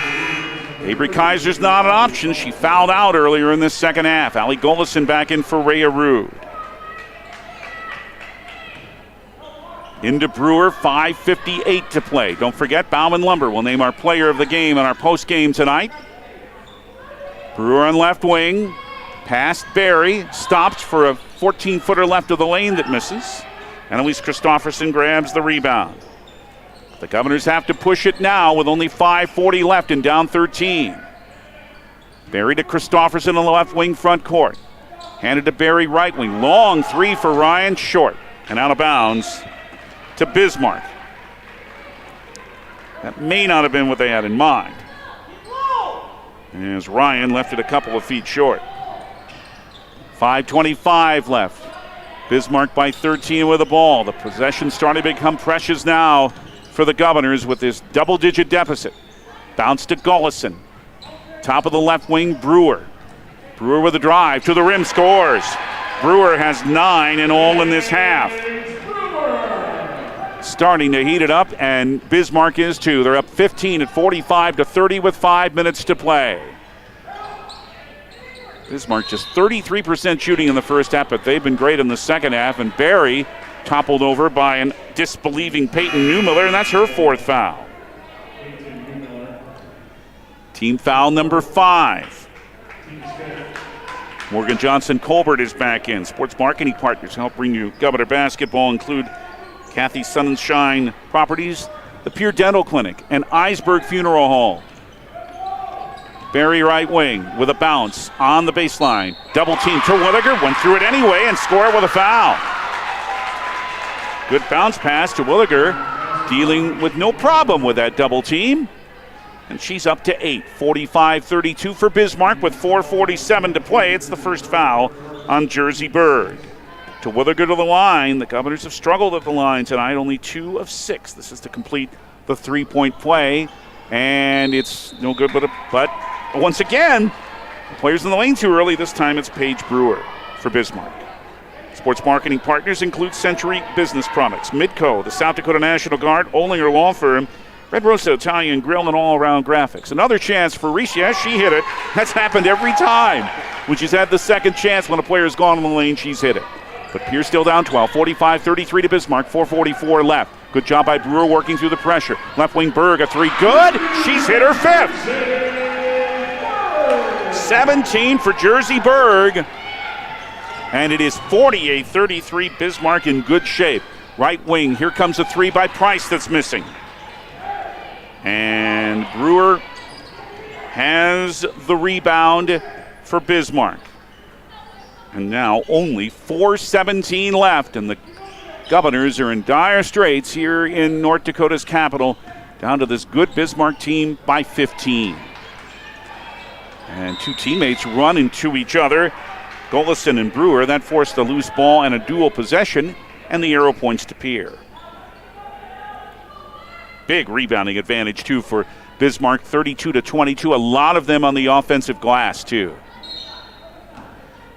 Avery Kaiser's not an option. She fouled out earlier in this second half. Allie Golison back in for Rhea Rude. Into Brewer, 5:58 to play. Don't forget, Bauman Lumber will name our player of the game in our post-game tonight. Brewer on left wing. Past Barry, stopped for a 14-footer left of the lane that misses. And Elise Christofferson grabs the rebound. The Governors have to push it now with only 5:40 left and down 13. Barry to Christofferson on the left wing front court. Handed to Barry right wing. Long three for Ryan, short. And out of bounds to Bismarck. That may not have been what they had in mind, as Ryan left it a couple of feet short. 5:25 left. Bismarck by 13 with the ball. The possession starting to become precious now for the Governors with this double-digit deficit. Bounce to Gollison. Top of the left wing, Brewer. Brewer with a drive to the rim, scores. Brewer has 9 in all in this half. Starting to heat it up, and Bismarck is too. They're up 15 at 45-30 with 5 minutes to play. Bismarck just 33% shooting in the first half, but they've been great in the second half. And Barry toppled over by an disbelieving Peyton Newmiller, and that's her 4th foul. Team foul number 5. Morgan Johnson Colbert is back in. Sports marketing partners help bring you Governor basketball include Kathy Sunshine Properties, the Pure Dental Clinic, and Eisberg Funeral Home. Barry right wing with a bounce on the baseline. Double team to Williger, went through it anyway and scored with a foul. Good bounce pass to Williger, dealing with no problem with that double team. And she's up to 8. 45-32 for Bismarck with 4:47 to play. It's the first foul on Jersey Bird. To Williger to the line. The Governors have struggled at the line tonight, only 2 of 6. This is to complete the 3-point play. And it's no good, but once again, players in the lane too early. This time it's Paige Brewer for Bismarck. Sports marketing partners include Century Business Products, Midco, the South Dakota National Guard, Olinger Law Firm, Red Rosa Italian Grill, and all-around graphics. Another chance for Reese. Yes, she hit it. That's happened every time. When she's had the second chance when a player's gone in the lane, she's hit it. But Pierce still down 12, 45-33 to Bismarck, 4:44 left. Good job by Brewer working through the pressure. Left wing Berg, a three, good. She's hit her 5th. 17 for Jersey Berg. And it is 48-33, Bismarck in good shape. Right wing, here comes a three by Price that's missing. And Brewer has the rebound for Bismarck. And now only 4:17 left, and the Governors are in dire straits here in North Dakota's capital, down to this good Bismarck team by 15. And two teammates run into each other, Golison and Brewer. That forced a loose ball and a dual possession, and the arrow points to Pierre. Big rebounding advantage, too, for Bismarck, 32-22. A lot of them on the offensive glass, too.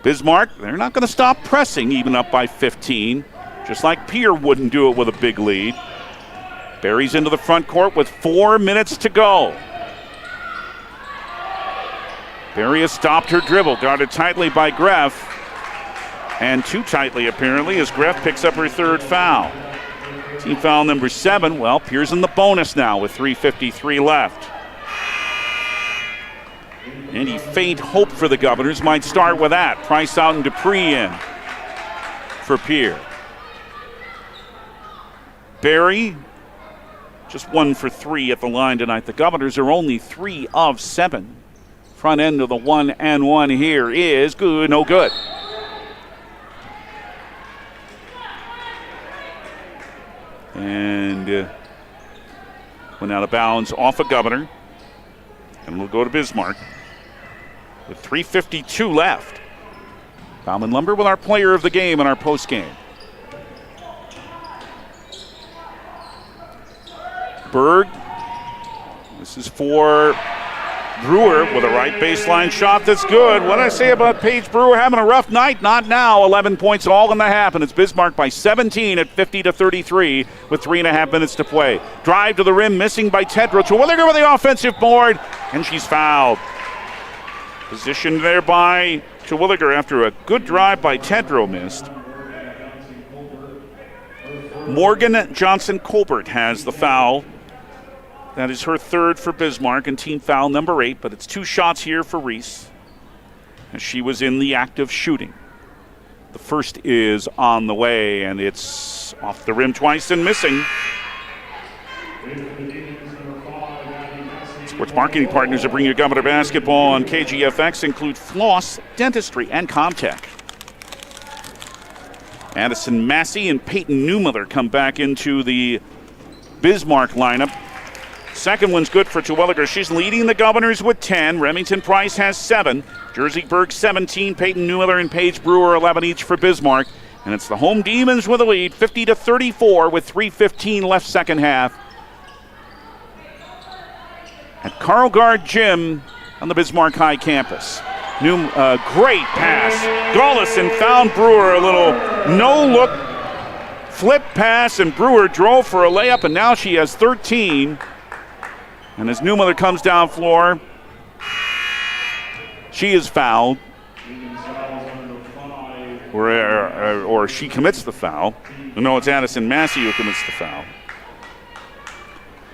Bismarck, they're not going to stop pressing, even up by 15, just like Pierre wouldn't do it with a big lead. Barry's into the front court with 4 minutes to go. Barry has stopped her dribble, guarded tightly by Greff, and too tightly, apparently, as Greff picks up her third foul. Team foul number 7. Well, Pierre's in the bonus now with 3:53 left. Any faint hope for the Governors might start with that. Price out and Dupree in for Pierre. Barry, just 1 for 3 at the line tonight. The Governors are only 3 of 7. Front end of the 1-and-1 here is good, no good. And went out of bounds off a Governor. And we'll go to Bismarck with 3:52 left. Bauman Lumber with our player of the game in our postgame. Berg. This is for Brewer with a right baseline shot that's good. What did I say about Paige Brewer having a rough night? Not now. 11 points all in the half, and it's Bismarck by 17 at 50-33 with 3.5 minutes to play. Drive to the rim, missing by Tedrow. Terwilliger with the offensive board, and she's fouled. Positioned there by Terwilliger after a good drive by Tedrow missed. Morgan Johnson-Colbert has the foul. That is her third for Bismarck and team foul number 8, but it's 2 shots here for Reese, as she was in the act of shooting. The first is on the way, and it's off the rim twice and missing. Sports marketing partners that bring you Governor basketball on KGFX include Floss, Dentistry, and Comtech. Addison Massey and Peyton Newmiller come back into the Bismarck lineup. Second one's good for Terwilliger. She's leading the Governors with 10. Remington Price has 7. Jersey Berg 17. Peyton Newmiller and Paige Brewer 11 each for Bismarck. And it's the home Demons with a lead, 50-34 with 3:15 left second half. At Carl Gard Gym on the Bismarck High campus. Great pass. Gollison found Brewer, a little no-look flip pass, and Brewer drove for a layup, and now she has 13. And as Newmiller comes down floor, she is fouled. Or she commits the foul. No, it's Addison Massey who commits the foul.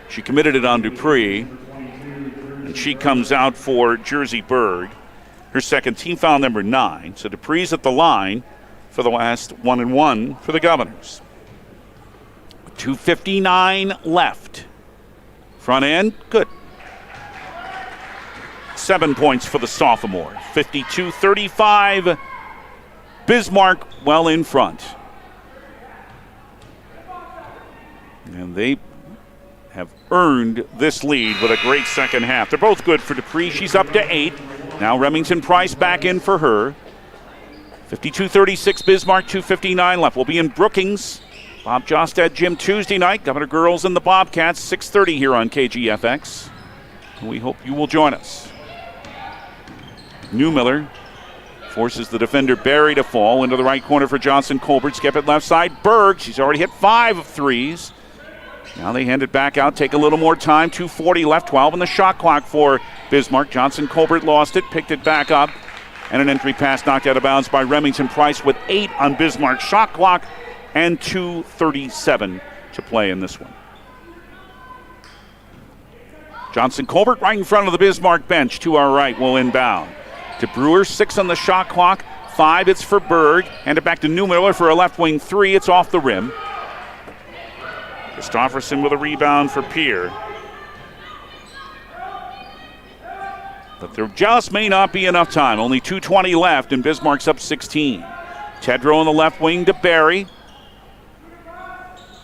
She committed it on Dupree. And she comes out for Jersey Berg. Her second, team foul number 9. So Dupree's at the line for the last 1-and-1 for the Governors. 2:59 left. Front end, good. 7 points for the sophomore. 52-35. Bismarck well in front. And they have earned this lead with a great second half. They're both good for Dupree. She's up to 8. Now Remington Price back in for her. 52-36 Bismarck, 2:59 left. We'll be in Brookings. Bob Jostad Gym Tuesday night. Governor Girls and the Bobcats, 6:30 here on KGFX. We hope you will join us. Newmiller forces the defender Barry to fall into the right corner for Johnson-Colbert. Skip it left side. Berg, she's already hit 5 of 3s. Now they hand it back out, take a little more time. 2:40 left, 12 on the shot clock for Bismarck. Johnson-Colbert lost it, picked it back up. And an entry pass knocked out of bounds by Remington Price with 8 on Bismarck's shot clock. And 2:37 to play in this one. Johnson-Colbert right in front of the Bismarck bench to our right will inbound. To Brewer, 6 on the shot clock, 5 it's for Berg. Hand it back to Newmiller for a left wing 3, it's off the rim. Christofferson with a rebound for Pierre. But there just may not be enough time. Only 2:20 left, and Bismarck's up 16. Tedrow on the left wing to Barry.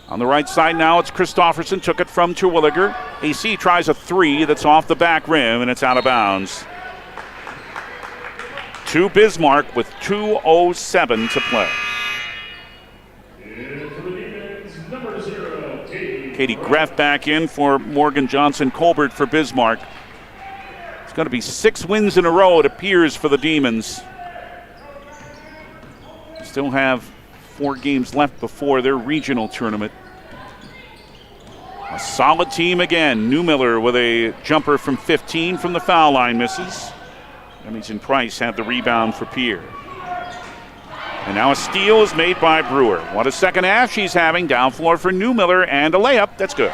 On the right side now, it's Christofferson. Took it from Terwilliger. AC tries a three that's off the back rim, and it's out of bounds. To Bismarck with 2:07 to play. Katie Greff back in for Morgan Johnson-Colbert for Bismarck. It's going to be 6 wins in a row, it appears, for the Demons. Still have 4 games left before their regional tournament. A solid team again. Newmiller with a jumper from 15 from the foul line, misses. Remington Price had the rebound for Pierre. And now a steal is made by Brewer. What a second half she's having. Down floor for Newmiller and a layup. That's good.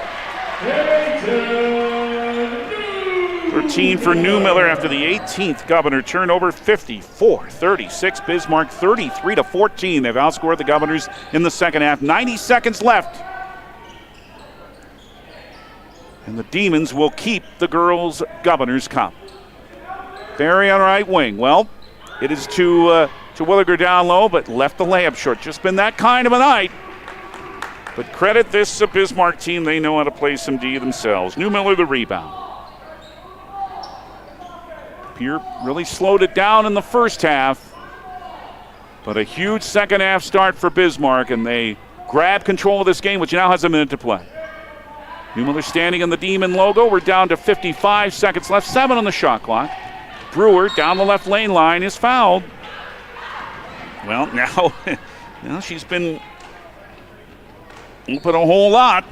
13 for Newmiller after the 18th Governor turnover. 54-36. Bismarck 33-14. They've outscored the Governors in the second half. 90 seconds left. And the Demons will keep the girls' Governors Cup. Barry on right wing. Well, it is to Williger down low, but left the layup short. Just been that kind of a night. But credit this Bismarck team. They know how to play some D themselves. Newmiller the rebound. Pierre really slowed it down in the first half. But a huge second half start for Bismarck, and they grab control of this game, which now has a minute to play. Newmiller standing in the Demon logo. We're down to 55 seconds left. 7 on the shot clock. Brewer down the left lane line is fouled. Well, now she's been open a whole lot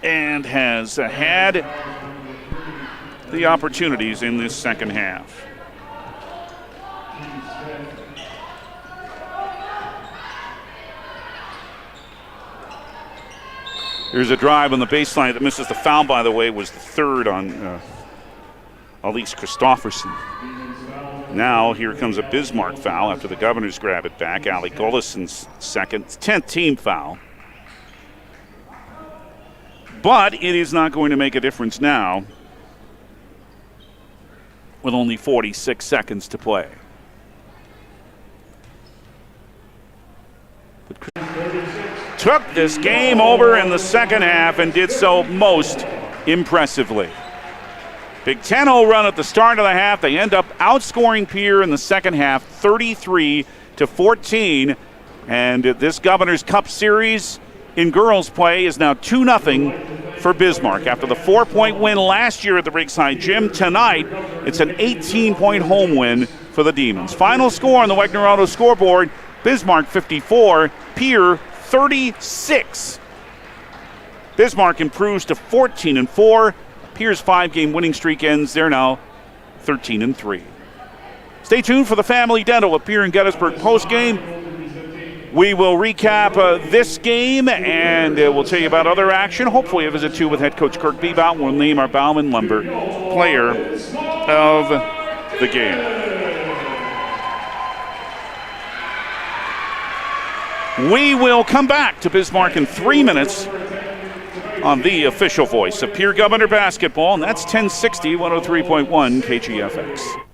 and has had the opportunities in this second half. There's a drive on the baseline that misses. The foul, by the way, was the third on Elise Christofferson. Now here comes a Bismarck foul after the Governors grab it back. Allie Gollison's second, 10th team foul. But it is not going to make a difference now with only 46 seconds to play. Took this game over in the second half and did so most impressively. Big 10-0 run at the start of the half. They end up outscoring Pierre in the second half, 33-14. And this Governor's Cup series in girls play is now 2-0 for Bismarck. After the 4-point win last year at the Rigside Gym, tonight it's an 18-point home win for the Demons. Final score on the Wegner Auto scoreboard, Bismarck 54, Pierre 36. Bismarck improves to 14-4. Pierre's 5-game winning streak ends. They're now 13-3. Stay tuned for the Family Dental at Pierre and Gettysburg postgame. We will recap this game, and we'll tell you about other action. Hopefully a visit too with head coach Kirk Bebout. We'll name our Bauman Lumber player of the game. We will come back to Bismarck in 3 minutes on the official voice of Pierre Governor basketball, and that's 1060, 103.1 KGFX.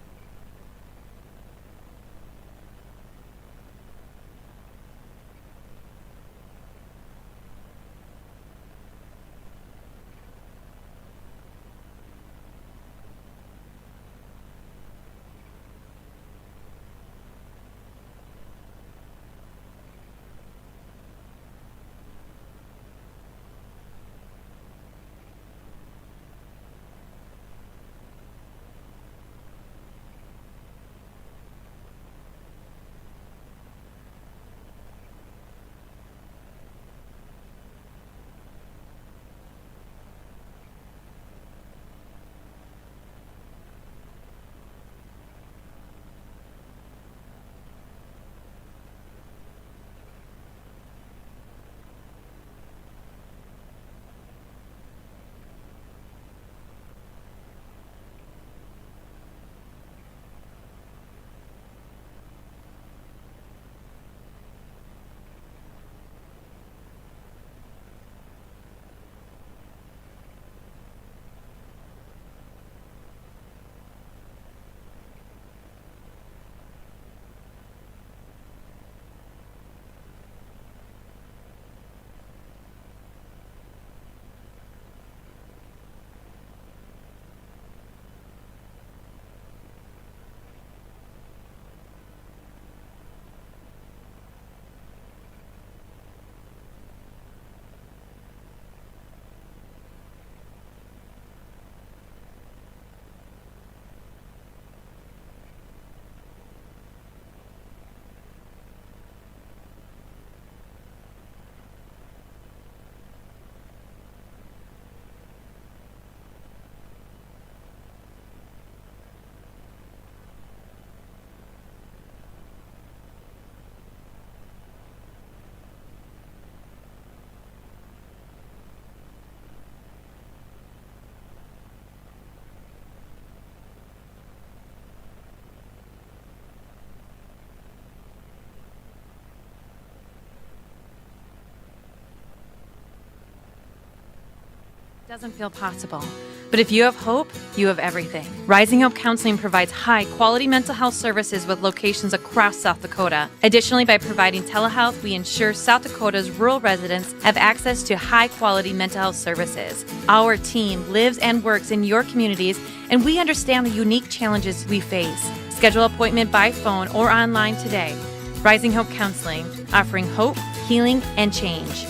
Doesn't feel possible. But if you have hope, you have everything. Rising Hope Counseling provides high-quality mental health services with locations across South Dakota. Additionally, by providing telehealth, we ensure South Dakota's rural residents have access to high-quality mental health services. Our team lives and works in your communities, and we understand the unique challenges we face. Schedule an appointment by phone or online today. Rising Hope Counseling, offering hope, healing, and change.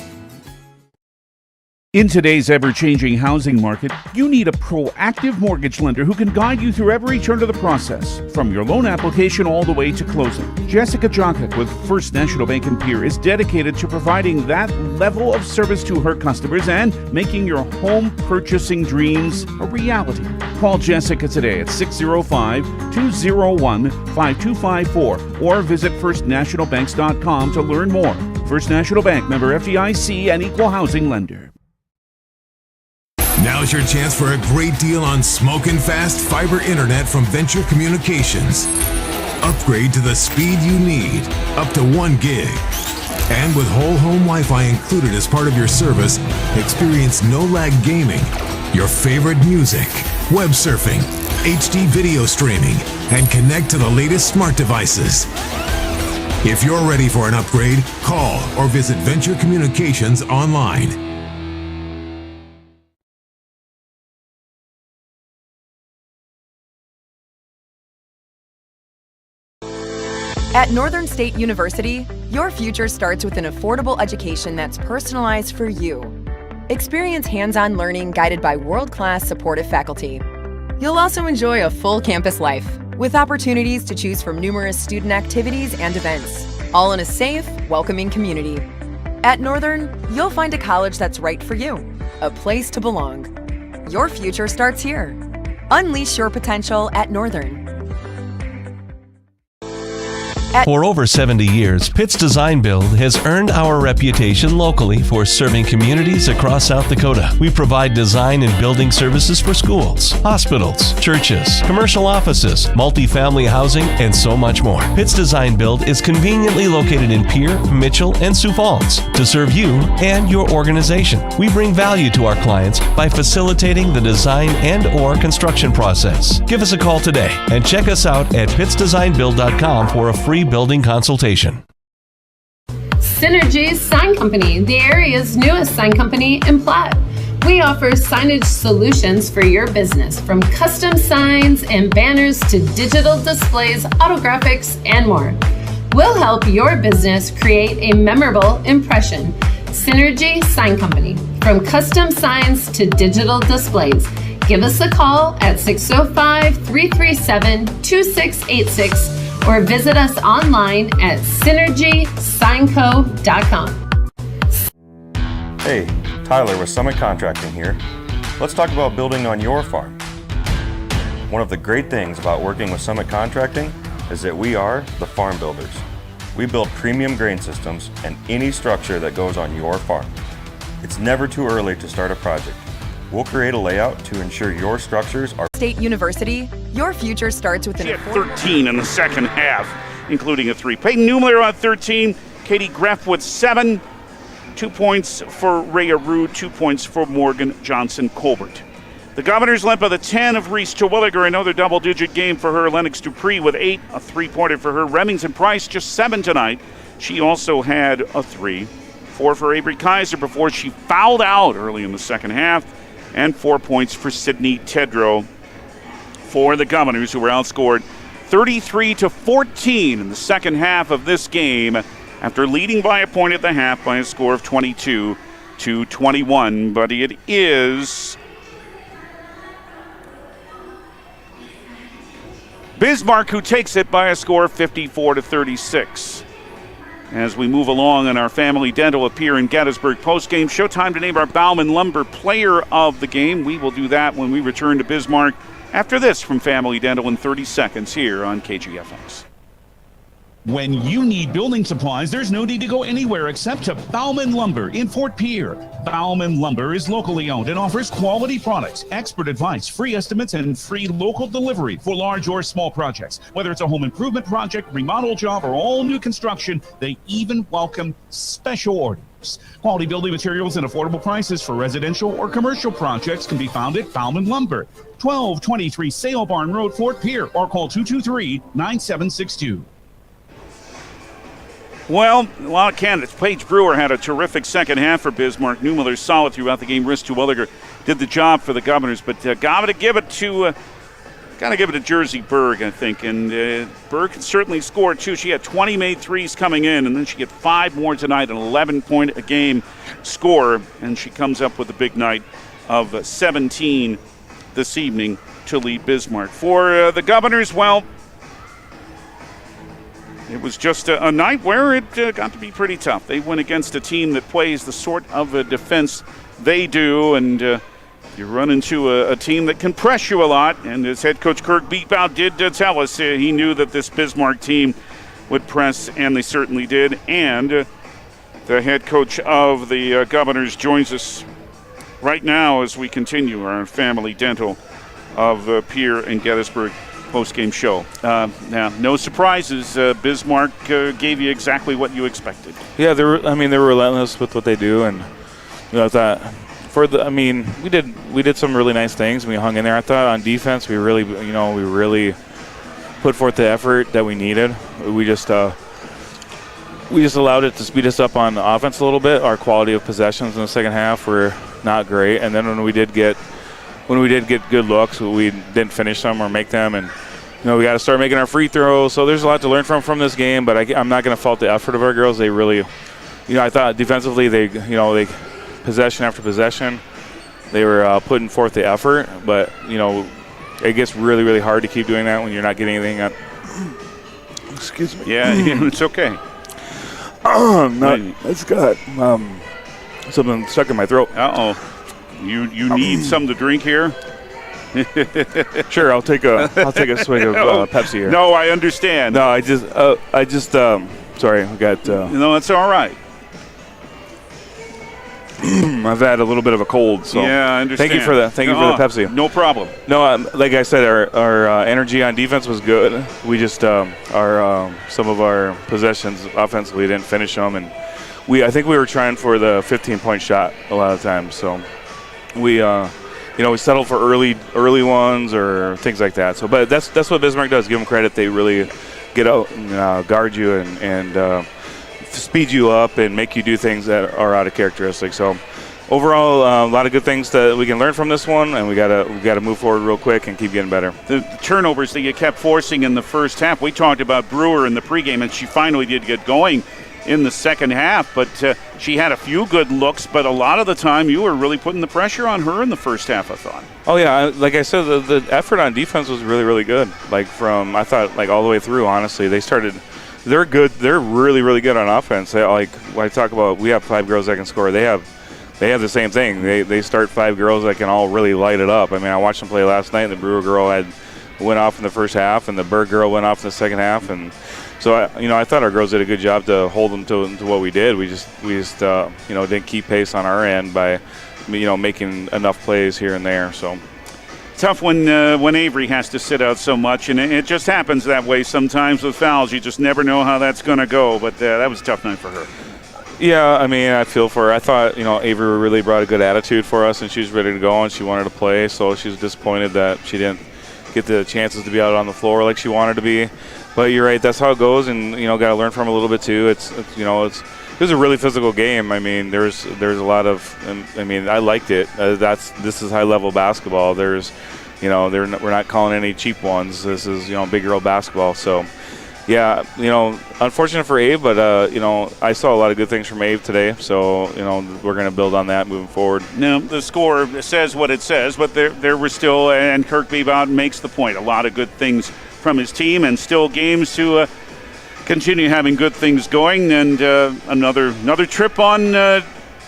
In today's ever-changing housing market, you need a proactive mortgage lender who can guide you through every turn of the process, from your loan application all the way to closing. Jessica Jokic with First National Bank in Pierre is dedicated to providing that level of service to her customers and making your home purchasing dreams a reality. Call Jessica today at 605-201-5254 or visit firstnationalbanks.com to learn more. First National Bank, member FDIC, and equal housing lender. Now's your chance for a great deal on smokin' fast fiber internet from Venture Communications. Upgrade to the speed you need, up to 1 gig. And with whole home Wi-Fi included as part of your service, experience no-lag gaming, your favorite music, web surfing, HD video streaming, and connect to the latest smart devices. If you're ready for an upgrade, call or visit Venture Communications online. At Northern State University, your future starts with an affordable education that's personalized for you. Experience hands-on learning guided by world-class supportive faculty. You'll also enjoy a full campus life, with opportunities to choose from numerous student activities and events, all in a safe, welcoming community. At Northern, you'll find a college that's right for you, a place to belong. Your future starts here. Unleash your potential at Northern. For over 70 years, Pitt's Design Build has earned our reputation locally for serving communities across South Dakota. We provide design and building services for schools, hospitals, churches, commercial offices, multifamily housing, and so much more. Pitt's Design Build is conveniently located in Pierre, Mitchell, and Sioux Falls to serve you and your organization. We bring value to our clients by facilitating the design and/or construction process. Give us a call today and check us out at pittsdesignbuild.com for a free building consultation. Synergy Sign Company, the area's newest sign company in Platte. We offer signage solutions for your business, from custom signs and banners to digital displays, autographics, and more. We'll help your business create a memorable impression. Synergy Sign Company, from custom signs to digital displays. Give us a call at 605-337-2686 or visit us online at synergysignco.com. Hey, Tyler with Summit Contracting here. Let's talk about building on your farm. One of the great things about working with Summit Contracting is that we are the farm builders. We build premium grain systems and any structure that goes on your farm. It's never too early to start a project. We'll create a layout to ensure your structures are... State University, your future starts with an... She had 13 in the second half, including a 3. Peyton Newmiller on 13, Katie Greff with 7, 2 points for Rhea Rude, 2 points for Morgan Johnson-Colbert. The Governors led by the 10 of Reese Terwilliger, another double-digit game for her. Lennox Dupree with 8, a 3-pointer for her. Remington Price just 7 tonight. She also had a 3. 4 for Avery Kaiser before she fouled out early in the second half. And 4 points for Sydney Tedrow for the Governors, who were outscored 33-14 in the second half of this game after leading by a point at the half by a score of 22-21. But it is Bismarck who takes it by a score of 54-36. As we move along in our Family Dental Appear in Gettysburg postgame, showtime to name our Bauman Lumber player of the game. We will do that when we return to Bismarck after this from Family Dental in 30 seconds here on KGFX. When you need building supplies, there's no need to go anywhere except to Bauman Lumber in Fort Pierre. Bauman Lumber is locally owned and offers quality products, expert advice, free estimates, and free local delivery for large or small projects. Whether it's a home improvement project, remodel job, or all new construction, they even welcome special orders. Quality building materials and affordable prices for residential or commercial projects can be found at Bauman Lumber, 1223 Sale Barn Road, Fort Pierre, or call 223-9762. Well, a lot of candidates. Paige Brewer had a terrific second half for Bismarck. Newmiller's solid throughout the game. Riz Terwilliger did the job for the Governors, but gotta give it to Jersey Berg, I think. And Berg can certainly score too. She had 20 made threes coming in, and then she had 5 more tonight, an 11-point a game score, and she comes up with a big night of 17 this evening to lead Bismarck. For the Governors, well, it was just a night where it got to be pretty tough. They went against a team that plays the sort of defense they do, and you run into a team that can press you a lot. And as head coach Kirk Beepout did tell us, he knew that this Bismarck team would press, and they certainly did. And the head coach of the Governors joins us right now as we continue our family dental of Pierre and Gettysburg post-game show. Now, no surprises. Bismarck gave you exactly what you expected. Yeah, they were relentless with what they do, and I thought we did some really nice things. We hung in there. I thought on defense we really put forth the effort that we needed. We just allowed it to speed us up on offense a little bit. Our quality of possessions in the second half were not great, and then when we did get good looks, we didn't finish them or make them, and we got to start making our free throws. So there's a lot to learn from this game, but I'm not going to fault the effort of our girls. They really, I thought defensively they possession after possession, they were putting forth the effort, but it gets really, really hard to keep doing that when you're not getting anything on. Excuse me. Yeah, it's okay. It's got something stuck in my throat. Uh-oh. You need some to drink here? Sure, I'll take a swig of Pepsi here. No, I understand. No, I just sorry, I got. No, it's all right. I've had a little bit of a cold, so yeah, I understand. Thank you for the Pepsi. No problem. No, like I said, our energy on defense was good. We just some of our possessions offensively didn't finish them, and I think we were trying for the 15-point shot a lot of times. So we settled for early ones or things like that. So, but that's what Bismarck does. Give them credit. They really get out and guard you and speed you up and make you do things that are out of characteristic. So overall, a lot of good things that we can learn from this one, and we gotta move forward real quick and keep getting better. The turnovers that you kept forcing in the first half, we talked about Brewer in the pregame, and she finally did get going in the second half, but she had a few good looks, but a lot of the time you were really putting the pressure on her in the first half, I thought. Oh yeah, like I said, the effort on defense was really, really good. I thought all the way through, honestly. They're good. They're really, really good on offense. When I talk about we have 5 girls that can score, they have the same thing. They start 5 girls that can all really light it up. I mean, I watched them play last night, and the Brewer girl went off in the first half, and the Berg girl went off in the second half, and so I thought our girls did a good job to hold them to what we did. We just didn't keep pace on our end by making enough plays here and there. So tough when Avery has to sit out so much, and it just happens that way sometimes with fouls. You just never know how that's going to go, but that was a tough night for her. Yeah, I mean, I feel for her. I thought Avery really brought a good attitude for us, and she was ready to go and she wanted to play. So she was disappointed that she didn't get the chances to be out on the floor like she wanted to be. But you're right, that's how it goes, and got to learn from it a little bit too. It was a really physical game. I mean, there's a lot of. I mean, I liked it. This is high level basketball. We're not calling any cheap ones. This is big girl basketball. So, yeah, unfortunate for Abe, but I saw a lot of good things from Abe today. So we're going to build on that moving forward. No, the score says what it says, but there were still, and Kirk Beebout makes the point, a lot of good things from his team, and still games to continue having good things going, and another trip on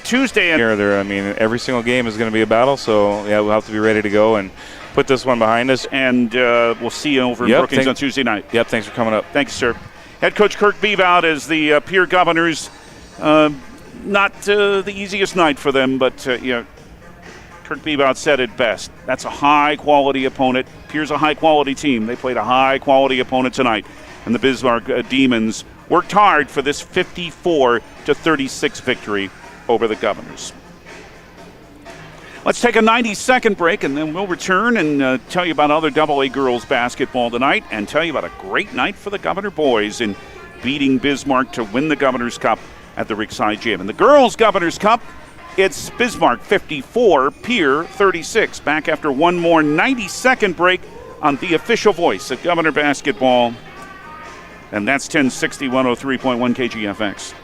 Tuesday. I mean, every single game is going to be a battle, so yeah, we'll have to be ready to go and put this one behind us. And we'll see you over in Brookings on Tuesday night. Yep, thanks for coming up. Thanks, sir. Head coach Kirk Beebout as the Pierre Governors. Not the easiest night for them, but Kirk Beebout said it best. That's a high-quality opponent. Pierre's a high-quality team. They played a high-quality opponent tonight. And the Bismarck Demons worked hard for this 54-36 victory over the Governors. Let's take a 90-second break, and then we'll return and tell you about other AA girls basketball tonight and tell you about a great night for the Governor boys in beating Bismarck to win the Governor's Cup at the Rickside Gym. And the girls' Governor's Cup, it's Bismarck 54, Pierre 36. Back after one more 90-second break on the official voice of Governor basketball. And that's 1060 103.1 KGFX.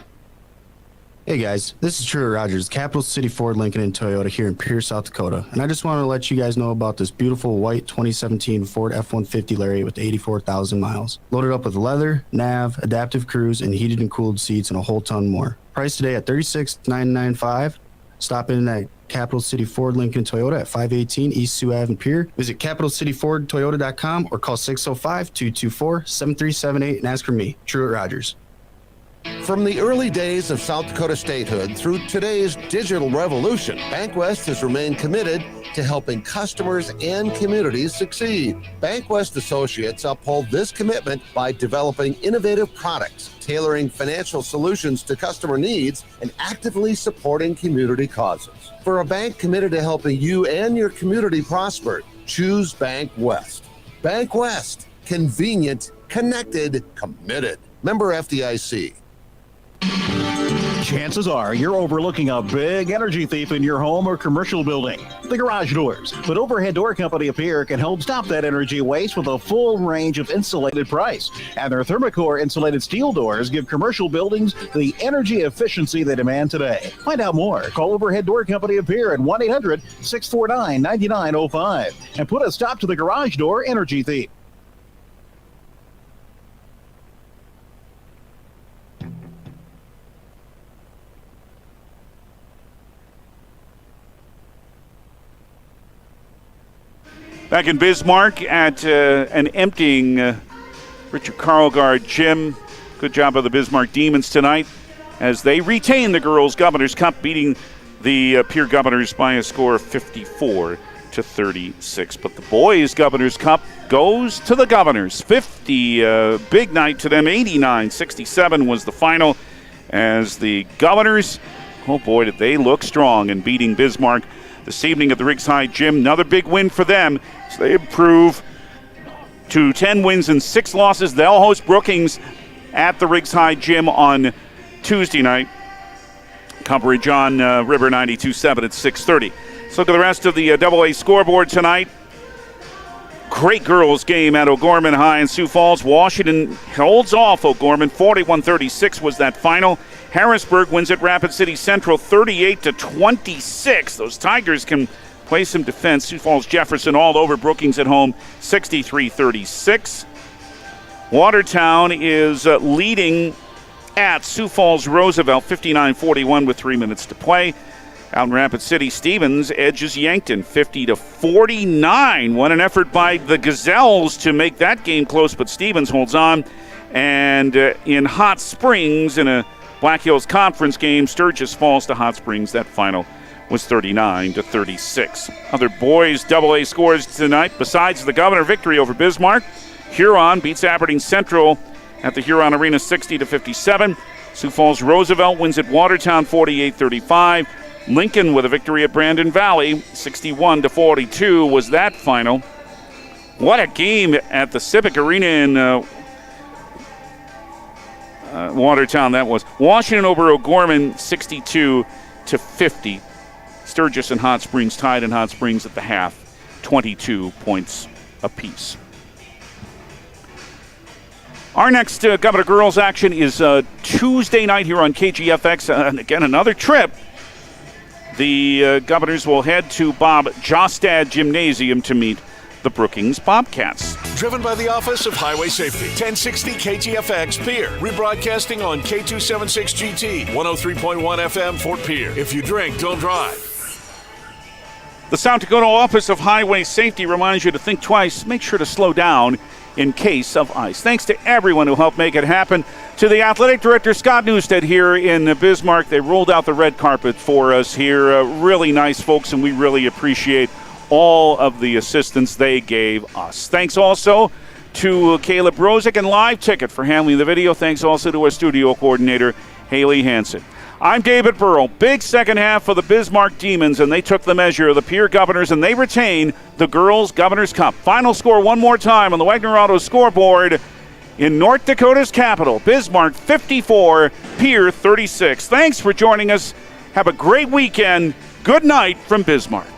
Hey guys, this is Truett Rogers, Capital City Ford, Lincoln, and Toyota here in Pierre, South Dakota. And I just want to let you guys know about this beautiful white 2017 Ford F-150 Lariat with 84,000 miles. Loaded up with leather, nav, adaptive cruise, and heated and cooled seats, and a whole ton more. Priced today at $36,995. Stop in at Capital City Ford, Lincoln, Toyota at 518 East Sioux Ave in Pierre. Visit CapitalCityFordToyota.com or call 605-224-7378 and ask for me, Truett Rogers. From the early days of South Dakota statehood through today's digital revolution, BankWest has remained committed to helping customers and communities succeed. BankWest Associates uphold this commitment by developing innovative products, tailoring financial solutions to customer needs, and actively supporting community causes. For a bank committed to helping you and your community prosper, choose BankWest. BankWest, convenient, connected, committed. Member FDIC. Chances are you're overlooking a big energy thief in your home or commercial building, the garage doors. But Overhead Door Company of Pierre can help stop that energy waste with a full range of insulated price. And their Thermocore insulated steel doors give commercial buildings the energy efficiency they demand today. Find out more. Call Overhead Door Company of Pierre at 1-800-649-9905 and put a stop to the garage door energy thief. Back in Bismarck at an emptying Richard Karlgaard gym. Good job of the Bismarck Demons tonight as they retain the girls' Governor's Cup, beating the Pierre Governors by a score of 54-36. But the boys' Governor's Cup goes to the Governors. 50, big night to them. 89-67 was the final as the Governors, oh boy, did they look strong in beating Bismarck this evening at the Rickside Gym. Another big win for them. So they improve to 10 wins and 6 losses. They'll host Brookings at the Rickside Gym on Tuesday night. Coverage on River 92.7 at 6:30. Let's look at the rest of the AA scoreboard tonight. Great girls game at O'Gorman High in Sioux Falls. Washington holds off O'Gorman. 41-36 was that final. Harrisburg wins at Rapid City Central 38-26. Those Tigers can play some defense. Sioux Falls Jefferson all over Brookings at home 63-36. Watertown is leading at Sioux Falls Roosevelt 59-41 with 3 minutes to play. Out in Rapid City, Stevens edges Yankton 50-49. What an effort by the Gazelles to make that game close, but Stevens holds on. And in Hot Springs, in a Black Hills Conference game, Sturgis falls to Hot Springs. That final was 39-36. Other boys' AA scores tonight, besides the Governor victory over Bismarck. Huron beats Aberdeen Central at the Huron Arena 60-57. Sioux Falls Roosevelt wins at Watertown 48-35. Lincoln with a victory at Brandon Valley 61-42 was that final. What a game at the Civic Arena in Watertown that was. Washington over O'Gorman 62-50. Sturgis and Hot Springs tied in Hot Springs at the half, 22 points apiece. Our next Governor Girls action is Tuesday night here on KGFX. And again, another trip. The Governors will head to Bob Jostad Gymnasium to meet the Brookings Bobcats. Driven by the Office of Highway Safety. 1060 KGFX Pierre. Rebroadcasting on K276GT. 103.1 FM Fort Pierre. If you drink, don't drive. The South Dakota Office of Highway Safety reminds you to think twice, make sure to slow down, in case of ice. Thanks to everyone who helped make it happen. To the athletic director, Scott Newstead, here in Bismarck. They rolled out the red carpet for us here. Really nice folks, and we really appreciate all of the assistance they gave us. Thanks also to Caleb Brozick and Live Ticket for handling the video. Thanks also to our studio coordinator, Haley Hansen. I'm David Burrow. Big second half for the Bismarck Demons, and they took the measure of the Pierre Governors, and they retain the Girls Governors Cup. Final score one more time on the Wagner Auto scoreboard. In North Dakota's capital, Bismarck 54, Pierre 36. Thanks for joining us. Have a great weekend. Good night from Bismarck.